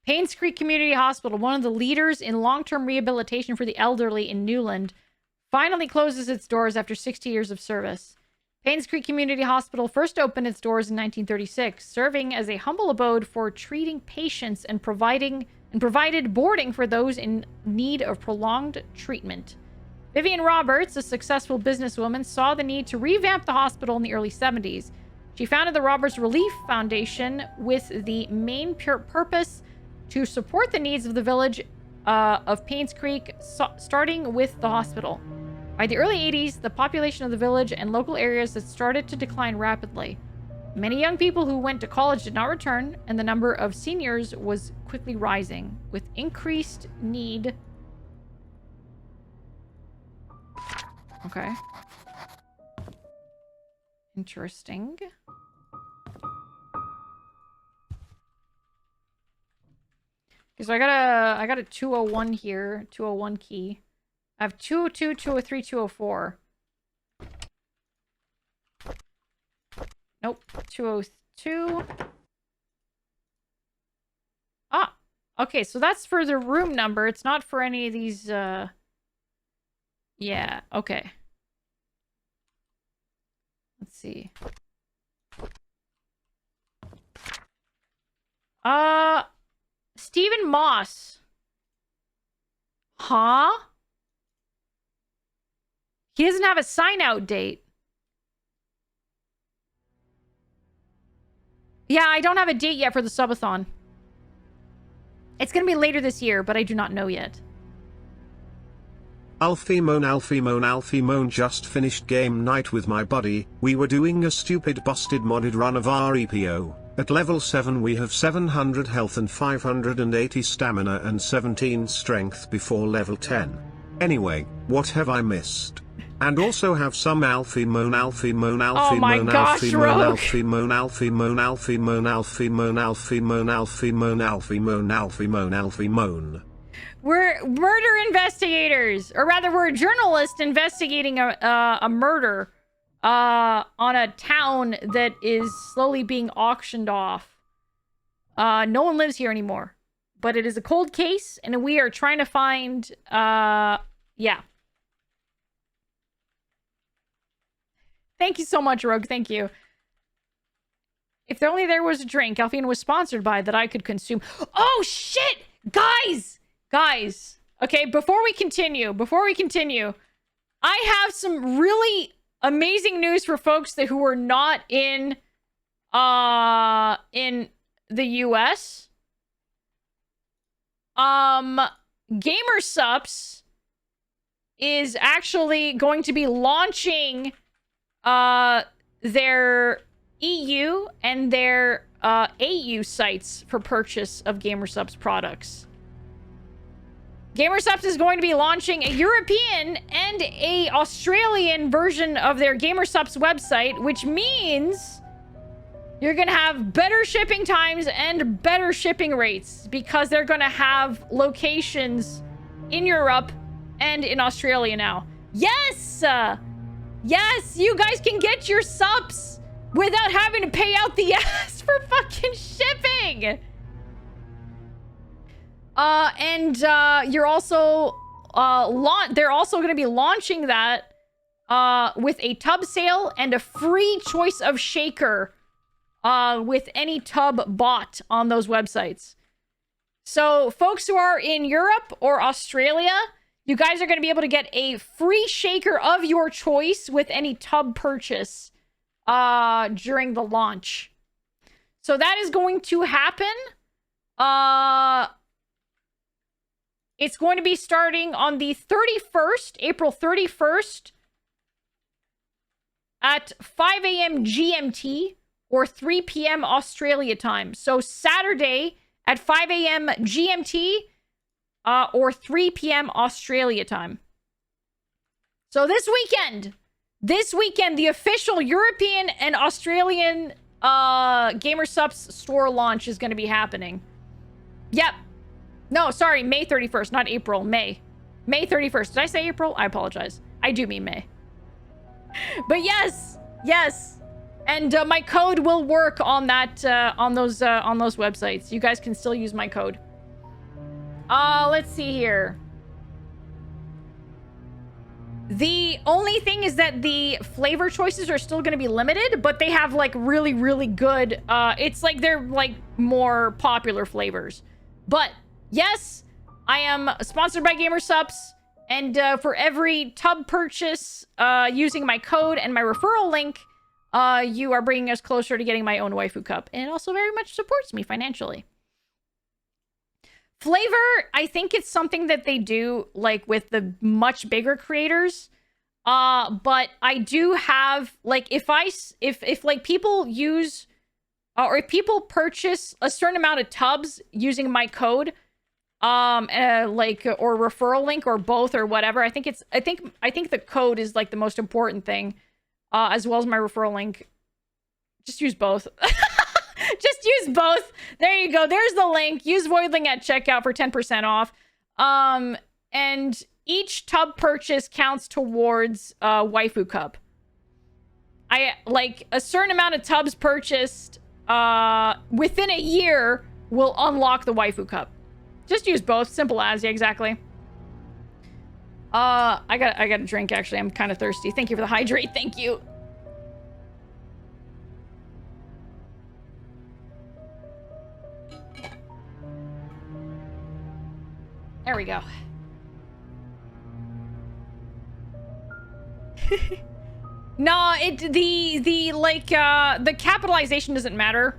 [SPEAKER 1] PAINSCREEK Community Hospital, one of the leaders in long-term rehabilitation for the elderly in Newland, finally closes its doors after 60 years of service. PAINSCREEK Community Hospital first opened its doors in 1936, serving as a humble abode for treating patients and provided boarding for those in need of prolonged treatment. Vivian Roberts, a successful businesswoman, saw the need to revamp the hospital in the early 70s. She founded the Roberts Relief Foundation with the main purpose to support the needs of the village of PAINSCREEK, starting with the hospital. By the early 80s, the population of the village and local areas had started to decline rapidly. Many young people who went to college did not return, and the number of seniors was quickly rising, with increased need. Okay. Interesting. Okay, so I got a 201 here, 201 key. I have 202, 203, 204. Nope, 202. Ah, okay, so that's for the room number. It's not for any of these, yeah, okay. Let's see. Stephen Moss. Huh? He doesn't have a sign-out date. Yeah, I don't have a date yet for the subathon. It's going to be later this year, but I do not know yet.
[SPEAKER 2] Alphemone just finished game night with my buddy. We were doing a stupid busted modded run of REPO. At level 7 we have 700 health and 580 stamina and 17 strength before level 10. Anyway, what have I missed? And also have some Alphemone.
[SPEAKER 1] Oh my gosh, Rogue. We're murder investigators, or rather, we're a journalist investigating a murder on a town that is slowly being auctioned off. No one lives here anymore, but it is a cold case, and we are trying to find, yeah. Thank you so much, Rogue. Thank you. if only there was a drink Alphena was sponsored by that I could consume. Oh, shit! Guys! Okay, before we continue, I have some really amazing news for folks who are not in the US. GamerSups is actually going to be launching their EU and their AU sites for purchase of GamerSups products. GamerSups is going to be launching a European and a Australian version of their GamerSups website, which means you're going to have better shipping times and better shipping rates because they're going to have locations in Europe and in Australia now. Yes! Yes, you guys can get your subs without having to pay out the ass for fucking shipping. You're also they're also going to be launching that with a tub sale and a free choice of shaker with any tub bought on those websites. So folks who are in Europe or Australia, you guys are going to be able to get a free shaker of your choice with any tub purchase during the launch. So that is going to happen. It's going to be starting on the 31st, April 31st at 5 a.m. GMT or 3 p.m. Australia time. So Saturday at 5 a.m. GMT or 3 p.m. Australia time. So this weekend, the official European and Australian GamerSups store launch is going to be happening. Yep. No, sorry, May 31st, not April, May. May 31st. Did I say April? I apologize. I do mean May. But yes. And my code will work on that, on those websites. You guys can still use my code. Let's see here. The only thing is that the flavor choices are still going to be limited, but they have like really, really good, it's like they're like more popular flavors. But yes, I am sponsored by GamerSups, and for every tub purchase using my code and my referral link, you are bringing us closer to getting my own waifu cup. And it also very much supports me financially. Flavor, I think it's something that they do like with the much bigger creators. But I do have like if like people use or if people purchase a certain amount of tubs using my code, like or referral link or both or whatever, I think the code is like the most important thing, as well as my referral link. Just use both. Just use both. There you go. There's the link. Use Voidling at checkout for 10% off. And each tub purchase counts towards waifu cup. I like a certain amount of tubs purchased within a year will unlock the waifu cup. Just use both. Simple as. Yeah, exactly. I got a drink actually. I'm kind of thirsty. Thank you for the hydrate. Thank you. There we go. No, the capitalization doesn't matter.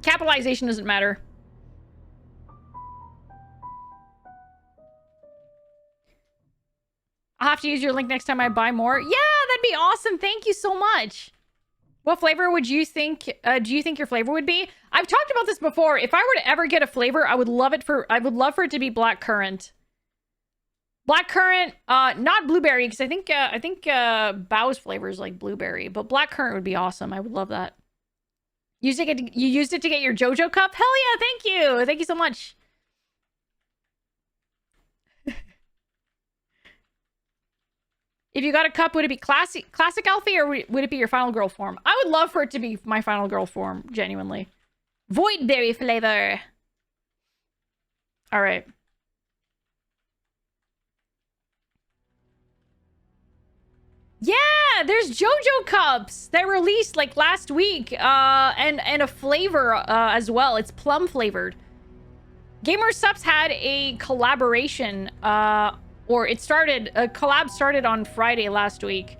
[SPEAKER 1] Capitalization doesn't matter. I'll have to use your link next time I buy more. Yeah, that'd be awesome. Thank you so much. What flavor would you think, do you think your flavor would be? I've talked about this before. If I were to ever get a flavor, I would love for it to be blackcurrant. Blackcurrant, not blueberry, because I think Bao's flavor is like blueberry, but blackcurrant would be awesome. I would love that. You used it to get your JoJo cup? Hell yeah, thank you. Thank you so much. If you got a cup, would it be classic Alfie, or would it be your final girl form? I would love for it to be my final girl form, genuinely. Void berry flavor. All right. Yeah, there's JoJo cups that released like last week, and a flavor as well. It's plum flavored. Gamer Supps had a collaboration, or it started, a collab started on Friday last week,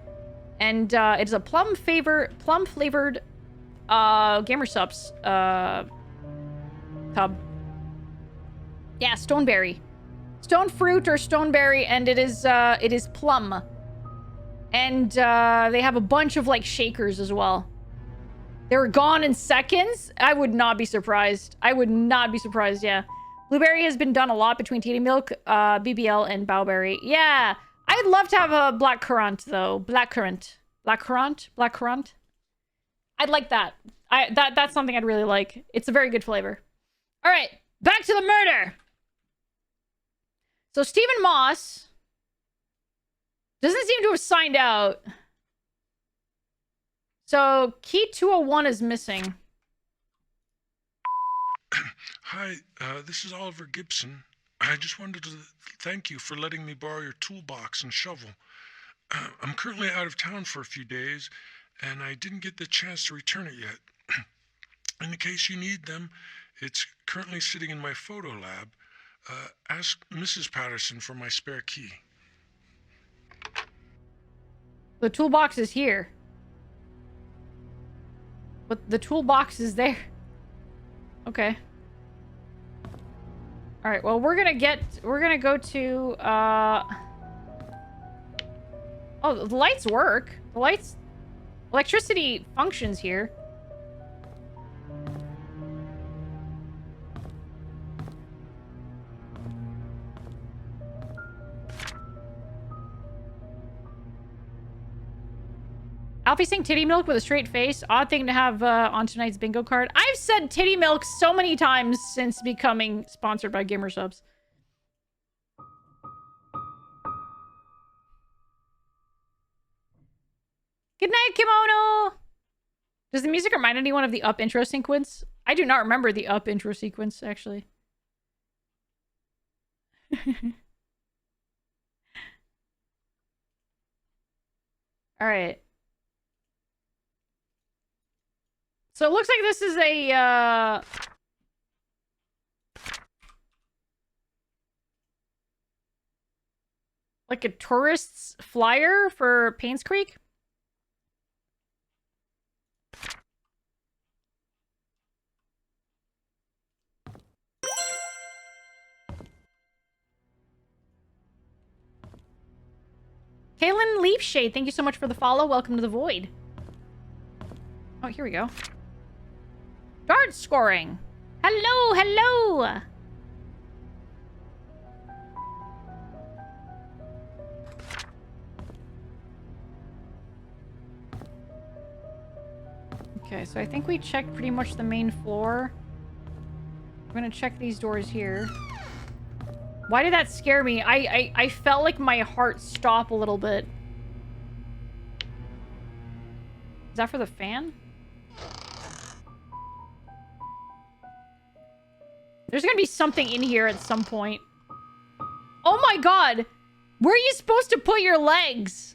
[SPEAKER 1] and it's a plum flavored Gamer Supps tub. Yeah, stoneberry, stone fruit or stoneberry, and it is plum. And they have a bunch of like shakers as well. They were gone in seconds. I would not be surprised. I would not be surprised. Yeah, blueberry has been done a lot between Titty Milk, BBL, and Bowberry. Yeah, I'd love to have a black currant though. Black currant. I'd like that. That's something I'd really like. It's a very good flavor. All right, back to the murder. So Stephen Moss doesn't seem to have signed out. So key 201 is missing.
[SPEAKER 4] Hi, this is Oliver Gibson. I just wanted to thank you for letting me borrow your toolbox and shovel. I'm currently out of town for a few days, and I didn't get the chance to return it yet. In the case you need them, it's currently sitting in my photo lab. Ask Mrs. Patterson for my spare key.
[SPEAKER 1] The toolbox is here. But the toolbox is there. Okay. Alright, well, we're gonna go to, oh, the lights work. Electricity functions here. Alfie saying titty milk with a straight face. Odd thing to have on tonight's bingo card. I've said titty milk so many times since becoming sponsored by Gamer Subs. Good night, Kimono! Does the music remind anyone of the Up intro sequence? I do not remember the Up intro sequence, actually. Alright. So it looks like this is a, like a tourist's flyer for PAINSCREEK. Kaylin Leafshade, thank you so much for the follow. Welcome to the Void. Oh, here we go. Dart scoring. Hello, hello. Okay, so I think we checked pretty much the main floor. I'm gonna check these doors here. Why did that scare me? I felt like my heart stop a little bit. Is that for the fan? There's gonna be something in here at some point. Oh my god! Where are you supposed to put your legs?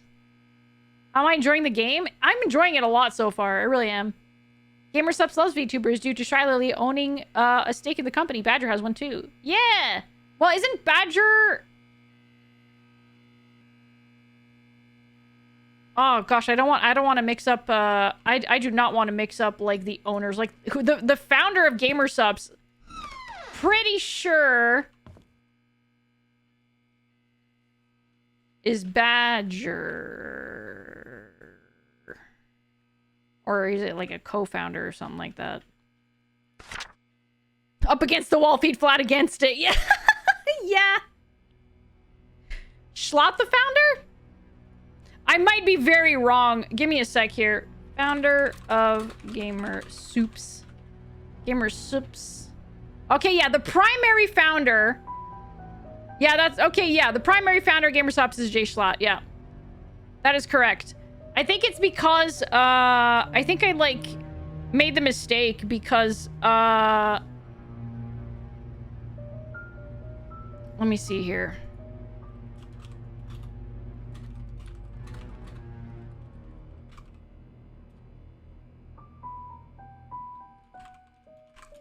[SPEAKER 1] Am I enjoying the game? I'm enjoying it a lot so far. I really am. Gamer Subs loves VTubers due to Shy Lily owning a stake in the company. Badger has one too. Yeah! Well, isn't Badger... Oh gosh, I don't want to mix up, I do not want to mix up, like, the owners. Like, the founder of Gamer Subs... Pretty sure is Badger, or is it like a co-founder or something like that? Up against the wall, feet flat against it. Yeah. Yeah. Schlop the founder? I might be very wrong. Give me a sec here. Founder of Gamer Soups. Gamer Soups. Okay, yeah, the primary founder. Yeah, that's okay. Yeah, the primary founder of GamerSops is Jay Schlott. Yeah, that is correct. I think it's because I think I like made the mistake because let me see here.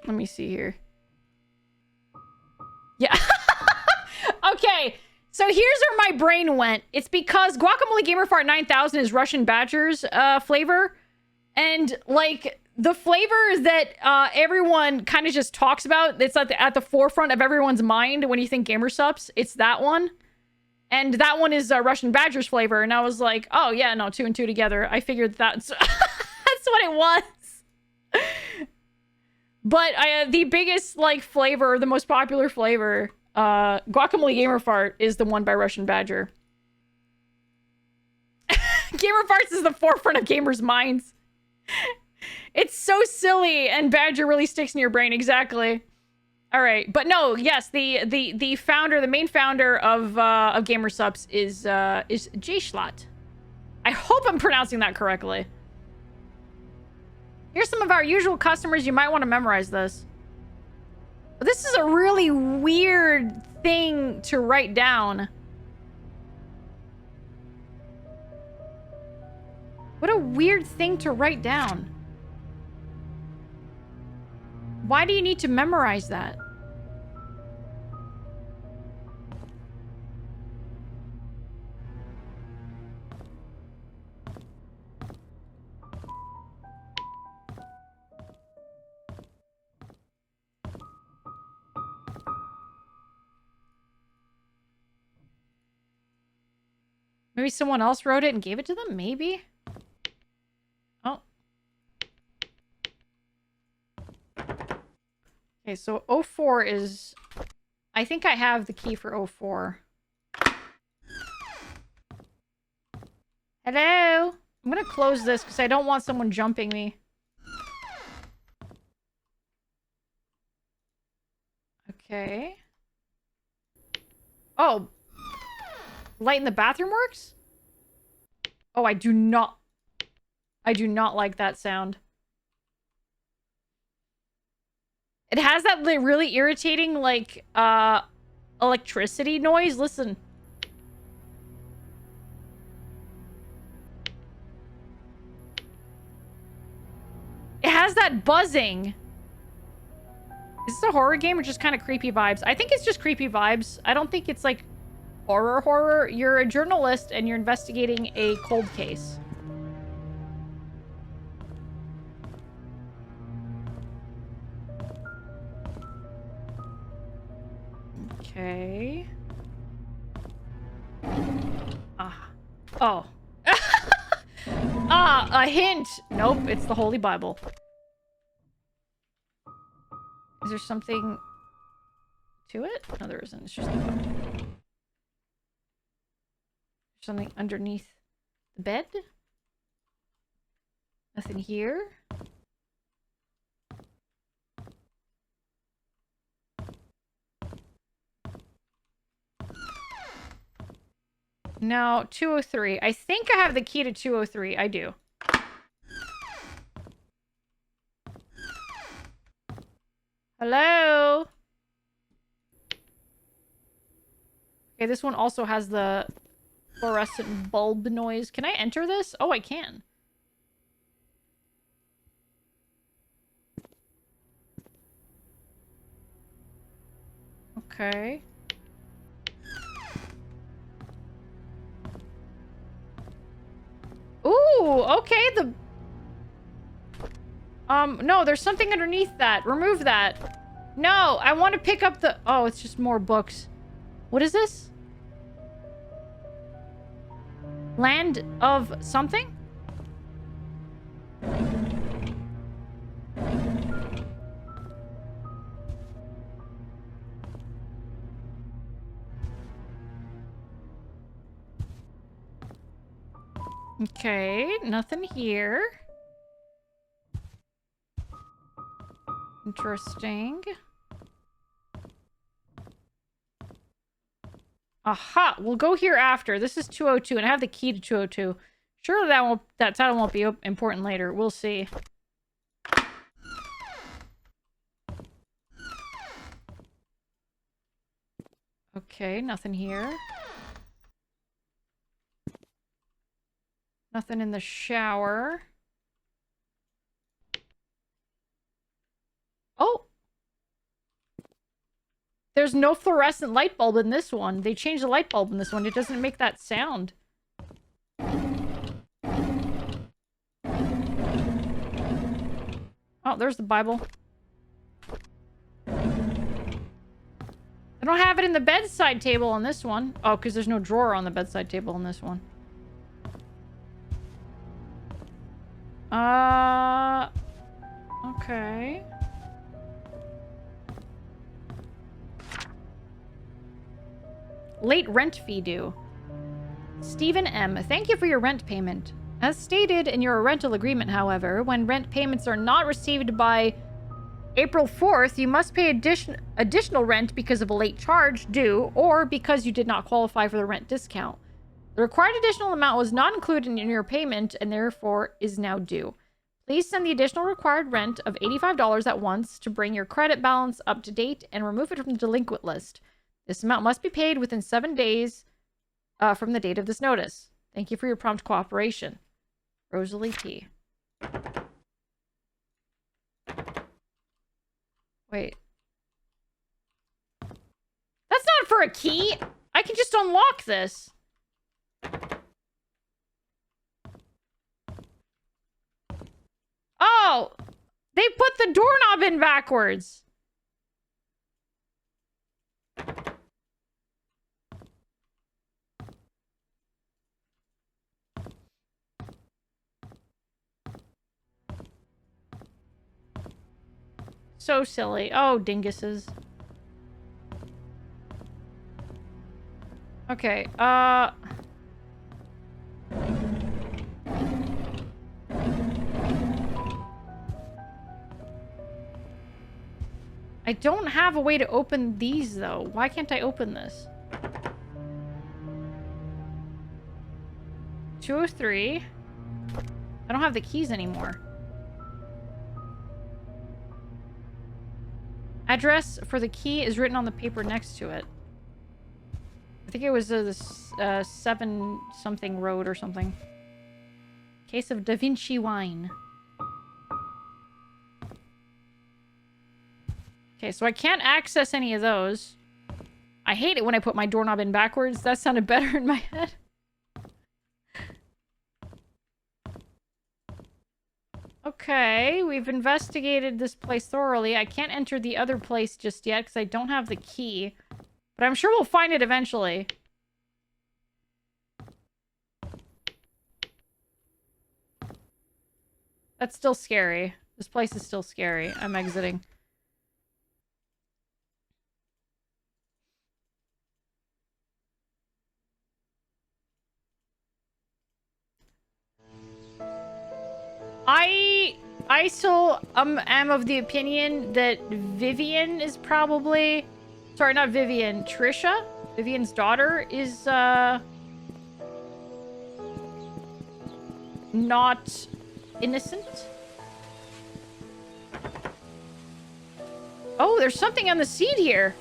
[SPEAKER 1] Let me see here. Yeah. Okay. So here's where my brain went. It's because Guacamole Gamer Fart 9000 is Russian Badger's flavor. And, like, the flavor that everyone kind of just talks about, it's at the forefront of everyone's mind when you think Gamer Sups, it's that one. And that one is Russian Badger's flavor. And I was like, oh, yeah, no, 2 and 2 together. I figured that's, that's what it was. But the biggest, like, flavor, the most popular flavor, Guacamole Gamer Fart is the one by Russian Badger. Gamer Farts is the forefront of gamers' minds. It's so silly, and Badger really sticks in your brain. Exactly. All right, but no, yes, the founder, the main founder of Gamer Sups is Jay Schlatt. I hope I'm pronouncing that correctly. Here's some of our usual customers. You might want to memorize this. This is a really weird thing to write down. What a weird thing to write down. Why do you need to memorize that? Maybe someone else wrote it and gave it to them? Maybe? Oh. Okay, so 04 is... I think I have the key for 04. Hello? I'm gonna close this because I don't want someone jumping me. Okay. Oh. Light in the bathroom works? Oh, I do not like that sound. It has that really irritating, like, electricity noise. Listen. It has that buzzing. Is this a horror game or just kind of creepy vibes? I think it's just creepy vibes. I don't think it's, like, horror. You're a journalist and you're investigating a cold case. Okay. Oh. A hint. Nope, it's the Holy Bible. Is there something to it? No, there isn't. It's just a book. Something underneath the bed? Nothing here? No, 203. I think I have the key to 203. I do. Hello? Okay, this one also has the fluorescent bulb noise. Can I enter this? Oh, I can. Okay. Ooh, okay, no, there's something underneath that. Remove that. No, I want to pick up the... Oh, it's just more books. What is this? Land of something? Okay, nothing here. Interesting. Aha! We'll go here after. This is 202, and I have the key to 202. Surely that title won't be important later. We'll see. Okay, nothing here. Nothing in the shower. Oh! There's no fluorescent light bulb in this one. They changed the light bulb in this one. It doesn't make that sound. Oh, there's the Bible. They don't have it in the bedside table on this one. Oh, because there's no drawer on the bedside table on this one. Okay. Late rent fee due. Stephen M. Thank you for your rent payment. As stated in your rental agreement, however, when rent payments are not received by April 4th, you must pay additional rent because of a late charge due or because you did not qualify for the rent discount. The required additional amount was not included in your payment and therefore is now due. Please send the additional required rent of $85 at once to bring your credit balance up to date and remove it from the delinquent list. This amount must be paid within 7 days from the date of this notice. Thank you for your prompt cooperation. Rosalie P. Wait. That's not for a key! I can just unlock this. Oh! They put the doorknob in backwards! So silly. Oh, dinguses. Okay, I don't have a way to open these, though. Why can't I open this? 203. I don't have the keys anymore. Address for the key is written on the paper next to it. I think it was the 7-something road or something. Case of Da Vinci wine. Okay, so I can't access any of those. I hate it when I put my doorknob in backwards. That sounded better in my head. Okay, we've investigated this place thoroughly. I can't enter the other place just yet because I don't have the key. But I'm sure we'll find it eventually. That's still scary. This place is still scary. I'm exiting. I still am of the opinion that Vivian is probably... Sorry, not Vivian. Trisha? Vivian's daughter is, not innocent. Oh, there's something on the seat here.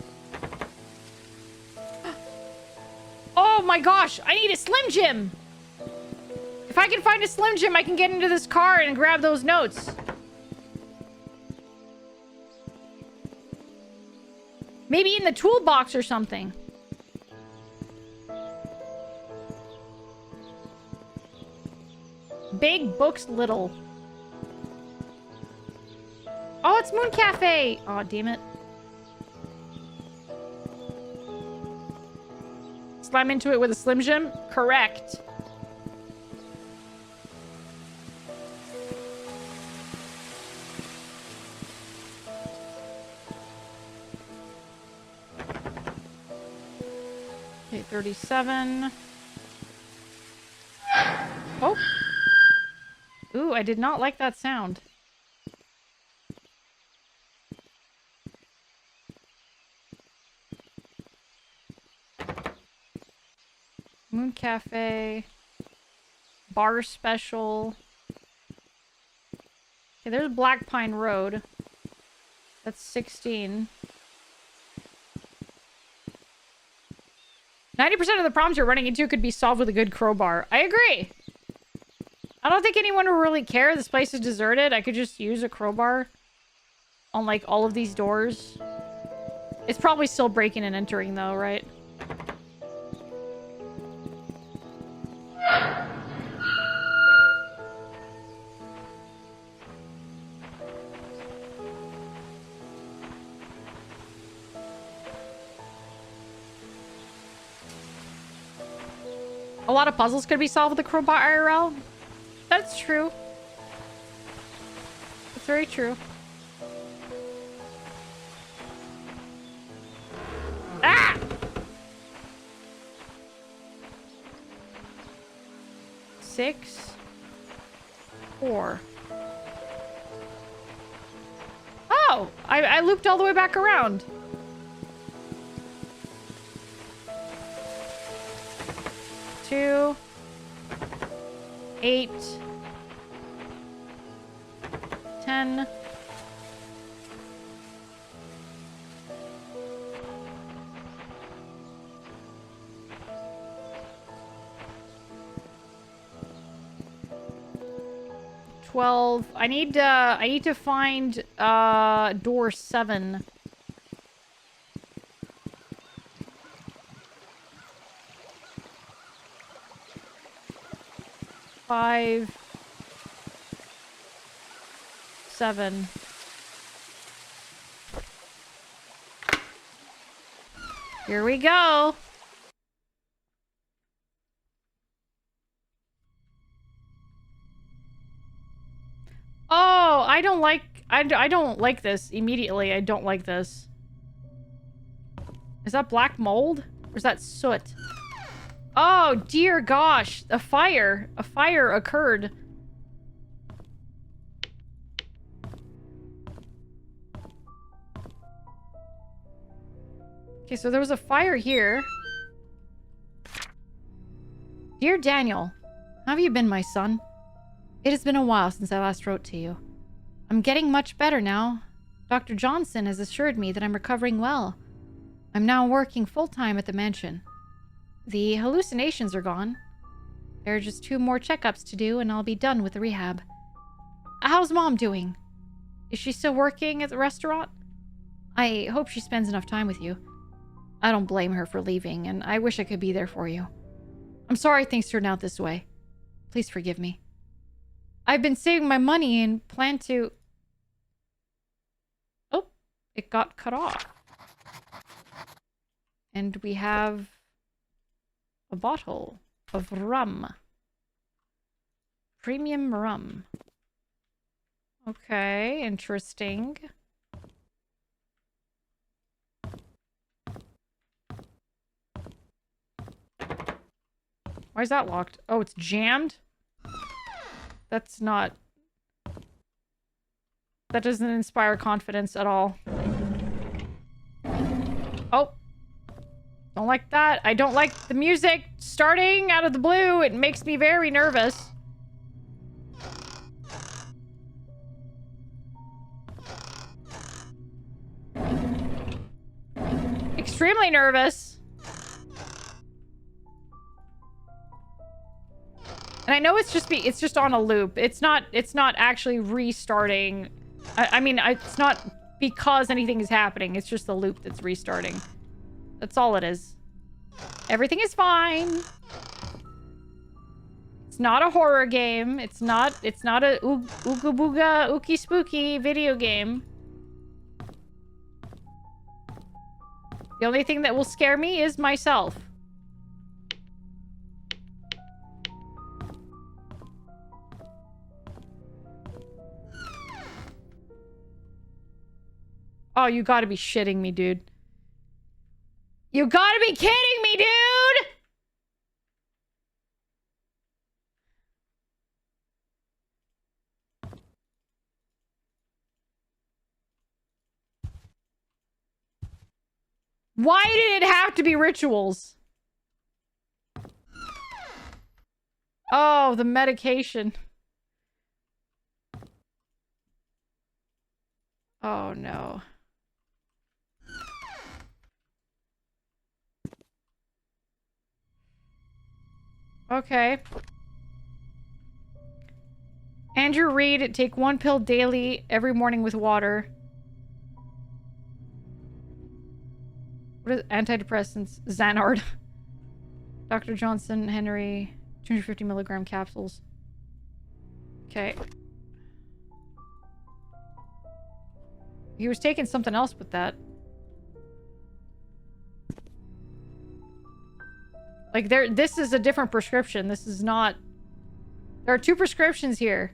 [SPEAKER 1] Oh my gosh, I need a Slim Jim. If I can find a Slim Jim, I can get into this car and grab those notes. Maybe in the toolbox or something. Big books little. Oh, it's Moon Cafe. Oh, damn it. Slam into it with a Slim Jim? Correct. Okay, 37. Oh. Ooh, I did not like that sound. Moon Cafe. Bar special. Okay, there's Black Pine Road. That's 16. 90% of the problems you're running into could be solved with a good crowbar. I agree. I don't think anyone will really care. This place is deserted. I could just use a crowbar on, like, all of these doors. It's probably still breaking and entering, though, right? A lot of puzzles could be solved with the Crowbot IRL. That's true. That's very true. Ah! 6, 4. Oh! I looped all the way back around. 2, 8, 10. 12. I need to find door 7. Five, 7. Here we go. Oh, I don't like this immediately. I don't like this. Is that black mold? Or is that soot? Oh, dear gosh. A fire occurred. Okay, so there was a fire here. Dear Daniel, how have you been, my son? It has been a while since I last wrote to you. I'm getting much better now. Dr. Johnson has assured me that I'm recovering well. I'm now working full-time at the mansion. The hallucinations are gone. There are just 2 more checkups to do and I'll be done with the rehab. How's Mom doing? Is she still working at the restaurant? I hope she spends enough time with you. I don't blame her for leaving, and I wish I could be there for you. I'm sorry things turned out this way. Please forgive me. I've been saving my money and plan to... Oh, it got cut off. And we have a bottle of rum. Premium rum. Okay, interesting. Why is that locked? Oh, it's jammed? That's not... That doesn't inspire confidence at all. Oh. Don't like that. I don't like the music starting out of the blue. It makes me very nervous. Extremely nervous. And I know it's just on a loop. It's not actually restarting. I mean, it's not because anything is happening. It's just the loop that's restarting. That's all it is. Everything is fine. It's not a horror game. It's not a ooga booga ookie spooky video game. The only thing that will scare me is myself. Oh, you gotta be shitting me, dude. You gotta be kidding me, dude! Why did it have to be rituals? Oh, the medication. Oh, no. Okay. Andrew Reed, take 1 pill daily every morning with water. What is antidepressants? Xanard. Dr. Johnson, Henry, 250 milligram capsules. Okay. He was taking something else with that. Like, this is a different prescription. This is not... There are 2 prescriptions here.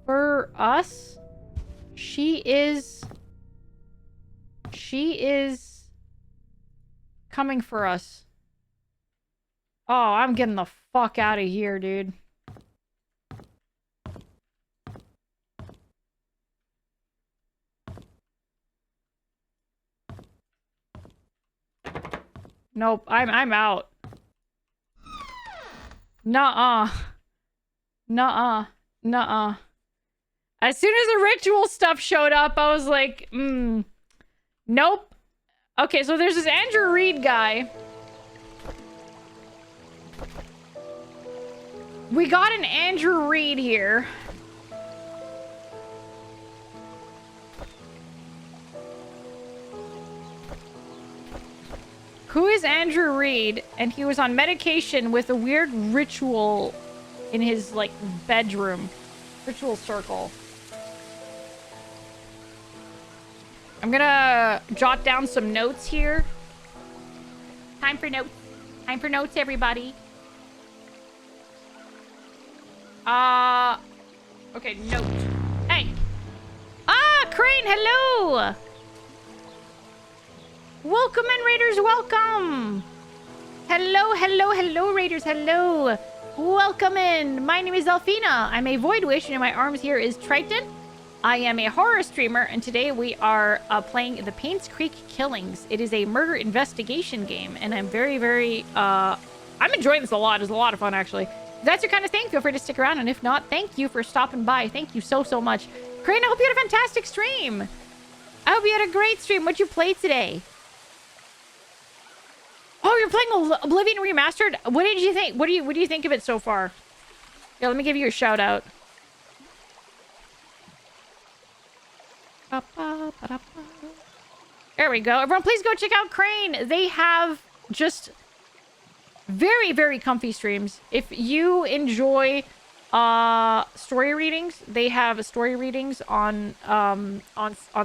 [SPEAKER 1] For us, she is coming for us. Oh, I'm getting the fuck out of here, dude. Nope, I'm out. Nuh-uh. Nuh-uh. Nuh-uh. As soon as the ritual stuff showed up, I was like, nope. Okay, so there's this Andrew Reed guy. We got an Andrew Reed here. Who is Andrew Reed? And he was on medication with a weird ritual in his, like, bedroom. Ritual circle. I'm gonna jot down some notes here. Time for notes. Time for notes, everybody. Okay, note. Hey. Ah, Crane, hello! Welcome in, Raiders, welcome! Hello, hello, hello, Raiders, hello! Welcome in! My name is Alphena. I'm a Void Wish, and in my arms here is Triton. I am a horror streamer, and today we are playing the PAINSCREEK Killings. It is a murder investigation game, and I'm very, I'm enjoying this a lot. It's a lot of fun, actually. If that's your kind of thing, feel free to stick around, and if not, thank you for stopping by. Thank you so much. Crane, I hope you had a fantastic stream. I hope you had a great stream. What'd you play today? Oh, you're playing Oblivion Remastered? What did you think? What do you think of it so far? Yeah, let me give you a shout out. There we go. Everyone, please go check out Crane. They have just very comfy streams. If you enjoy story readings, they have story readings on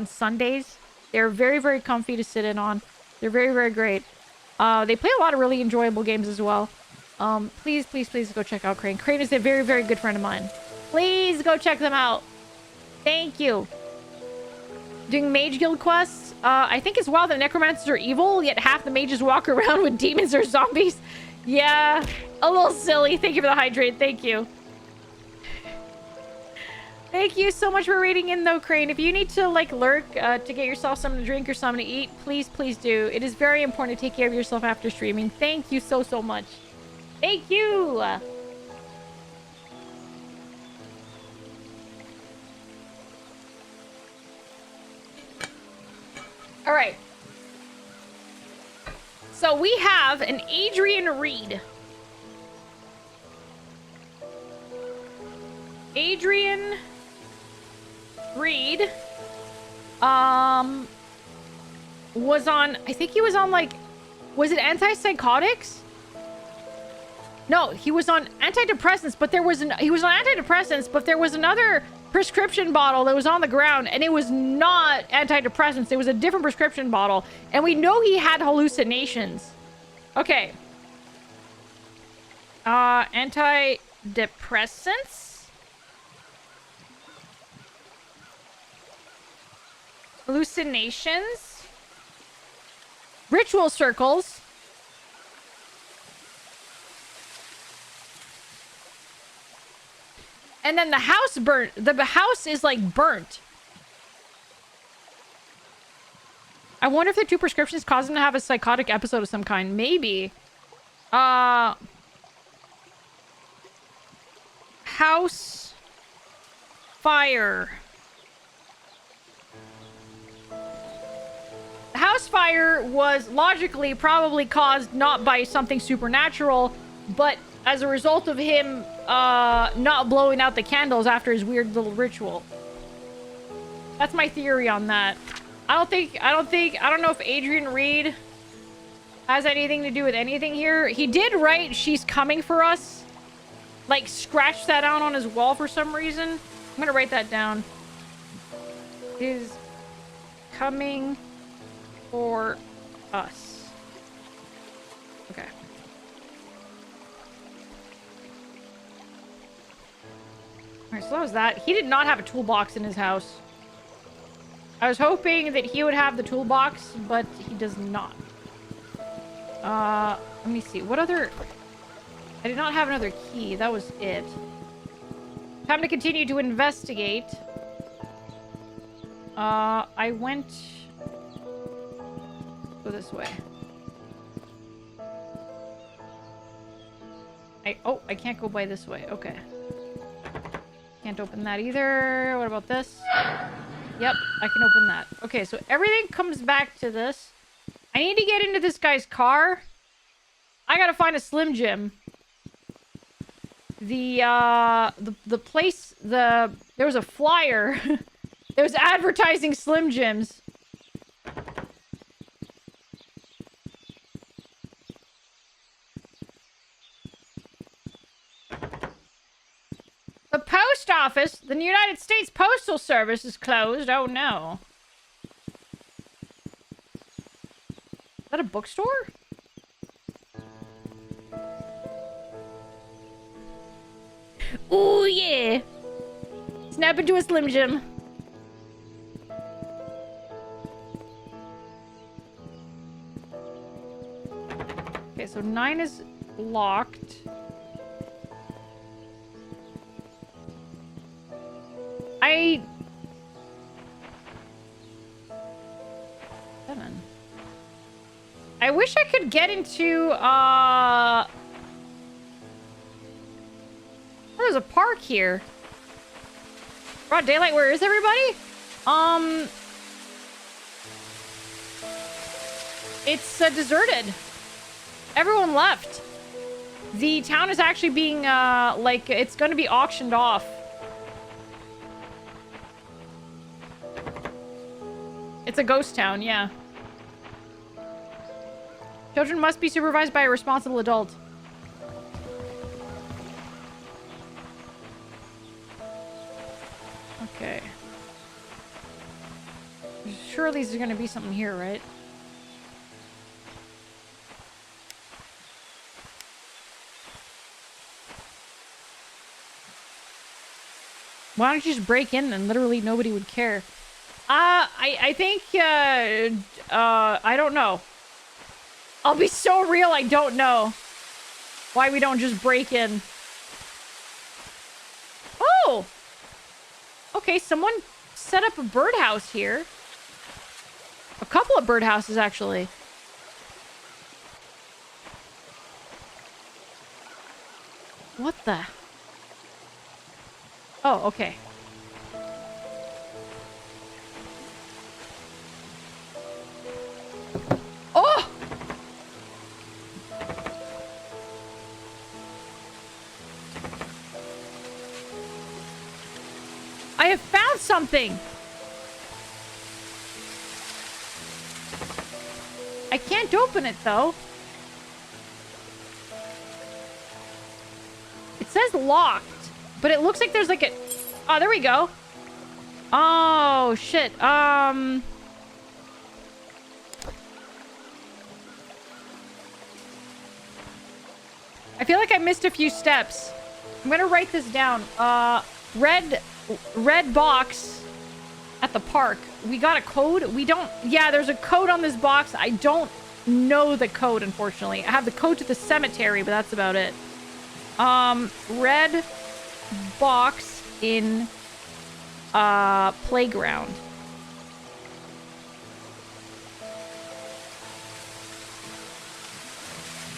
[SPEAKER 1] Sundays. They're very comfy to sit in on. They're very great. They play a lot of really enjoyable games as well. Please go check out Crane. Crane is a very good friend of mine. Please go check them out. Thank you. Doing Mage Guild quests. I think it's wild that necromancers are evil, yet half the mages walk around with demons or zombies. Yeah, a little silly. Thank you for the hydrate. Thank you. Thank you so much for reading in, though, Crane. If you need to, like, lurk to get yourself something to drink or something to eat, please do. It is very important to take care of yourself after streaming. Thank you so much. Thank you. All right. So we have an Adrian Reed. Adrian Reed was on, I think he was on, like, was it antipsychotics? No, he was on antidepressants, but he was on antidepressants, but there was another prescription bottle that was on the ground, and it was not antidepressants. It was a different prescription bottle, and we know he had hallucinations. Okay. Antidepressants? Hallucinations? Ritual circles? And then the house burnt. The house is, like, burnt. I wonder if the 2 prescriptions caused him to have a psychotic episode of some kind. Maybe. House. Fire. house fire was logically probably caused not by something supernatural, but as a result of him not blowing out the candles after his weird little ritual. That's my theory on that. I don't know if Adrian Reed has anything to do with anything here. He did write "She's coming for us," like scratch that out on his wall for some reason. I'm gonna write that down. Is coming for us. Okay. Alright, so that was that. He did not have a toolbox in his house. I was hoping that he would have the toolbox, but he does not. Let me see. What other... I did not have another key. That was it. Time to continue to investigate. I went... Go this way. I can't go by this way. Okay. Can't open that either. What about this? Yep, I can open that. Okay, so everything comes back to this. I need to get into this guy's car. I gotta find a Slim Jim. The place, there was a flyer. It was advertising Slim Jims. The post office, the United States Postal Service is closed. Oh no. Is that a bookstore? Ooh yeah. Snap into a Slim Jim. Okay, so 9 is locked. Seven. I wish I could get into, there's a park here. Broad daylight, where is everybody? It's deserted. Everyone left. The town is actually being, like, it's gonna be auctioned off. It's a ghost town, yeah. Children must be supervised by a responsible adult. Okay. Surely there's gonna be something here, right? Why don't you just break in and literally nobody would care? I think, I don't know. I'll be so real, I don't know why we don't just break in. Oh! Okay, someone set up a birdhouse here. A couple of birdhouses, actually. What the? Oh, okay. Oh! I have found something! I can't open it, though. It says locked, but it looks like there's like a... Oh, there we go. Oh, shit. I feel like I missed a few steps. I'm gonna write this down. Red box at the park. We got a code? We don't... Yeah, there's a code on this box. I don't know the code, unfortunately. I have the code to the cemetery, but that's about it. Red box in playground.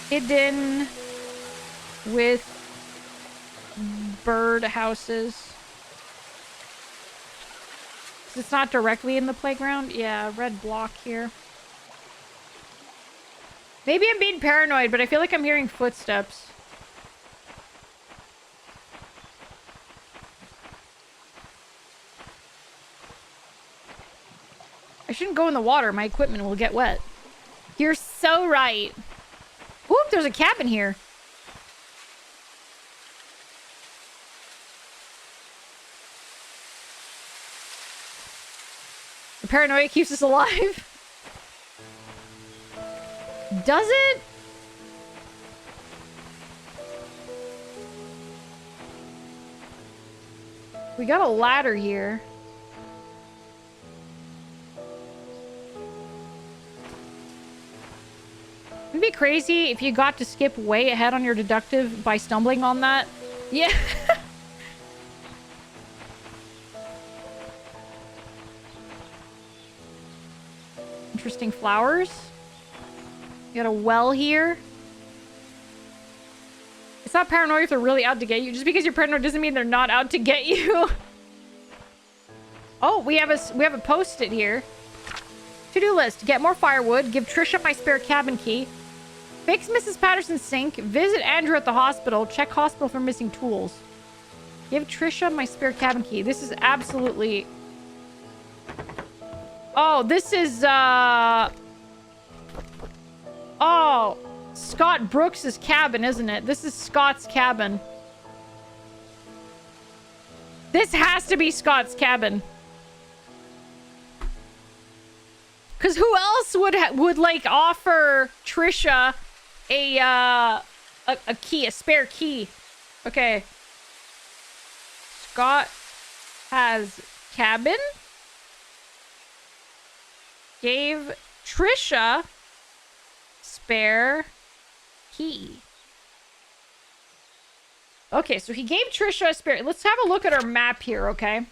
[SPEAKER 1] Hidden with bird houses. It's not directly in the playground. Yeah, red block here. Maybe I'm being paranoid, but I feel like I'm hearing footsteps. I shouldn't go in the water. My equipment will get wet. You're so right. Oop, there's a cabin here. The paranoia keeps us alive. Does it? We got a ladder here. It'd be crazy if you got to skip way ahead on your deductive by stumbling on that. Yeah. Interesting flowers. You got a well here. It's not paranoid if they're really out to get you. Just because you're paranoid doesn't mean they're not out to get you. Oh, we have a post-it here. To-do list. Get more firewood. Give Trisha my spare cabin key. Fix Mrs. Patterson's sink. Visit Andrew at the hospital. Check hospital for missing tools. Give Trisha my spare cabin key. This is absolutely... Oh, this is, Oh, Scott Brooks's cabin, isn't it? This is Scott's cabin. This has to be Scott's cabin. Because who else would like offer Trisha a key, a spare key? Okay. Scott has cabin. Gave Trisha spare key. Okay, so he gave Trisha a spare. Let's have a look at our map here, okay?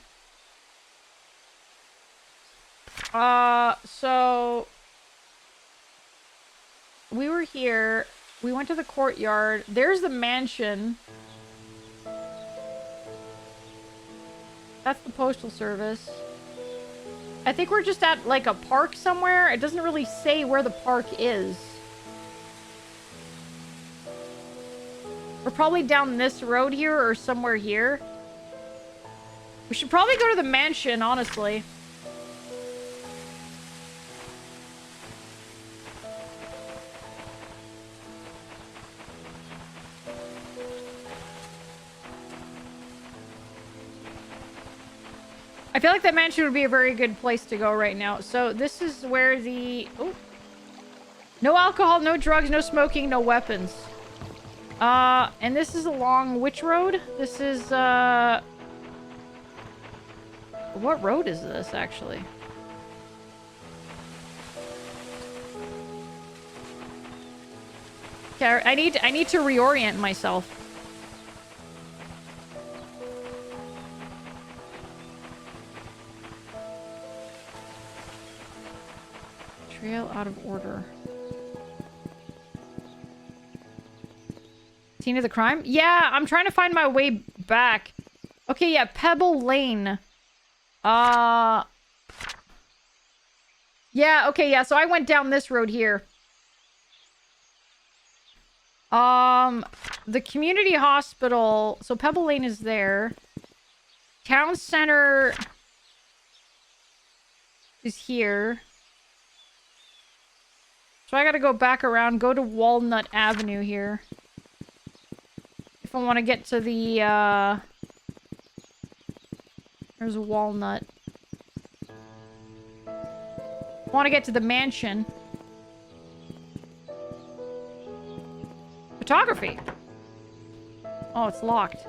[SPEAKER 1] So we were here. We went to the courtyard. There's the mansion. That's the postal service. I think we're just at like a park somewhere. It doesn't really say where the park is. We're probably down this road here or somewhere here. We should probably go to the mansion, honestly. I feel like that mansion would be a very good place to go right now. So this is where the... Oh. No alcohol, no drugs, no smoking, no weapons. And this is along which road? This is, what road is this, actually? Okay, I need to reorient myself. Trail out of order. Scene of the crime? Yeah, I'm trying to find my way back. Okay, yeah, Pebble Lane. Yeah, okay, yeah, so I went down this road here. The community hospital. So Pebble Lane is there. Town center is here. So I gotta go back around, go to Walnut Avenue here. If I want to get to the, there's a Walnut. I want to get to the mansion. Photography. Oh, it's locked.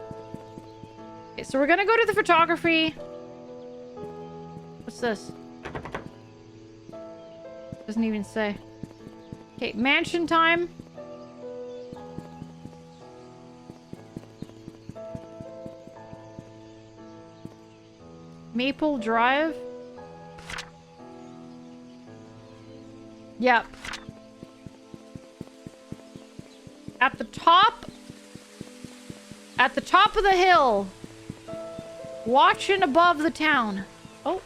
[SPEAKER 1] Okay, so we're gonna go to the photography. What's this? Doesn't even say. Okay, mansion time. Maple Drive. Yep. At the top of the hill. Watching above the town. Oh.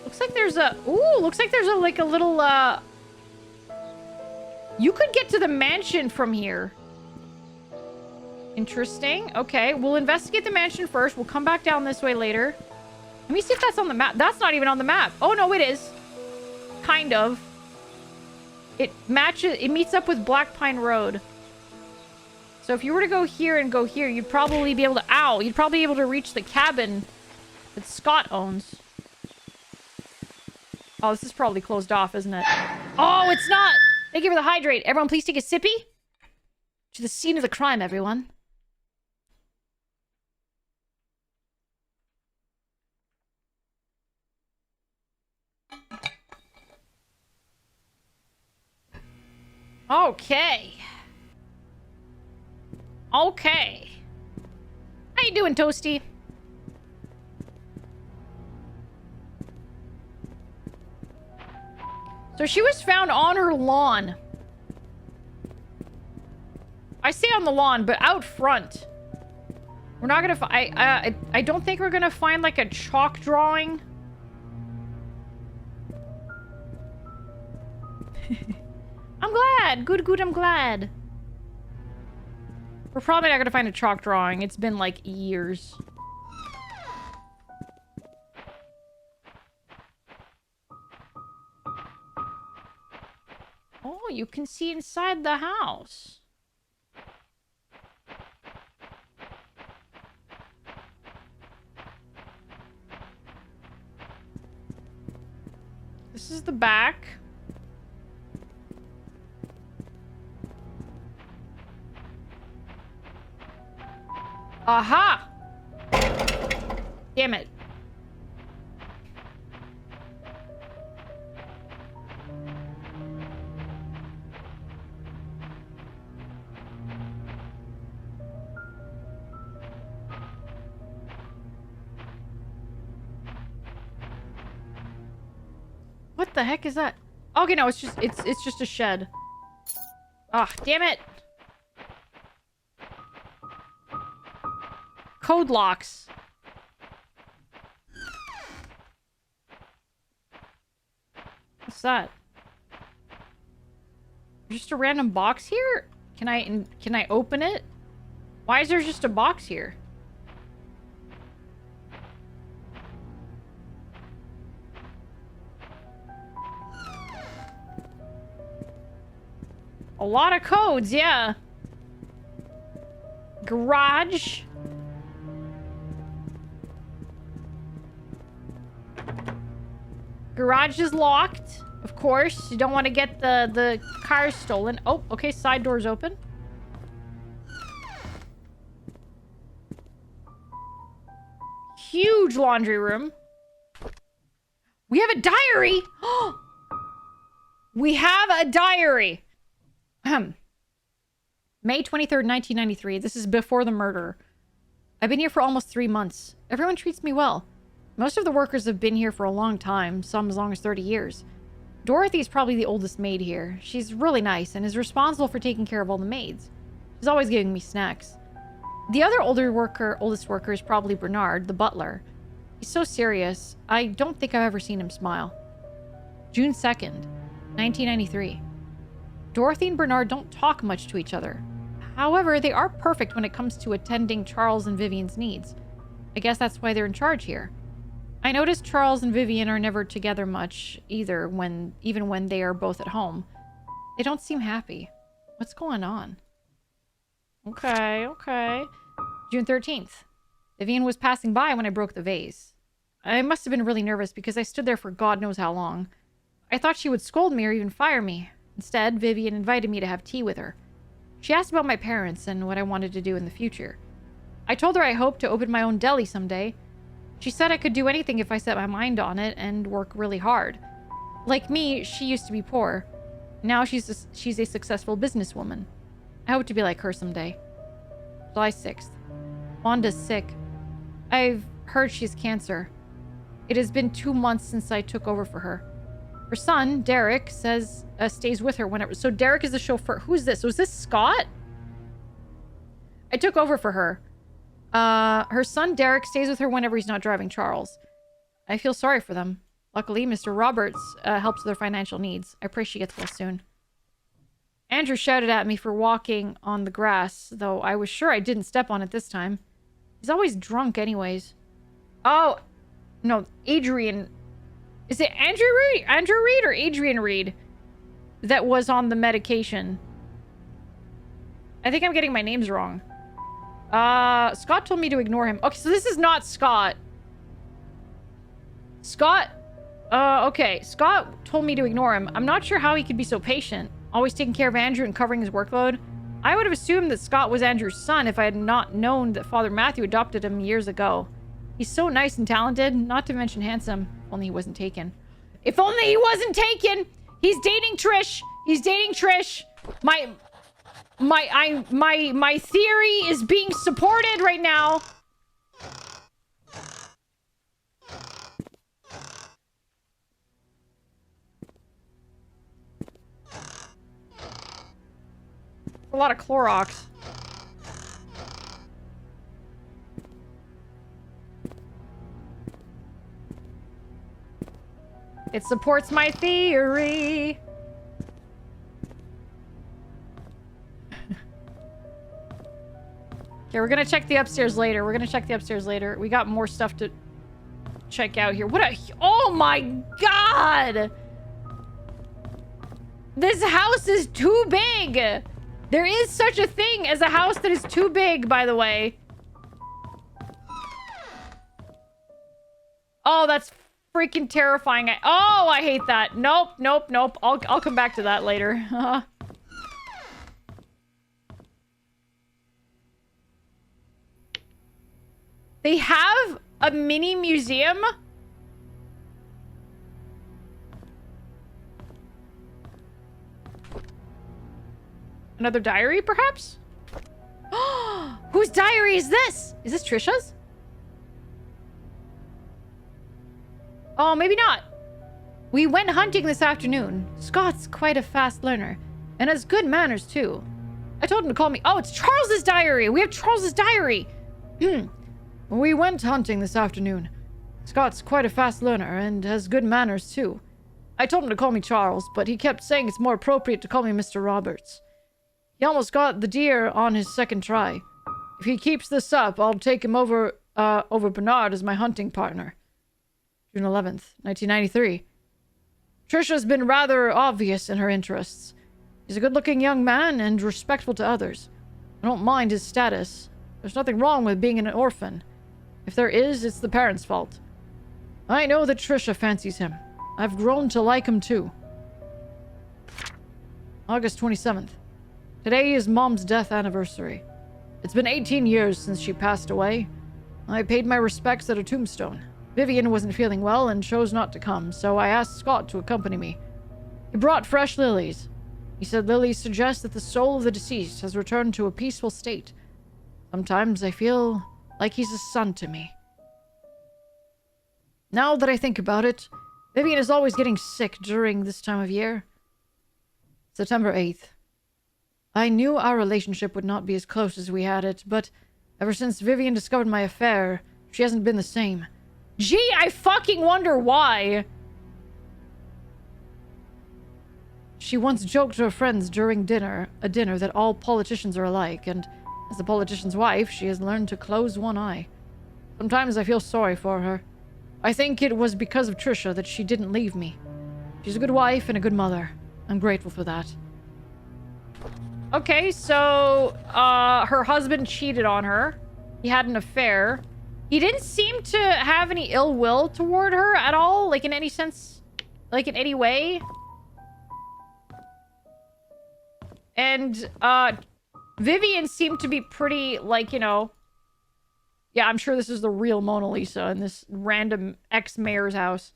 [SPEAKER 1] Looks like there's a... Ooh, looks like there's a, like a little, You could get to the mansion from here. Interesting. Okay, we'll investigate the mansion first. We'll come back down this way later. Let me see if that's on the map. That's not even on the map. Oh, no, it is. Kind of. It matches... It meets up with Black Pine Road. So if you were to go here and go here, you'd probably be able to... Ow! You'd probably be able to reach the cabin that Scott owns. Oh, this is probably closed off, isn't it? Oh, it's not! Thank you for the hydrate. Everyone, please take a sippy. To the scene of the crime, everyone. Okay. Okay. How you doing, Toasty? So she was found on her lawn. I say on the lawn, but out front. We're not gonna I don't think we're gonna find like a chalk drawing. I'm glad. Good, I'm glad. We're probably not gonna find a chalk drawing. It's been like years. Oh, you can see inside the house. This is the back. Aha! Damn it. What the heck is that? Okay, no, it's just a shed. Ah, damn it. Code locks. What's that? Just a random box here? Can I open it? Why is there just a box here? A lot of codes, yeah. Garage. Garage is locked. Of course. You don't want to get the car stolen. Oh, okay. Side door's open. Huge laundry room. We have a diary. We have a diary. May 23rd, 1993. This is before the murder. I've been here for almost 3 months. Everyone treats me well. Most of the workers have been here for a long time, some as long as 30 years. Dorothy's probably the oldest maid here. She's really nice and is responsible for taking care of all the maids. She's always giving me snacks. The other oldest worker is probably Bernard, the butler. He's so serious. I don't think I've ever seen him smile. June 2nd, 1993. Dorothy and Bernard don't talk much to each other. However, they are perfect when it comes to attending Charles and Vivian's needs. I guess that's why they're in charge here. I noticed Charles and Vivian are never together much either, even when they are both at home. They don't seem happy. What's going on? Okay. June 13th. Vivian was passing by when I broke the vase. I must have been really nervous because I stood there for God knows how long. I thought she would scold me or even fire me. Instead, Vivian invited me to have tea with her. She asked about my parents and what I wanted to do in the future. I told her I hoped to open my own deli someday. She said I could do anything if I set my mind on it and work really hard. Like me, she used to be poor. Now she's a successful businesswoman. I hope to be like her someday. July 6th. Wanda's sick. I've heard she has cancer. It has been 2 months since I took over for her. Her son, Derek, stays with her whenever... So Derek is the chauffeur. Who's this? Was this Scott? I took over for her. Her son, Derek, stays with her whenever he's not driving Charles. I feel sorry for them. Luckily, Mr. Roberts helps with their financial needs. I pray she gets well soon. Andrew shouted at me for walking on the grass, though I was sure I didn't step on it this time. He's always drunk anyways. Oh, no, Adrian. Is it Andrew Reed? Andrew Reed or Adrian Reed that was on the medication? I think I'm getting my names wrong. Scott told me to ignore him. Okay, so this is not Scott. Okay. Scott told me to ignore him. I'm not sure how he could be so patient, always taking care of Andrew and covering his workload. I would have assumed that Scott was Andrew's son if I had not known that Father Matthew adopted him years ago. He's so nice and talented, not to mention handsome. If only he wasn't taken. If only he wasn't taken! He's dating Trish! He's dating Trish! My theory is being supported right now. A lot of Clorox. It supports my theory. Okay, we're gonna check the upstairs later. We got more stuff to check out here. Oh my god! This house is too big! There is such a thing as a house that is too big, by the way. Oh, that's freaking terrifying. I hate that. Nope. I'll come back to that later. They have a mini museum. Another diary, perhaps? Whose diary is this? Is this Trisha's? Oh, maybe not. We went hunting this afternoon. Scott's quite a fast learner and has good manners, too. I told him to call me. Oh, it's Charles's diary. We have Charles's diary. We went hunting this afternoon. Scott's quite a fast learner and has good manners, too. I told him to call me Charles, but he kept saying it's more appropriate to call me Mr. Roberts. He almost got the deer on his second try. If he keeps this up, I'll take him over Bernard as my hunting partner. June 11th, 1993. Trisha's been rather obvious in her interests. He's a good-looking young man and respectful to others. I don't mind his status. There's nothing wrong with being an orphan. If there is, it's the parents' fault. I know that Trisha fancies him. I've grown to like him too. August 27th. Today is Mom's death anniversary. It's been 18 years since she passed away. I paid my respects at a tombstone. Vivian wasn't feeling well and chose not to come, so I asked Scott to accompany me. He brought fresh lilies. He said lilies suggest that the soul of the deceased has returned to a peaceful state. Sometimes I feel like he's a son to me. Now that I think about it, Vivian is always getting sick during this time of year. September 8th. I knew our relationship would not be as close as we had it, but ever since Vivian discovered my affair, she hasn't been the same. Gee, I fucking wonder why. She once joked to her friends during a dinner that all politicians are alike, and as a politician's wife, she has learned to close one eye. Sometimes I feel sorry for her. I think it was because of Trisha that she didn't leave me. She's a good wife and a good mother. I'm grateful for that. Okay, so, her husband cheated on her. He had an affair. He didn't seem to have any ill will toward her at all, like in any sense, like in any way. And, Vivian seemed to be pretty, like, you know... Yeah, I'm sure this is the real Mona Lisa in this random ex-mayor's house.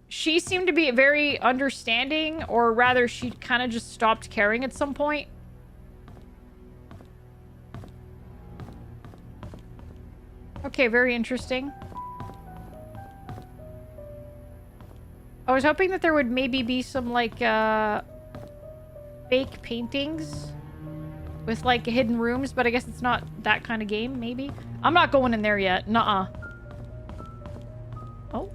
[SPEAKER 1] She seemed to be very understanding, or rather, she kind of just stopped caring at some point. Okay, very interesting. I was hoping that there would maybe be some, like, fake paintings with, like, hidden rooms, but I guess it's not that kind of game, maybe? I'm not going in there yet. Nuh-uh. Oh.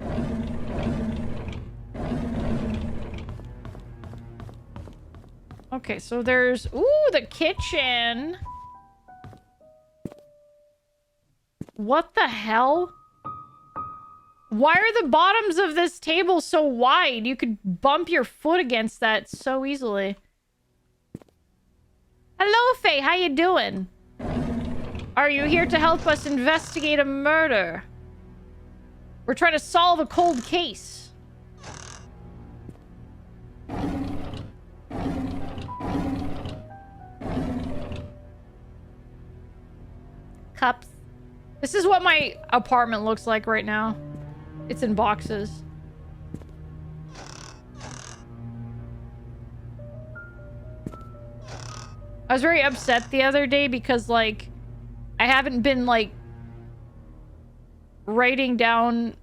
[SPEAKER 1] Okay, so there's... Ooh, the kitchen. What the hell? Why are the bottoms of this table so wide? You could bump your foot against that so easily. Hello, Faye. How you doing? Are you here to help us investigate a murder? We're trying to solve a cold case. Cups. This is what my apartment looks like right now. It's in boxes. I was very upset the other day because, like, I haven't been, like, writing down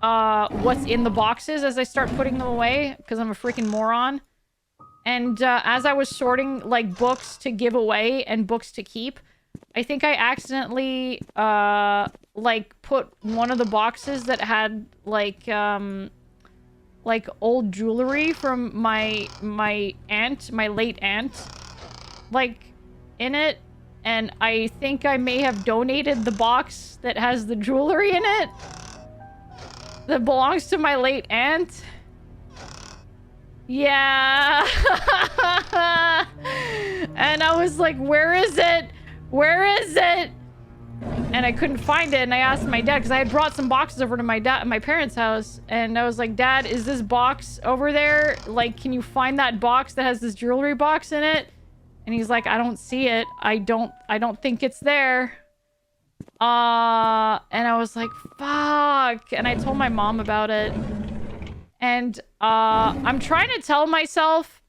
[SPEAKER 1] what's in the boxes as I start putting them away because I'm a freaking moron. And as I was sorting, like, books to give away and books to keep, I think I accidentally, like, put one of the boxes that had, like, old jewelry from my aunt, my late aunt, like, in it. And I think I may have donated the box that has the jewelry in it that belongs to my late aunt. Yeah. And I was like, where is it? Where is it? And I couldn't find it. And I asked my dad, because I had brought some boxes over to my parents' house. And I was like, Dad, is this box over there? Like, can you find that box that has this jewelry box in it? And he's like, I don't see it. I don't think it's there. And I was like, fuck. And I told my mom about it. And I'm trying to tell myself,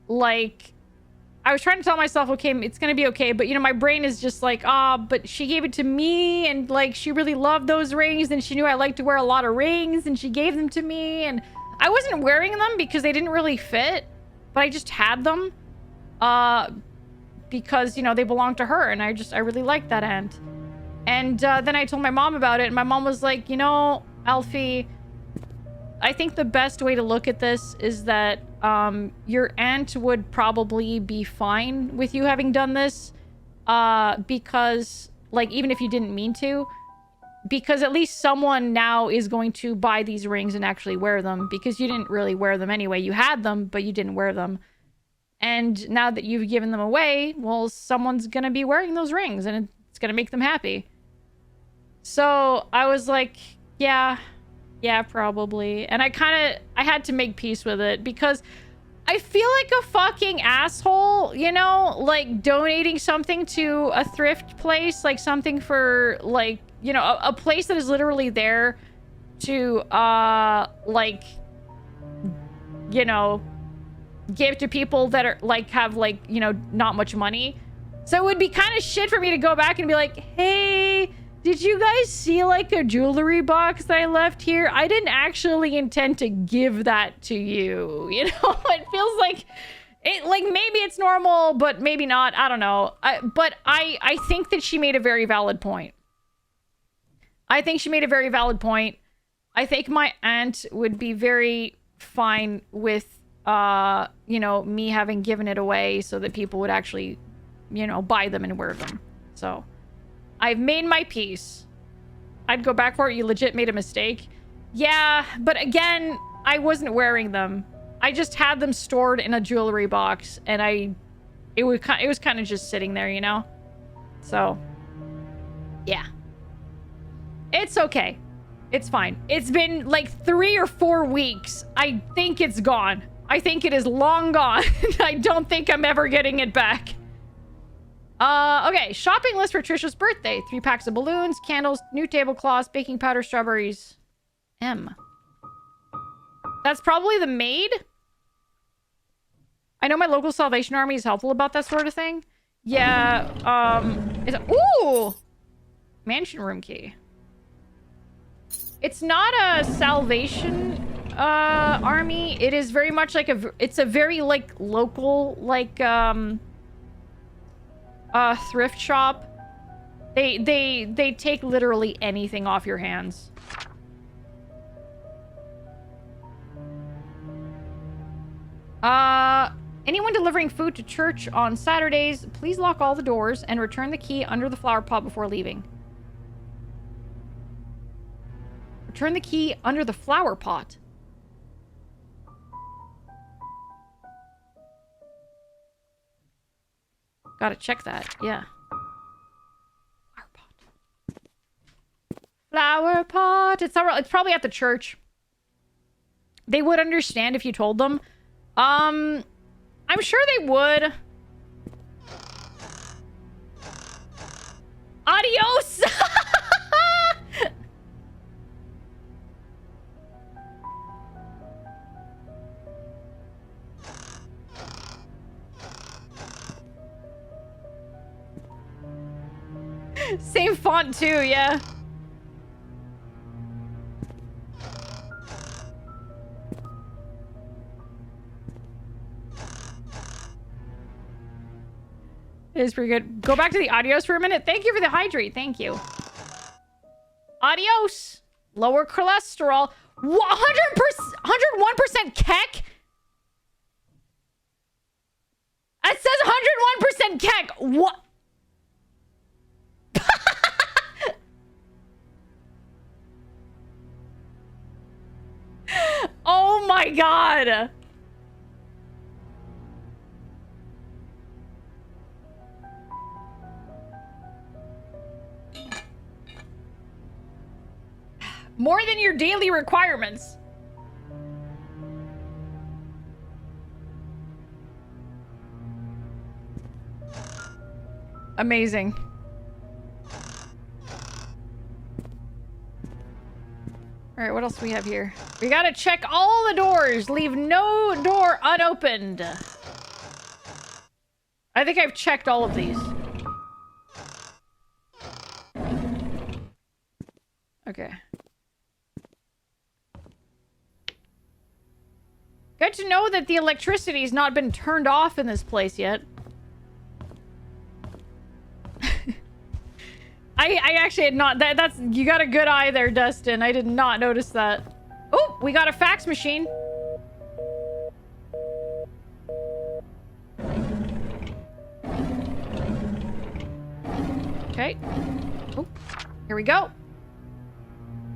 [SPEAKER 1] like, I was trying to tell myself, okay, it's gonna be okay, but, you know, my brain is just like, but she gave it to me, and, like, she really loved those rings, and she knew I like to wear a lot of rings, and she gave them to me, and I wasn't wearing them because they didn't really fit, but I just had them, because, you know, they belonged to her, and I really liked that aunt. And then I told my mom about it, and my mom was like, you know, Alfie, I think the best way to look at this is that your aunt would probably be fine with you having done this, because, like, even if you didn't mean to, because at least someone now is going to buy these rings and actually wear them, because you didn't really wear them anyway. You had them, but you didn't wear them. And now that you've given them away, well, someone's going to be wearing those rings, and it's going to make them happy. So I was like, yeah, probably. And I had to make peace with it because I feel like a fucking asshole, you know, like donating something to a thrift place, like something for, like, you know, a place that is literally there to, like, you know, give to people that are, like, have, like, you know, not much money. So it would be kind of shit for me to go back and be like, hey, did you guys see, like, a jewelry box that I left here? I didn't actually intend to give that to you. You know, it feels like it, like, maybe it's normal, but maybe not. I don't know. But I think that she made a very valid point. I think my aunt would be very fine with, you know, me having given it away so that people would actually, you know, buy them and wear them. So I've made my peace. I'd go back for it. You legit made a mistake. Yeah, but again, I wasn't wearing them. I just had them stored in a jewelry box, and it was kind of just sitting there, you know? So, yeah. It's okay. It's fine. It's been like 3 or 4 weeks. I think it's gone. I think it is long gone. I don't think I'm ever getting it back. Okay, shopping list for Trisha's birthday. 3 packs of balloons, candles, new tablecloths, baking powder, strawberries. M. That's probably the maid. I know my local Salvation Army is helpful about that sort of thing. Yeah, ooh! Mansion room key. It's not a Salvation Army. It is very much like it's a very, like, local, like, thrift shop. They take literally anything off your hands. Anyone delivering food to church on Saturdays, please lock all the doors and return the key under the flower pot before leaving. Return the key under the flower pot. Gotta check that, yeah. Flower pot. Flower pot. It's probably at the church. They would understand if you told them. I'm sure they would. Adios! Same font too, yeah. It is pretty good. Go back to the adios for a minute. Thank you for the hydrate. Thank you. Adios. Lower cholesterol. 100%, 101% kek? It says 101% kek. What? Oh my god. More than your daily requirements. Amazing. All right, what else do we have here? We gotta check all the doors. Leave no door unopened. I think I've checked all of these. Okay. Good to know that the electricity's not been turned off in this place yet. I actually had not... That's... You got a good eye there, Dustin. I did not notice that. Oh, we got a fax machine. Okay. Oh, here we go.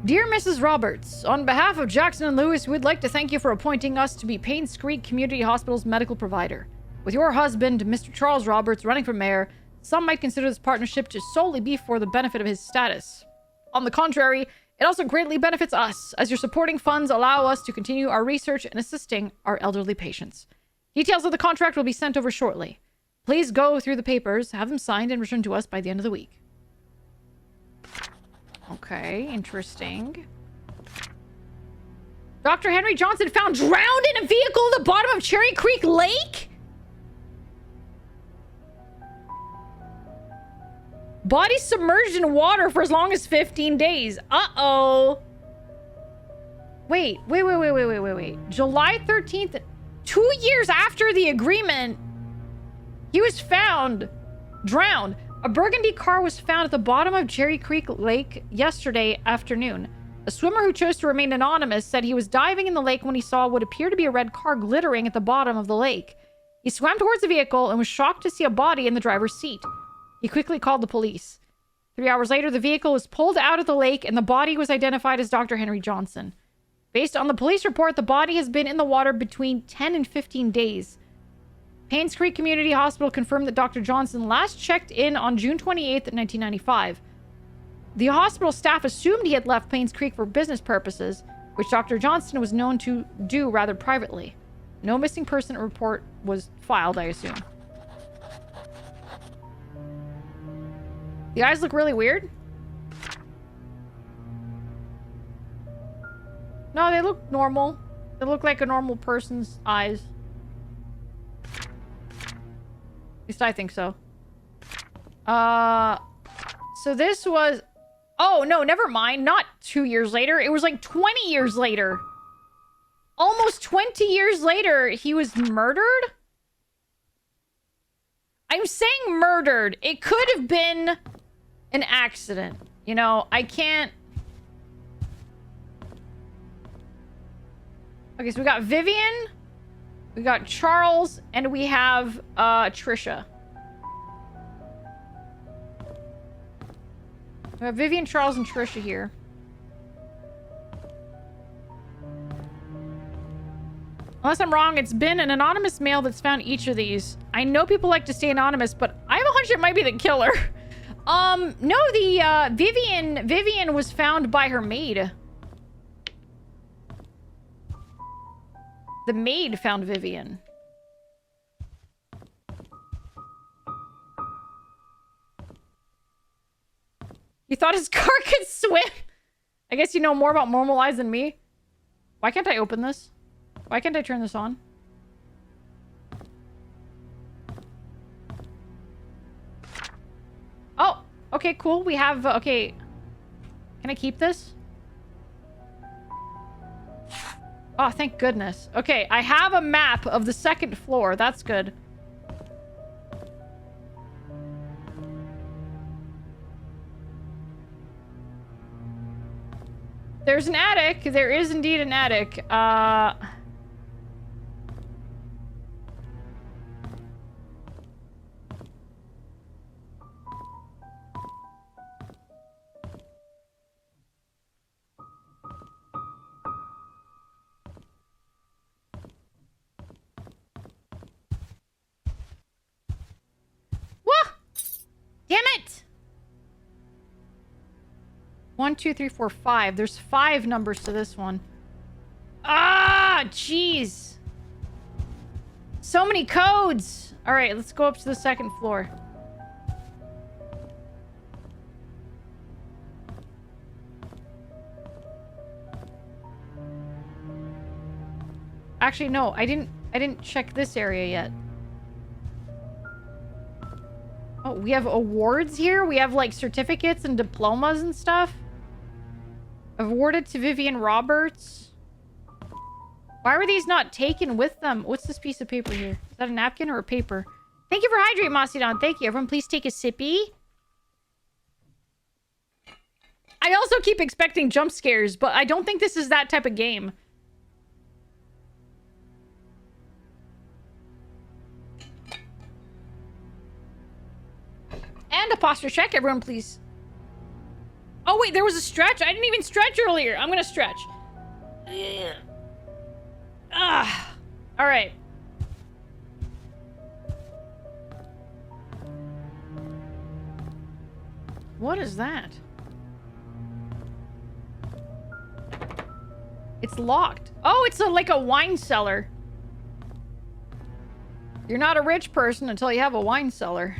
[SPEAKER 1] Dear Mrs. Roberts, on behalf of Jackson and Lewis, we'd like to thank you for appointing us to be PAINSCREEK Community Hospital's medical provider. With your husband, Mr. Charles Roberts, running for mayor, some might consider this partnership to solely be for the benefit of his status. On the contrary, it also greatly benefits us, as your supporting funds allow us to continue our research and assisting our elderly patients. Details of the contract will be sent over shortly. Please go through the papers, have them signed, and return to us by the end of the week. Okay, interesting. Dr. Henry Johnson found drowned in a vehicle at the bottom of Cherry Creek Lake? Body submerged in water for as long as 15 days. Uh-oh. Wait. July 13th, 2 years after the agreement, he was found drowned. A burgundy car was found at the bottom of Cherry Creek Lake yesterday afternoon. A swimmer who chose to remain anonymous said he was diving in the lake when he saw what appeared to be a red car glittering at the bottom of the lake. He swam towards the vehicle and was shocked to see a body in the driver's seat. He quickly called the police. 3 hours later, the vehicle was pulled out of the lake and the body was identified as Dr. Henry Johnson. Based on the police report, the body has been in the water between 10 and 15 days. PAINSCREEK Community Hospital confirmed that Dr. Johnson last checked in on June 28th, 1995. The hospital staff assumed he had left PAINSCREEK for business purposes, which Dr. Johnson was known to do rather privately. No missing person report was filed, I assume. The eyes look really weird. No, they look normal. They look like a normal person's eyes. At least I think so. So this was... Oh, no, never mind. Not 2 years later. It was like 20 years later. Almost 20 years later, he was murdered? I'm saying murdered. It could have been an accident. You know, I can't... Okay, so we got Vivian. We got Charles and we have Trisha. We have Vivian, Charles, and Trisha here. Unless I'm wrong, it's been an anonymous male that's found each of these. I know people like to stay anonymous, but I have a hunch it might be the killer. No, the Vivian was found by her maid. The maid found Vivian. You thought his car could swim? I guess you know more about normal eyes than me. Why can't I open this? Why can't I turn this on? Oh, okay, cool. We have, okay. Can I keep this? Oh, thank goodness. Okay, I have a map of the second floor. That's good. There's an attic. There is indeed an attic. Wah! Damn it! 1, 2, 3, 4, 5. There's 5 numbers to this one. Ah, jeez. So many codes. All right, let's go up to the second floor. Actually, no, I didn't check this area yet. Oh, we have awards here? We have, like, certificates and diplomas and stuff? Awarded to Vivian Roberts. Why were these not taken with them? What's this piece of paper here? Is that a napkin or a paper? Thank you for hydrate, Mosidon. Thank you. Everyone, please take a sippy. I also keep expecting jump scares, but I don't think this is that type of game. And a posture check, everyone, please. Oh, wait, there was a stretch? I didn't even stretch earlier. I'm gonna stretch. Ah. All right. What is that? It's locked. Oh, it's like a wine cellar. You're not a rich person until you have a wine cellar.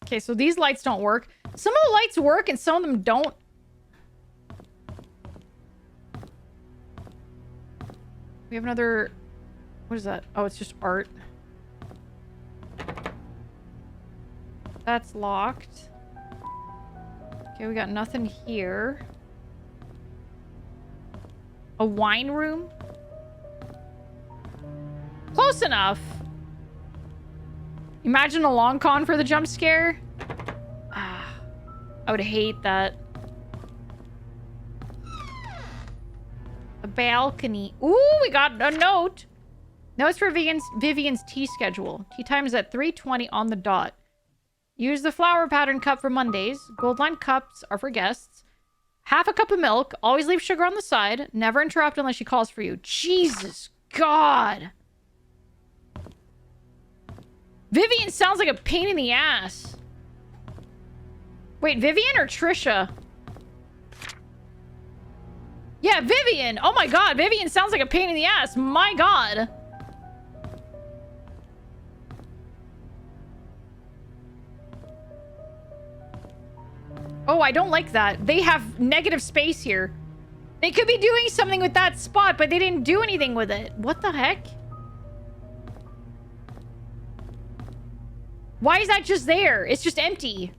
[SPEAKER 1] Okay, so these lights don't work. Some of the lights work and some of them don't. We have another... What is that? Oh, it's just art. That's locked. Okay, we got nothing here. A wine room? Close enough. Imagine a long con for the jump scare. Ah, I would hate that. A balcony. Ooh, we got a note. Notes for Vivian's tea schedule. Tea time is at 3:20 on the dot. Use the flower pattern cup for Mondays. Gold line cups are for guests. Half a cup of milk. Always leave sugar on the side. Never interrupt unless she calls for you. Jesus God. Vivian sounds like a pain in the ass. Wait, Vivian or Trisha? Yeah, Vivian. Oh my God, Vivian sounds like a pain in the ass. My God. Oh, I don't like that. They have negative space here. They could be doing something with that spot, but they didn't do anything with it. What the heck? Why is that just there? It's just empty.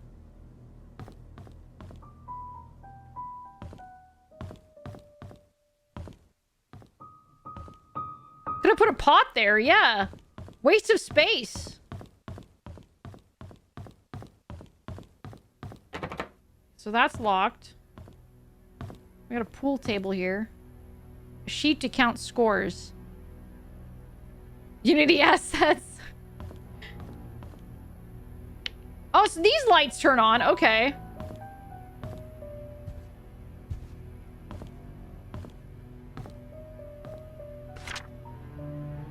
[SPEAKER 1] Could have put a pot there, yeah. Waste of space. so that's locked. We got a pool table here. A sheet to count scores. Unity assets. Oh, so these lights turn on. Okay.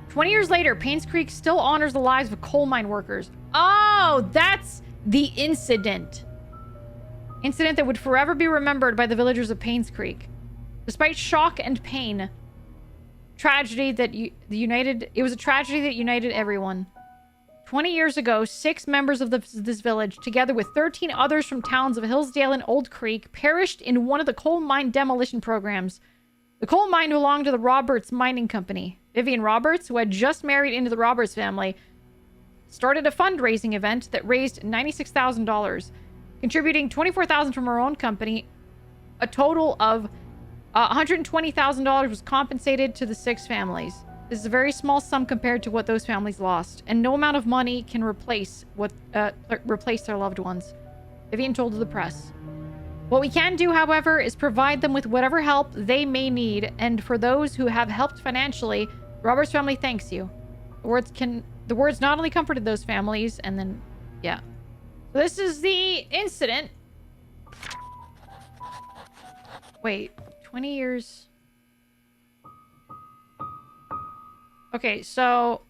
[SPEAKER 1] "20 years later, PAINSCREEK still honors the lives of coal mine workers." Oh, that's the incident. Incident that would forever be remembered by the villagers of PAINSCREEK. Despite shock and pain, tragedy that it was a tragedy that united everyone. 20 years ago, 6 members of this village, together with 13 others from towns of Hillsdale and Old Creek, perished in one of the coal mine demolition programs. The coal mine belonged to the Roberts Mining Company. Vivian Roberts, who had just married into the Roberts family, started a fundraising event that raised $96,000, contributing $24,000 from her own company. A total of $120,000 was compensated to the 6 families. This is a very small sum compared to what those families lost, and no amount of money can replace their loved ones, Vivian told the press. What we can do, however, is provide them with whatever help they may need, and for those who have helped financially, Robert's family thanks you. The words not only comforted those families, and then, yeah. So this is the incident. Wait, 20 years... Okay, so...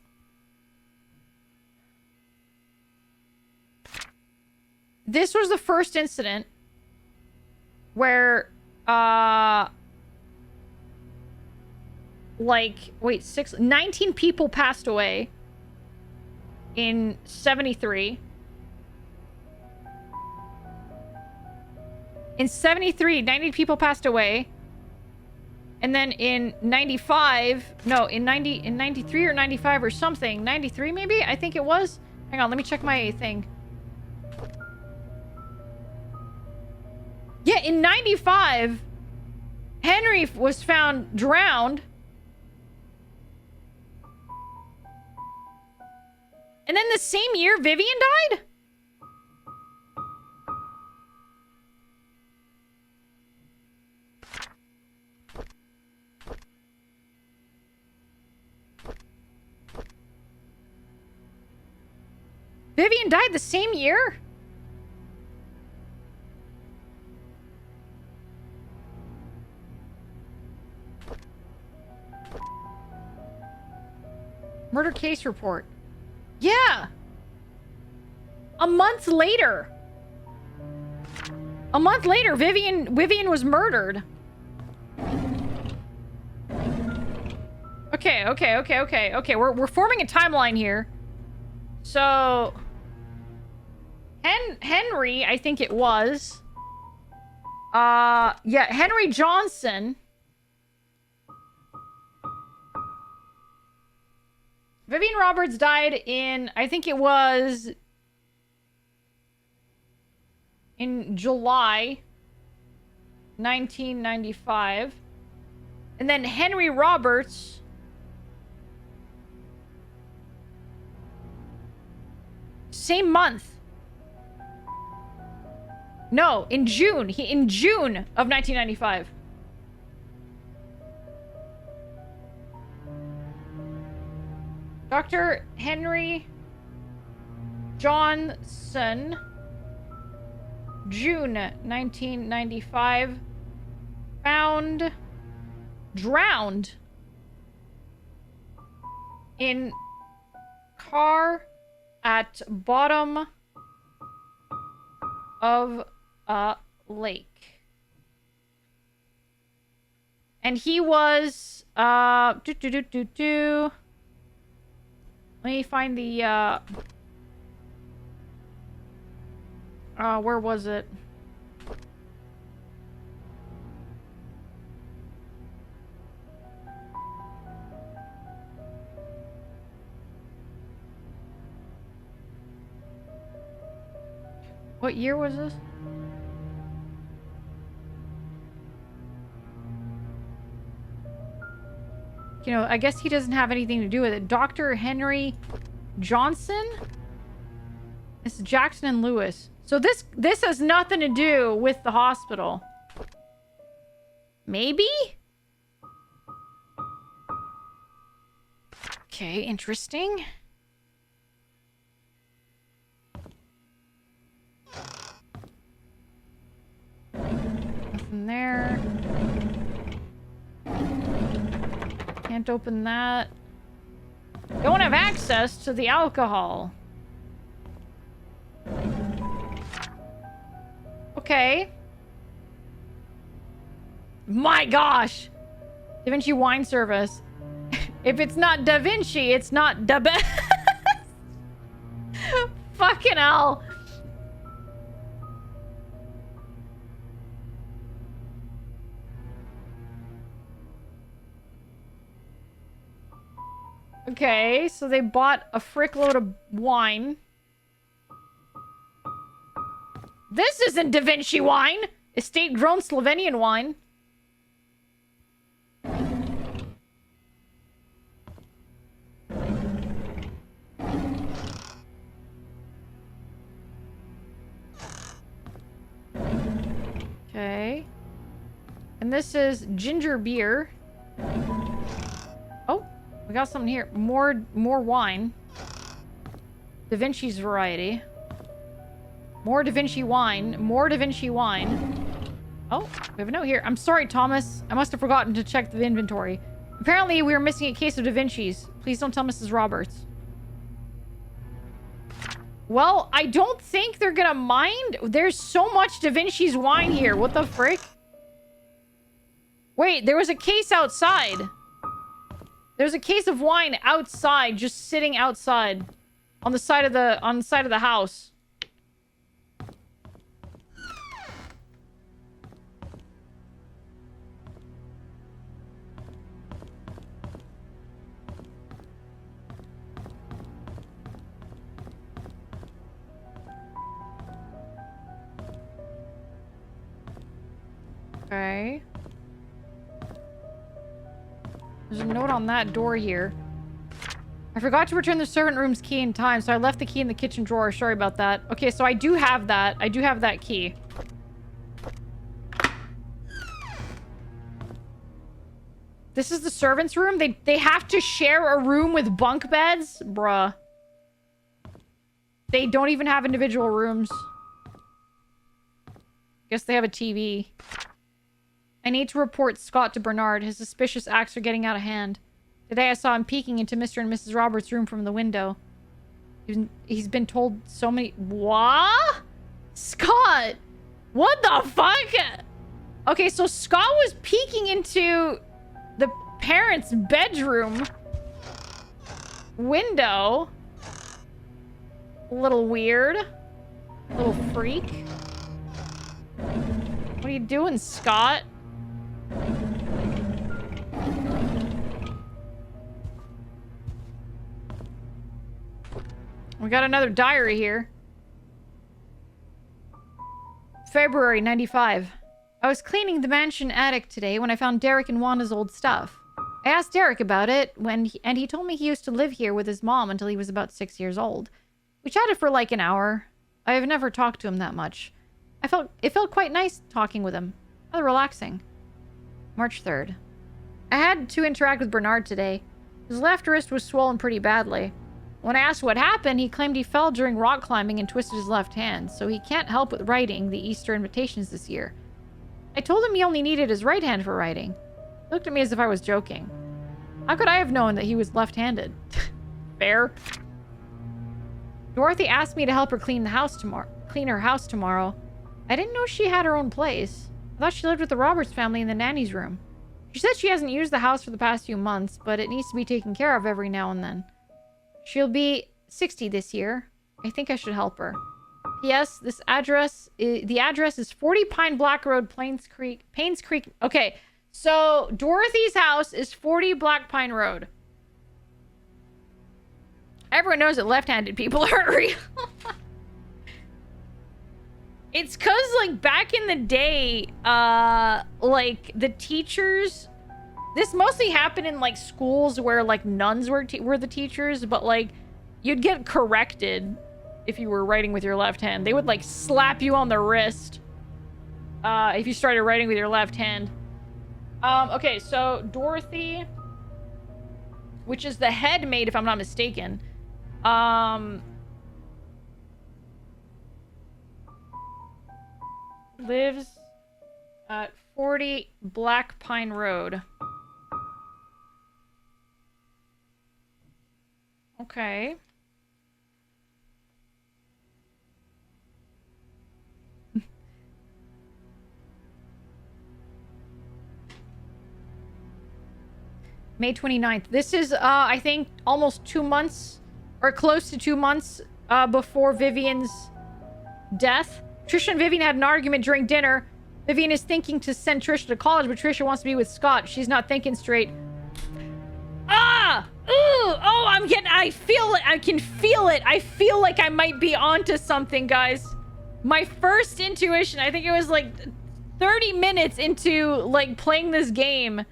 [SPEAKER 1] This was the first incident where, 19 people passed away in 73. In 73, 90 people passed away. And then in 95, no, in 93 or 95 or something, 93 maybe? I think it was. Hang on, let me check my thing. Yeah, in 95, Henry was found drowned. And then the same year, Vivian died? Vivian died the same year? Murder case report. Yeah. A month later. A month later, Vivian was murdered. Okay. We're forming a timeline here. So Henry, I think it was. Yeah, Henry Johnson. Vivian Roberts died in, I think it was in July 1995. And then Henry Roberts same month. No, in June. In June of 1995. Dr. Henry Johnson, June 1995, found drowned in car at bottom of a lake. And he was, let me find the, where was it? What year was this? You know, I guess he doesn't have anything to do with it. Dr. Henry Johnson? This is Jackson and Lewis. So this has nothing to do with the hospital. Maybe? Okay, interesting. Nothing there. Can't open that. Don't have access to the alcohol. Okay. My gosh! Da Vinci wine service. If it's not Da Vinci, it's not da best. Fucking hell. Okay, so they bought a frick load of wine. This isn't Da Vinci wine! Estate-grown Slovenian wine. Okay. And this is ginger beer. Oh, we got something here. More wine. Da Vinci's variety. More Da Vinci wine. More Da Vinci wine. Oh, we have a note here. I'm sorry, Thomas. I must have forgotten to check the inventory. Apparently, we are missing a case of Da Vinci's. Please don't tell Mrs. Roberts. Well, I don't think they're gonna mind. There's so much Da Vinci's wine here. What the frick? Wait, there was a case outside. There's a case of wine outside, just sitting outside. On the side of the house. Okay. There's a note on that door here. I forgot to return the servant room's key in time, so I left the key in the kitchen drawer. Sorry about that. Okay, so I do have that. I do have that key. This is the servant's room? They have to share a room with bunk beds? Bruh. They don't even have individual rooms. Guess they have a TV. I need to report Scott to Bernard. His suspicious acts are getting out of hand. Today I saw him peeking into Mr. and Mrs. Roberts' room from the window. He's been told so many... What? Scott! What the fuck? Okay, so Scott was peeking into the parents' bedroom window. A little weird. A little freak. What are you doing, Scott? We got another diary here. February 95. I was cleaning the mansion attic today when I found Derek and Wanda's old stuff. I asked Derek about it and he told me he used to live here with his mom until he was about 6 years old. We chatted for like an hour. I have never talked to him that much. It felt quite nice talking with him. Rather relaxing. March 3rd. I had to interact with Bernard today. His left wrist was swollen pretty badly. When I asked what happened, he claimed he fell during rock climbing and twisted his left hand, so he can't help with writing the Easter invitations this year. I told him he only needed his right hand for writing. He looked at me as if I was joking. How could I have known that he was left-handed? Fair. Dorothy asked me to help her clean her house tomorrow. I didn't know she had her own place. I thought she lived with the Roberts family in the nanny's room. She said she hasn't used the house for the past few months, but it needs to be taken care of every now and then. She'll be 60 this year. I think I should help her. P.S. The address is 40 Pine Black Road, PAINSCREEK. Okay, so Dorothy's house is 40 Black Pine Road. Everyone knows that left-handed people are real. It's because, like, back in the day, like, the teachers... This mostly happened in, like, schools where, like, nuns were the teachers, but, like, you'd get corrected if you were writing with your left hand. They would, like, slap you on the wrist if you started writing with your left hand. Okay, so Dorothy, which is the head maid, if I'm not mistaken. Lives at 40 Black Pine Road. Okay. May 29th. This is, I think, almost 2 months, or close to 2 months, before Vivian's death. Trisha and Vivian had an argument during dinner. Vivian is thinking to send Trisha to college, but Trisha wants to be with Scott. She's not thinking straight. Ah! Ooh! Oh, I feel it. I can feel it. I feel like I might be onto something, guys. My first intuition, I think it was like 30 minutes into, like, playing this game,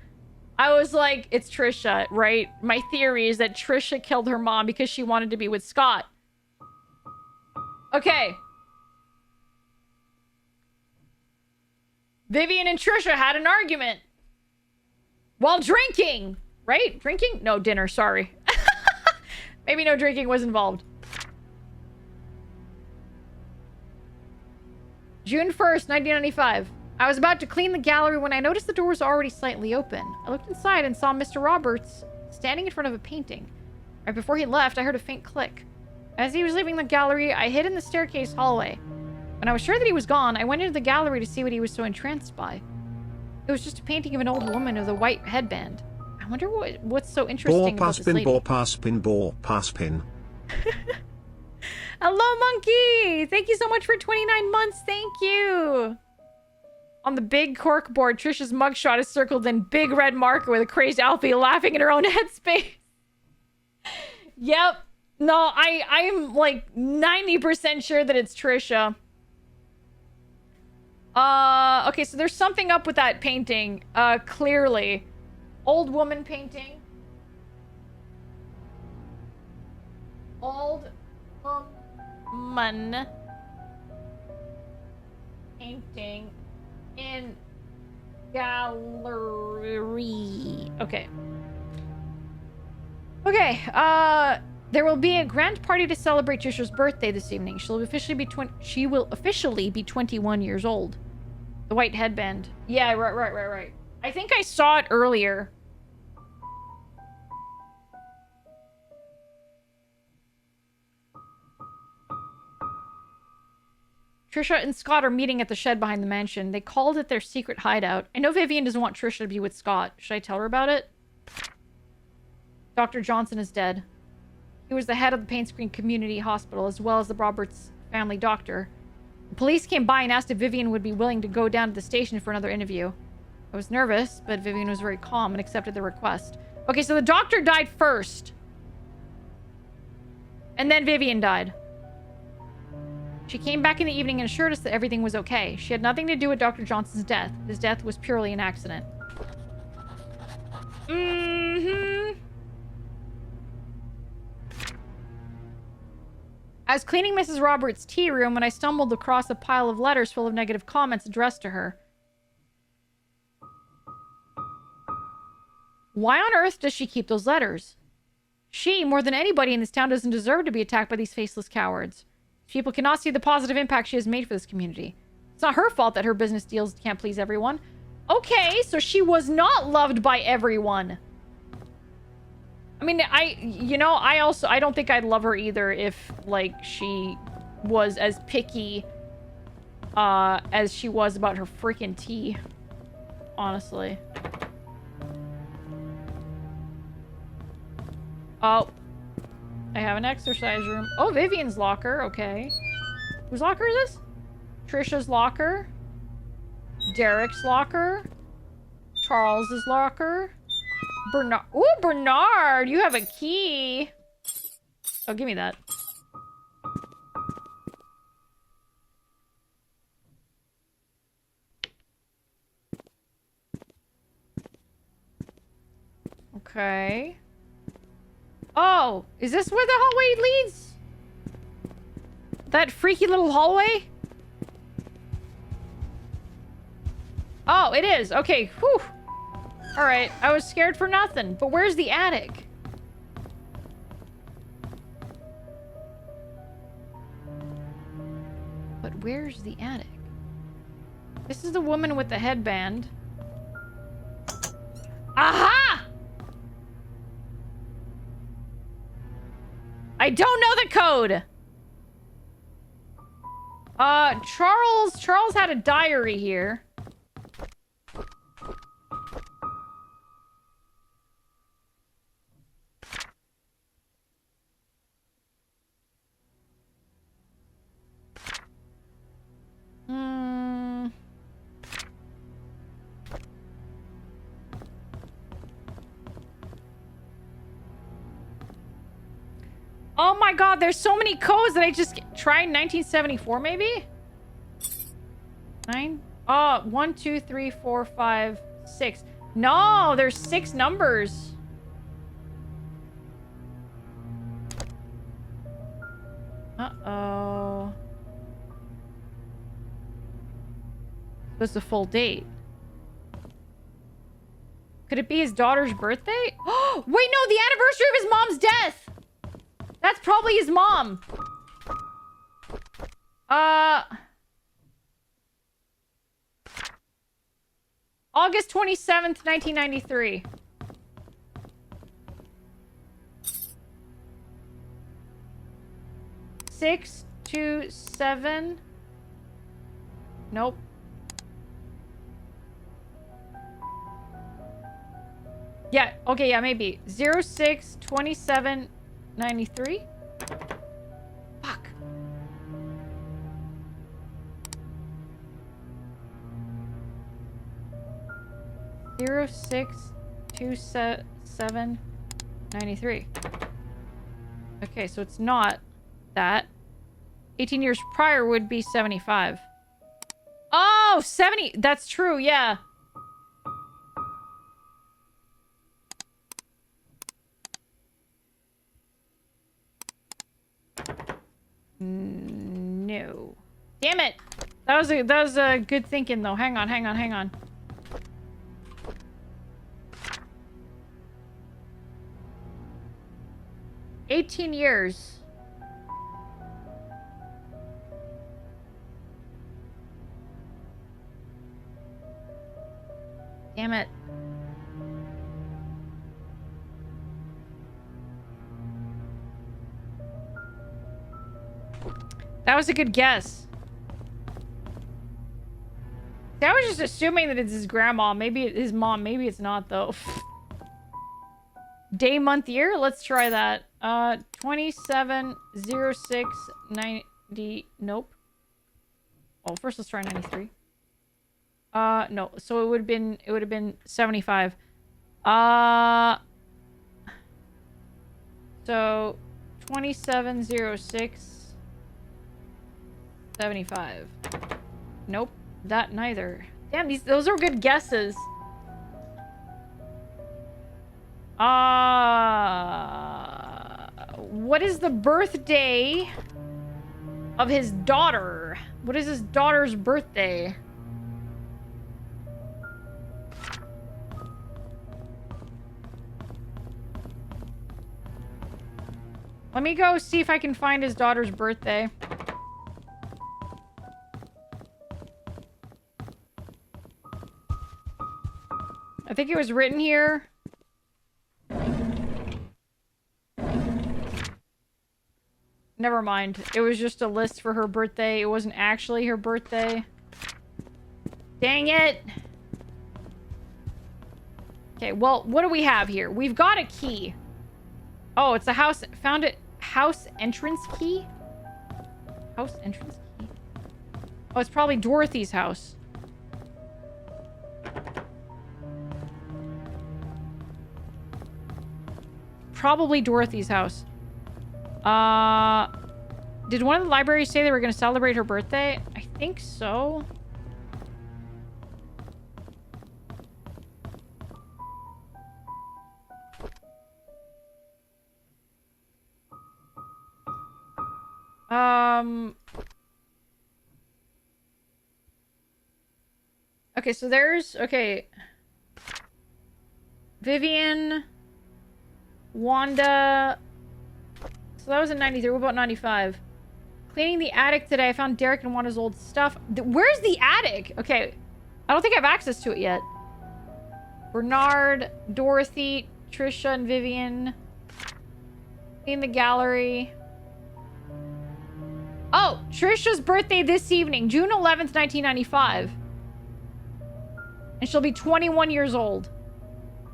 [SPEAKER 1] I was like, it's Trisha, right? My theory is that Trisha killed her mom because she wanted to be with Scott. Okay. Vivian and Trisha had an argument. While drinking. Right? Drinking? No, dinner, sorry. Maybe no drinking was involved. June 1st, 1995. I was about to clean the gallery when I noticed the door was already slightly open. I looked inside and saw Mr. Roberts standing in front of a painting. Right before he left, I heard a faint click. As he was leaving the gallery, I hid in the staircase hallway. When I was sure that he was gone, I went into the gallery to see what he was so entranced by. It was just a painting of an old woman with a white headband. I wonder what's so interesting about this lady.
[SPEAKER 2] Bore pass pin.
[SPEAKER 1] Hello, Monkey! Thank you so much for 29 months. Thank you. On the big cork board, Trisha's mugshot is circled in big red marker with a crazed Alfie laughing in her own headspace. Yep. No, I'm like 90% sure that it's Trisha. Okay, so there's something up with that painting. Clearly. Old woman painting. Old woman painting in gallery. Okay. Okay, there will be a grand party to celebrate Trisha's birthday this evening. She will officially be 21 years old. The white headband. Yeah, right. I think I saw it earlier. Trisha and Scott are meeting at the shed behind the mansion. They called it their secret hideout. I know Vivian doesn't want Trisha to be with Scott. Should I tell her about it? Dr. Johnson is dead. He was the head of the PAINSCREEK community hospital, as well as the Roberts family doctor. The police came by and asked if Vivian would be willing to go down to the station for another interview. I was nervous, but Vivian was very calm and accepted the request. Okay, so the doctor died first. And then Vivian died. She came back in the evening and assured us that everything was okay. She had nothing to do with Dr. Johnson's death. His death was purely an accident. I was cleaning Mrs. Roberts' tea room when I stumbled across a pile of letters full of negative comments addressed to her. Why on earth does she keep those letters? She, more than anybody in this town, doesn't deserve to be attacked by these faceless cowards. People cannot see the positive impact she has made for this community. It's not her fault that her business deals can't please everyone. Okay, so she was not loved by everyone. I mean, I don't think I'd love her either if, like, she was as picky as she was about her freaking tea. Honestly. Oh. I have an exercise room. Oh, Vivian's locker. Okay. Whose locker is this? Trisha's locker. Derek's locker. Charles's locker. Bernard. Ooh, Bernard! You have a key. Oh, give me that. Okay. Oh, is this where the hallway leads? That freaky little hallway? Oh, it is. Okay, whew. Alright, I was scared for nothing. But where's the attic? But where's the attic? This is the woman with the headband. Aha! I don't know the code! Charles had a diary here. Oh my god, there's so many codes that I just tried. 1974 maybe? 9? Oh, 1, 2, 3, 4, 5, 6. No, there's 6 numbers. Uh-oh. What's the full date? Could it be his daughter's birthday? Oh, wait, no, the anniversary of his mom's death! That's probably his mom. August 27th, 1993. Six, 2, 7. Nope. Yeah, okay, yeah, maybe. 06, 27, 93? Fuck. Zero 6 2 7 93. Okay, so it's not that. 18 years prior would be 75. Oh, 70. That's true, yeah. No. Damn it. That was a good thinking though. Hang on. 18 years. Damn it. That was a good guess. I was just assuming that it's his grandma. Maybe it's his mom. Maybe it's not, though. Day, month, year? Let's try that. 27/06/90. Nope. Oh, first let's try 93. No. So it would have been 75. So 27/06/75. Nope. That neither. Damn, those are good guesses. What is the birthday of his daughter? What is his daughter's birthday? Let me go see if I can find his daughter's birthday. I think it was written here. Never mind. It was just a list for her birthday. It wasn't actually her birthday. Dang it! Okay, well, what do we have here? We've got a key. Oh, it's a house. Found it. House entrance key? House entrance key? Oh, it's probably Dorothy's house. Probably Dorothy's house. Did one of the libraries say they were going to celebrate her birthday? I think so. Okay, so there's... Okay. Vivian. Wanda. So that was in 93. What about 95? Cleaning the attic today. I found Derek and Wanda's old stuff. Where's the attic? Okay. I don't think I have access to it yet. Bernard, Dorothy, Trisha, and Vivian. Clean the gallery. Oh, Trisha's birthday this evening. June 11th, 1995. And she'll be 21 years old.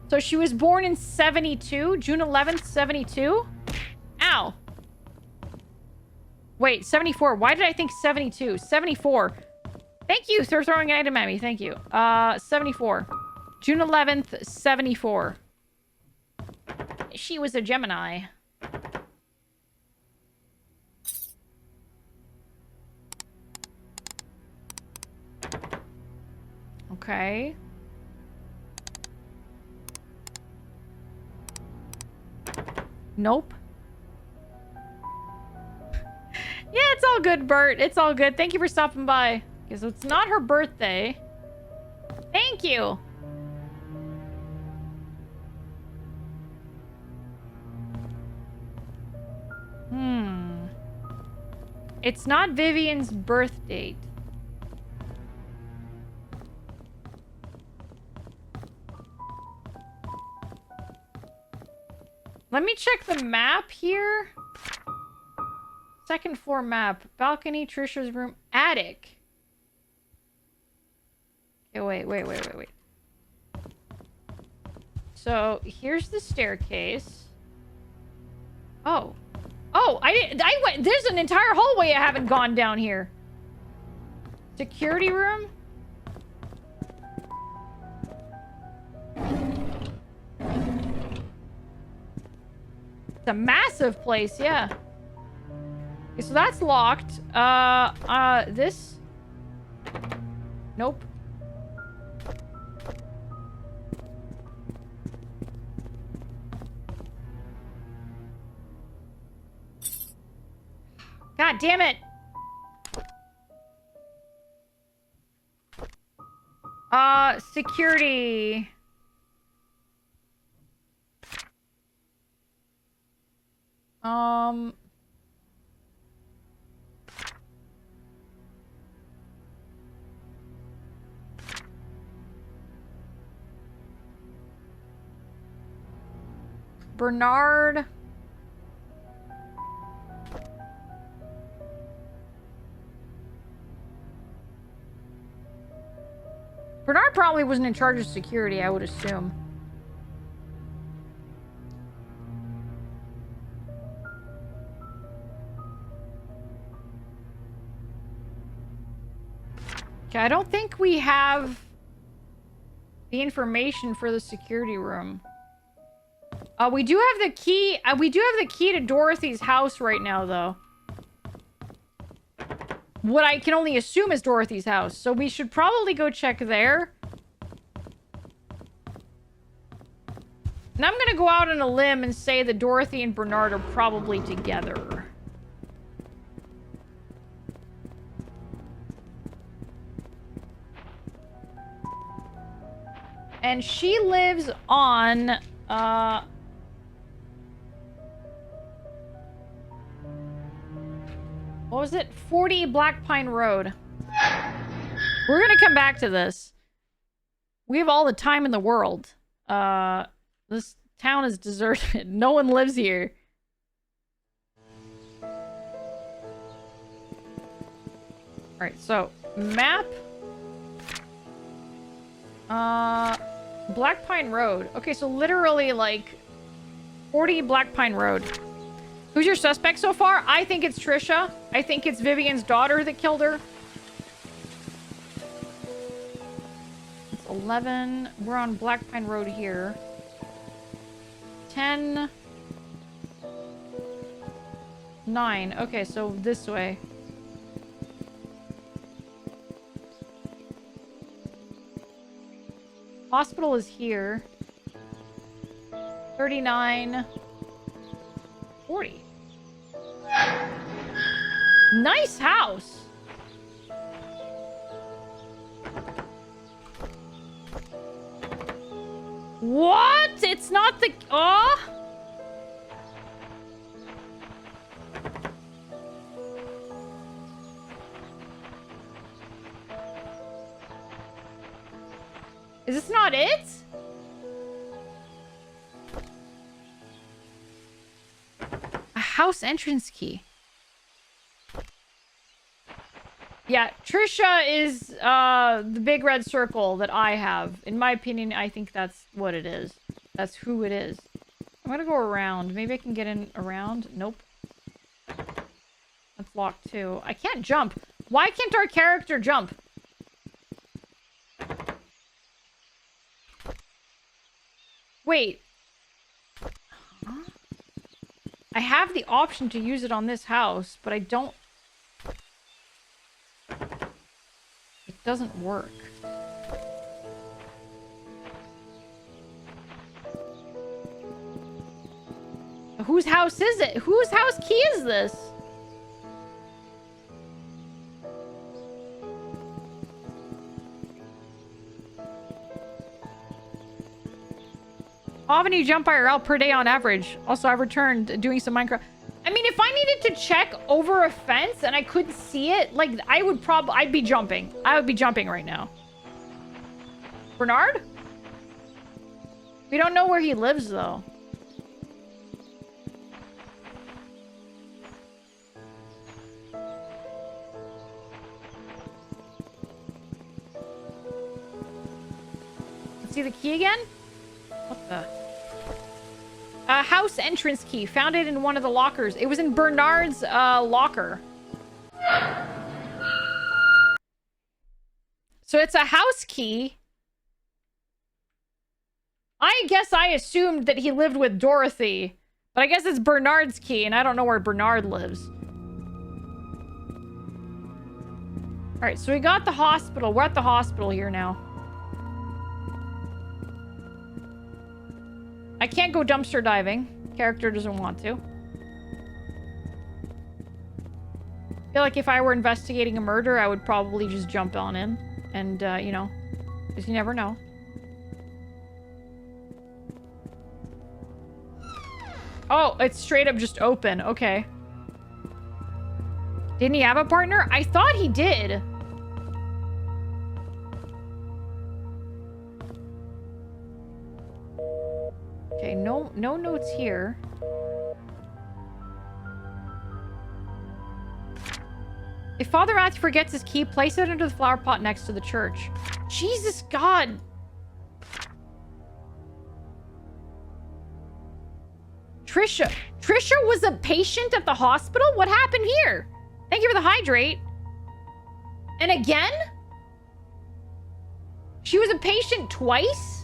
[SPEAKER 1] So she was born in 72. June 11th, 72. Ow. Wait, 74. Why did I think 72? 74. Thank you for throwing an item at me. Thank you. 74. June 11th, 74. She was a Gemini. Okay. Nope. Yeah, it's all good, Bert. It's all good. Thank you for stopping by. Okay, so it's not her birthday. Thank you. It's not Vivian's birth date. Let me check the map here. Second floor map. Balcony, Trisha's room, attic. Okay, wait. So, here's the staircase. Oh. Oh, I went, there's an entire hallway I haven't gone down here. Security room? It's a massive place, yeah. Okay, so that's locked. This? Nope. God damn it! Security. Bernard. Bernard probably wasn't in charge of security, I would assume. Okay, I don't think we have the information for the security room. We do have the key. We do have the key to Dorothy's house right now, though. What I can only assume is Dorothy's house. So we should probably go check there. And I'm gonna go out on a limb and say that Dorothy and Bernard are probably together. And she lives on, what was it? 40 Black Pine Road. We're gonna come back to this. We have all the time in the world. This town is deserted. No one lives here. Alright, so, map. Black Pine Road. Okay, so literally, like, 40 Black Pine Road. Who's your suspect so far? I think it's Trisha. I think it's Vivian's daughter that killed her. It's 11. We're on Black Pine Road here. 10. 9. Okay, so this way. Hospital is here. 39. 40. Nice house. What? It's not the... Oh? Is this not it? A house entrance key. Yeah, Trisha is the big red circle that I have. In my opinion, I think that's what it is. That's who it is. I'm gonna go around. Maybe I can get in around. Nope. That's locked too. I can't jump. Why can't our character jump? Wait. Huh? I have the option to use it on this house, but I don't... It doesn't work. Whose house is it? Whose house key is this? How often do you jump IRL per day on average? Also, I've returned doing some Minecraft. I mean, if I needed to check over a fence and I couldn't see it, like, I'd be jumping. I would be jumping right now. Bernard? We don't know where he lives, though. See the key again? What the? House entrance key. Found it in one of the lockers. It was in Bernard's locker. So it's a house key. I guess I assumed that he lived with Dorothy. But I guess it's Bernard's key, and I don't know where Bernard lives. Alright, so we got the hospital. We're at the hospital here now. I can't go dumpster diving. Character doesn't want to. I feel like if I were investigating a murder, I would probably just jump on in. And, you know, because you never know. Oh, it's straight up just open. Okay. Didn't he have a partner? I thought he did. Okay, no notes here. If Father Matthew forgets his key, place it under the flower pot next to the church. Jesus God. Trisha was a patient at the hospital? What happened here? Thank you for the hydrate. And again? She was a patient twice?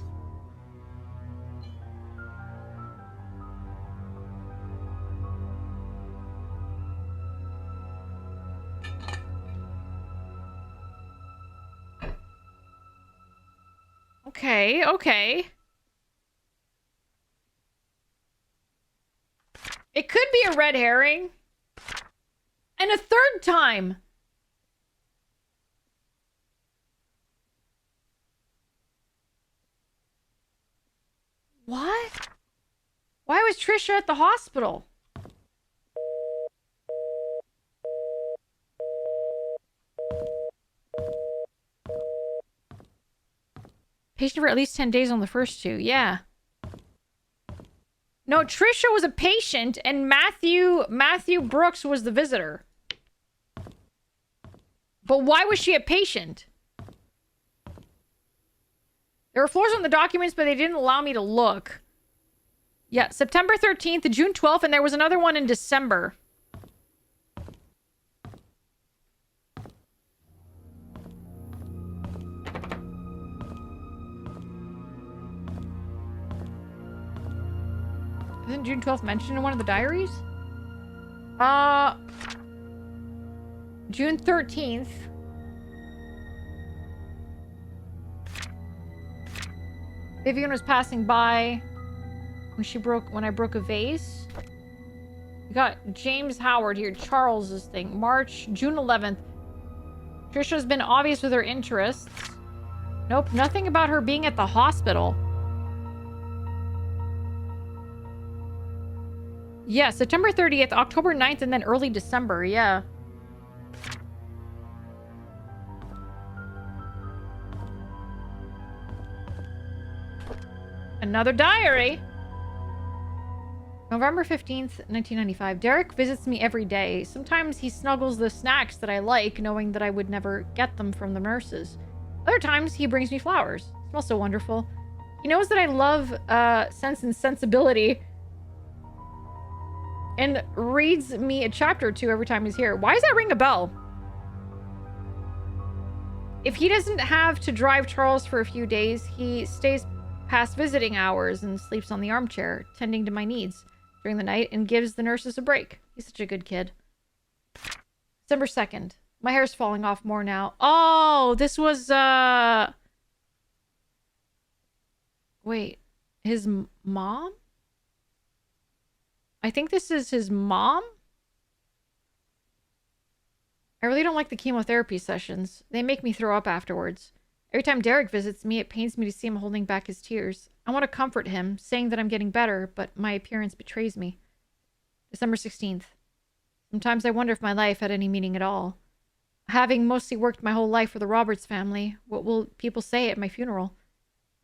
[SPEAKER 1] Okay, okay. It could be a red herring. And a third time. What? Why was Trisha at the hospital? Patient for at least 10 days on the first two. Yeah. No, Trisha was a patient and Matthew Brooks was the visitor. But why was she a patient? There were floors on the documents, but they didn't allow me to look. Yeah, September 13th to June 12th, and there was another one in December. Isn't June 12th mentioned in one of the diaries? June 13th. Vivian was passing by when I broke a vase. We got James Howard here. Charles's thing. June 11th. Trisha's been obvious with her interests. Nope, nothing about her being at the hospital. Yeah, September 30th, October 9th, and then early December. Yeah. Another diary. November 15th, 1995. Derek visits me every day. Sometimes he snuggles the snacks that I like, knowing that I would never get them from the nurses. Other times, he brings me flowers. It smells so wonderful. He knows that I love Sense and Sensibility and reads me a chapter or two every time he's here. Why does that ring a bell? If he doesn't have to drive Charles for a few days, he stays past visiting hours and sleeps on the armchair, tending to my needs during the night and gives the nurses a break. He's such a good kid. December 2nd. My hair's falling off more now. Oh, this was, wait. His mom? I think this is his mom? I really don't like the chemotherapy sessions. They make me throw up afterwards. Every time Derek visits me, it pains me to see him holding back his tears. I want to comfort him, saying that I'm getting better, but my appearance betrays me. December 16th. Sometimes I wonder if my life had any meaning at all. Having mostly worked my whole life for the Roberts family, what will people say at my funeral?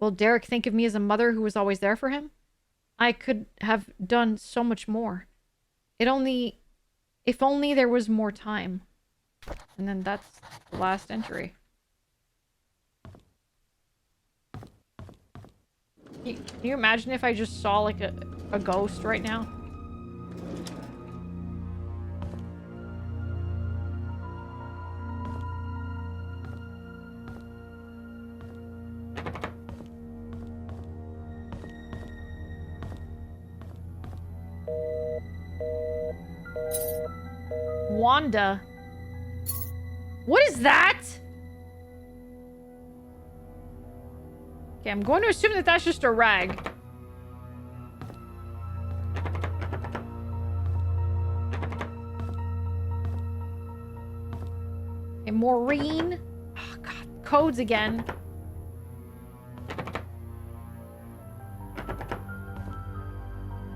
[SPEAKER 1] Will Derek think of me as a mother who was always there for him? I could have done so much more. If only there was more time. And then that's the last entry. Can you imagine if I just saw like a ghost right now? Wanda. What is that? Okay, I'm going to assume that that's just a rag. Okay, Maureen. Oh, God. Codes again.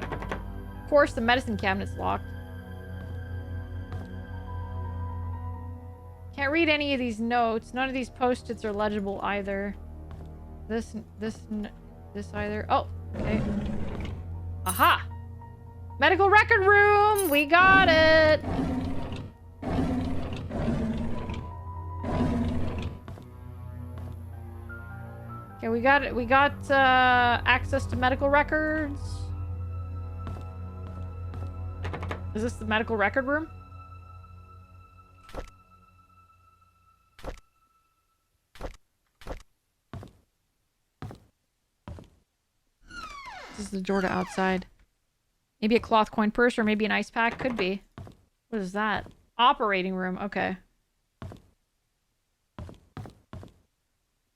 [SPEAKER 1] Of course, the medicine cabinet's locked. Can't read any of these notes. None of these post-its are legible either. This either. Oh, okay. Aha! Medical record room! We got it! Okay, we got it. We got access to medical records. Is this the medical record room? This is the door to outside. Maybe a cloth coin purse or maybe an ice pack. Could be. What is that? Operating room. Okay.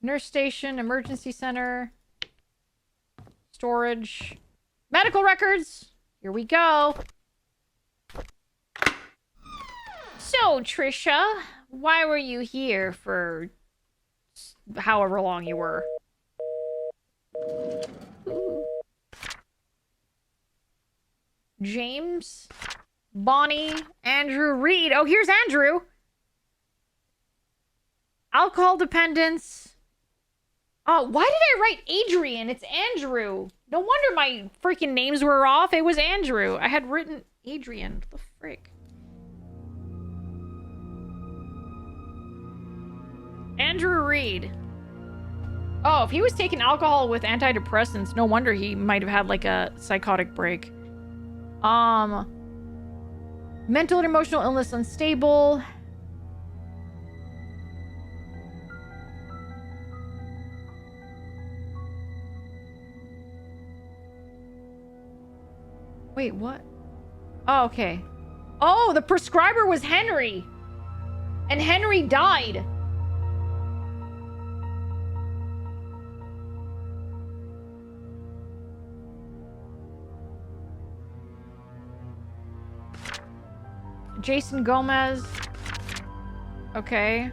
[SPEAKER 1] Nurse station. Emergency center. Storage. Medical records. Here we go. So, Trisha, why were you here for however long you were? Ooh. James, Bonnie, Andrew, Reed. Oh, here's Andrew. Alcohol dependence. Oh, why did I write Adrian? It's Andrew. No wonder my freaking names were off. It was Andrew. I had written Adrian. What the frick? Andrew Reed. Oh, if he was taking alcohol with antidepressants, no wonder he might have had like a psychotic break. Mental and emotional illness unstable. Wait, what? Oh, okay. Oh, the prescriber was Henry. And Henry died. Jason Gomez. Okay.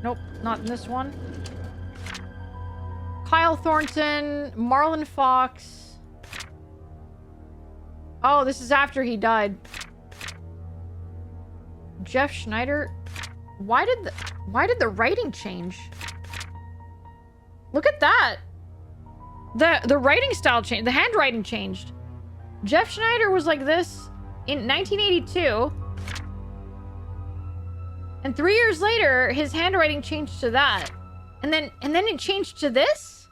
[SPEAKER 1] Nope, not in this one. Kyle Thornton, Marlon Fox. Oh, this is after he died. Jeff Schneider. Why did the writing change? Look at that. The writing style changed. The handwriting changed. Jeff Schneider was like this in 1982. And 3 years later, his handwriting changed to that. And then it changed to this?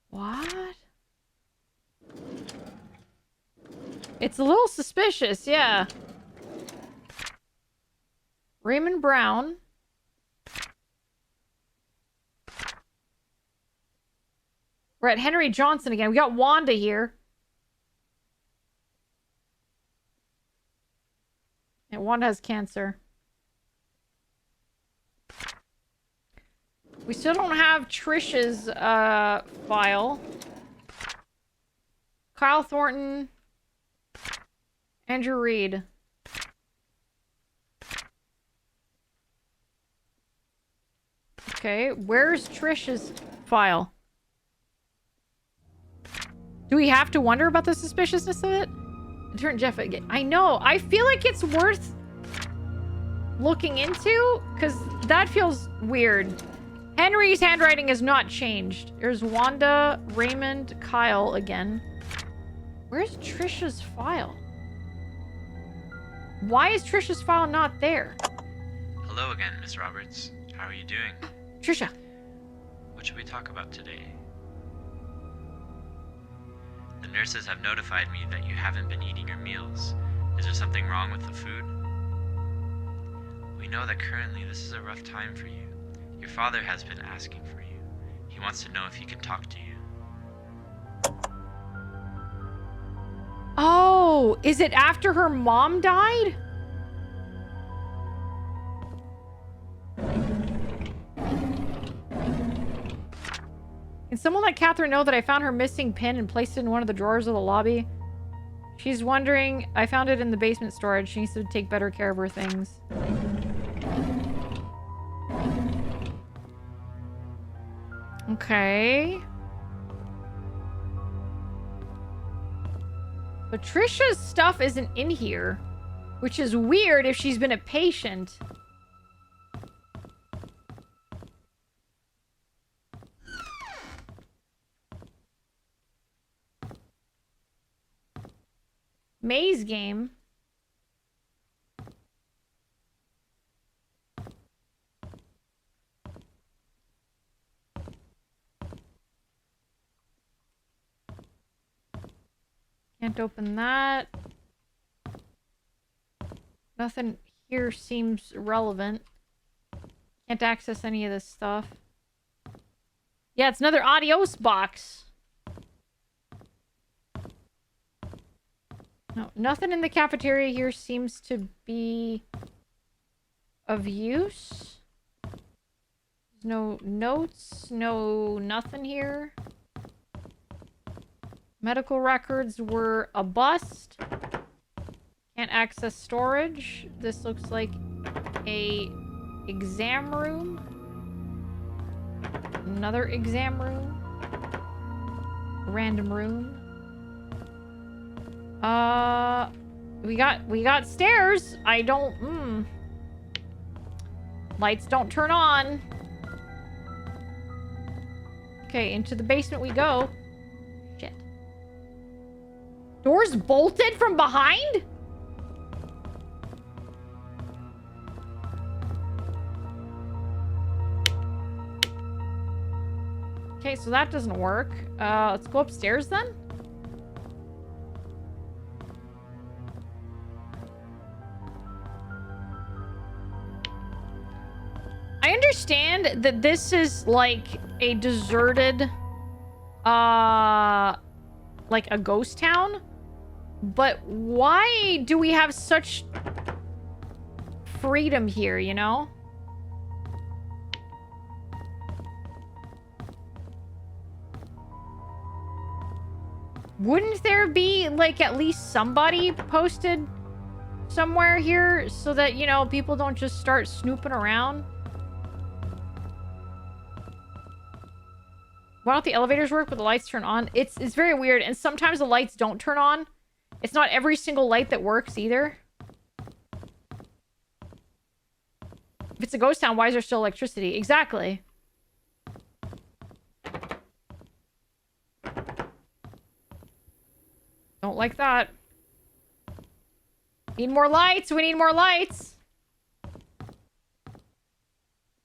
[SPEAKER 1] What? It's a little suspicious, yeah. Raymond Brown. We're at Henry Johnson again. We got Wanda here. And Wanda has cancer. We still don't have Trish's file. Kyle Thornton. Andrew Reed. Okay, where's Trish's file? Do we have to wonder about the suspiciousness of it? Turn Jeff again. I know. I feel like it's worth looking into because that feels weird. Henry's handwriting has not changed. There's Wanda, Raymond, Kyle again. Where's Trisha's file? Why is Trisha's file not there?
[SPEAKER 5] Hello again, Miss Roberts. How are you doing?
[SPEAKER 1] Trisha.
[SPEAKER 5] What should we talk about today? The nurses have notified me that you haven't been eating your meals. Is there something wrong with the food? We know that currently this is a rough time for you. Your father has been asking for you. He wants to know if he can talk to you.
[SPEAKER 1] Oh, is it after her mom died? Can someone let Catherine know that I found her missing pin and placed it in one of the drawers of the lobby? She's wondering. I found it in the basement storage. She needs to take better care of her things. Okay. But Trisha's stuff isn't in here, which is weird if she's been a patient. Maze game. Can't open that. Nothing here seems relevant. Can't access any of this stuff. Yeah, it's another adios box. No, nothing in the cafeteria here seems to be of use. There's no notes, nothing here. Medical records were a bust. Can't access storage. This looks like a exam room. Another exam room. Random room. We got stairs. I don't, Lights don't turn on. Okay, into the basement we go. Shit. Doors bolted from behind? Okay, so that doesn't work. Let's go upstairs then. I understand that this is like a deserted, like a ghost town, but why do we have such freedom here, you know? Wouldn't there be, like, at least somebody posted somewhere here so that, you know, people don't just start snooping around? Why don't the elevators work but the lights turn on? It's very weird, and sometimes the lights don't turn on. It's not every single light that works either. If it's a ghost town, why is there still electricity? Exactly. Don't like that. Need more lights. We need more lights.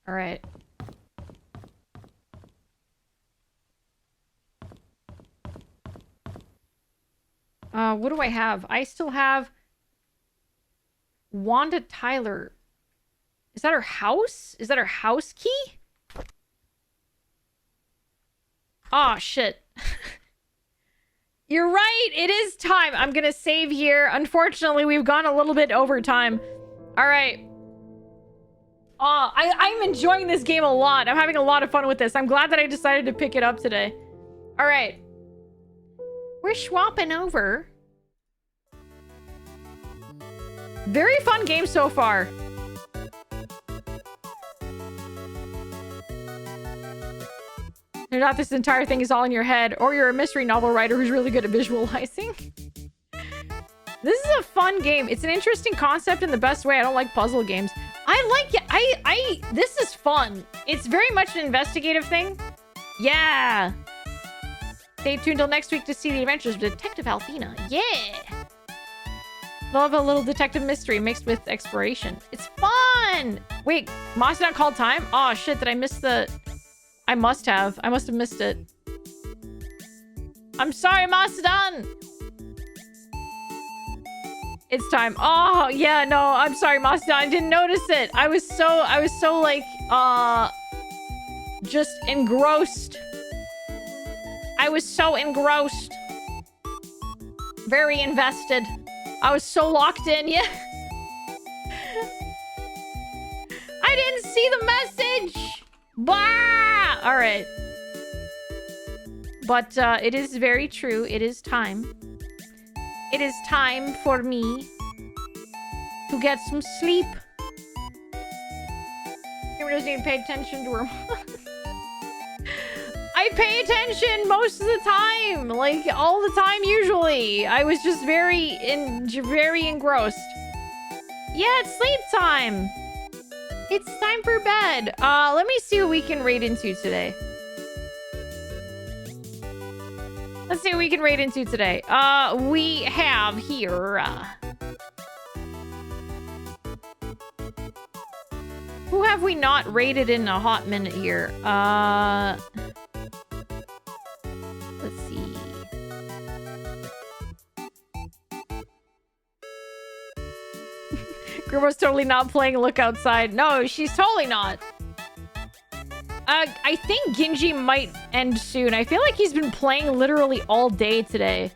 [SPEAKER 1] All right. What do I have? I still have Wanda Tyler. Is that her house? Is that her house key? Oh, shit. You're right. It is time. I'm going to save here. Unfortunately, we've gone a little bit over time. All right. I'm enjoying this game a lot. I'm having a lot of fun with this. I'm glad that I decided to pick it up today. All right. We're swapping over. Very fun game so far. Turns out this entire thing is all in your head, or you're a mystery novel writer who's really good at visualizing. This is a fun game. It's an interesting concept in the best way. I don't like puzzle games. I like it. This is fun. It's very much an investigative thing. Yeah. Stay tuned till next week to see the adventures of Detective Alphena. Yeah. Love a little detective mystery mixed with exploration. It's fun. Wait, Macedon called time? Oh shit, did I miss the... I must have missed it. I'm sorry, Macedon. It's time. Oh, yeah, no, I'm sorry, Macedon. I didn't notice it. I was so like, just engrossed. I was so engrossed. Very invested. I was so locked in, yeah. I didn't see the message. Bah! All right. But it is very true. It is time. It is time for me to get some sleep. She doesn't even pay attention to her. I pay attention most of the time, like all the time usually. I was just very engrossed. Yeah, it's sleep time. It's time for bed. Let me see what we can raid into today. Let's see what we can raid into today. We have here. Who have we not raided in a hot minute here? Let's see. Grimo's totally not playing Look Outside. No, she's totally not. I think Genji might end soon. I feel like he's been playing literally all day today.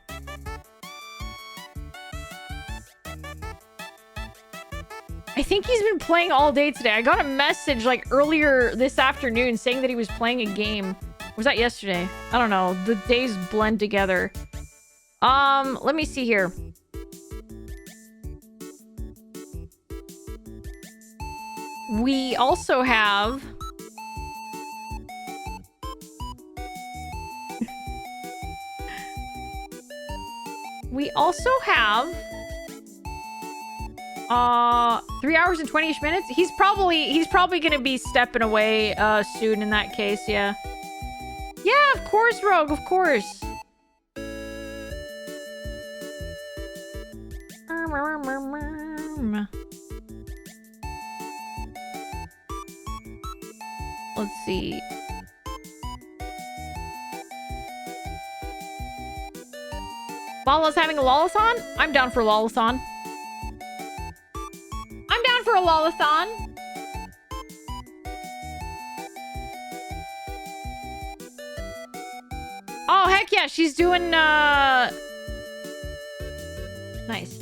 [SPEAKER 1] I think he's been playing all day today. I got a message like earlier this afternoon saying that he was playing a game. Was that yesterday? I don't know. The days blend together. Let me see here. We also have... we also have... 3 hours and 20-ish minutes. He's probably gonna be stepping away soon in that case, yeah. Yeah, of course, Rogue, of course. Let's see. Lala's having a Lolathon? I'm down for a Lolathon. I'm down for a Lolathon. Oh, heck yeah. She's doing, nice.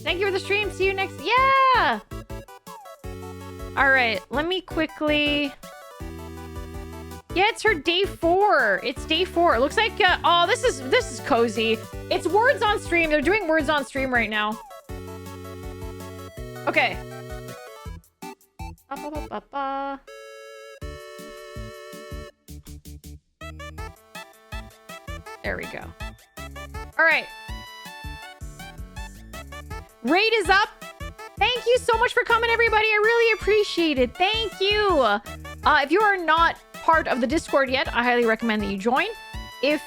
[SPEAKER 1] Thank you for the stream. See you next... Yeah! Alright, let me quickly... Yeah, it's her day 4. It's day 4. It looks like, oh, this is cozy. It's words on stream. They're doing words on stream right now. Okay. Ba-ba-ba-ba-ba. There we go. All right. Raid is up. Thank you so much for coming, everybody. I really appreciate it. Thank you. If you are not part of the Discord yet, I highly recommend that you join. If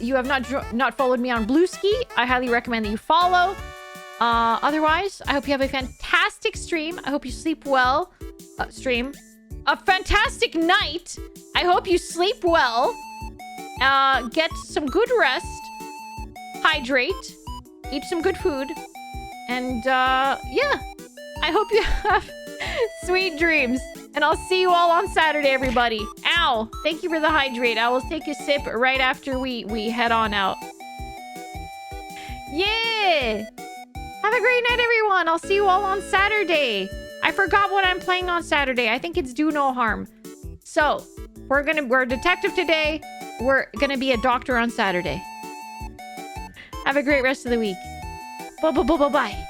[SPEAKER 1] you have not followed me on Blueski, I highly recommend that you follow. Otherwise, I hope you have a fantastic stream. I hope you sleep well. Stream. A fantastic night. I hope you sleep well. Get some good rest. Hydrate. Eat some good food. And, yeah. I hope you have sweet dreams. And I'll see you all on Saturday, everybody. Ow. Thank you for the hydrate. I will take a sip right after we head on out. Yeah. Have a great night, everyone. I'll see you all on Saturday. I forgot what I'm playing on Saturday. I think it's Do No Harm. So, we're a detective today. We're gonna be a doctor on Saturday. Have a great rest of the week. Bye-bye.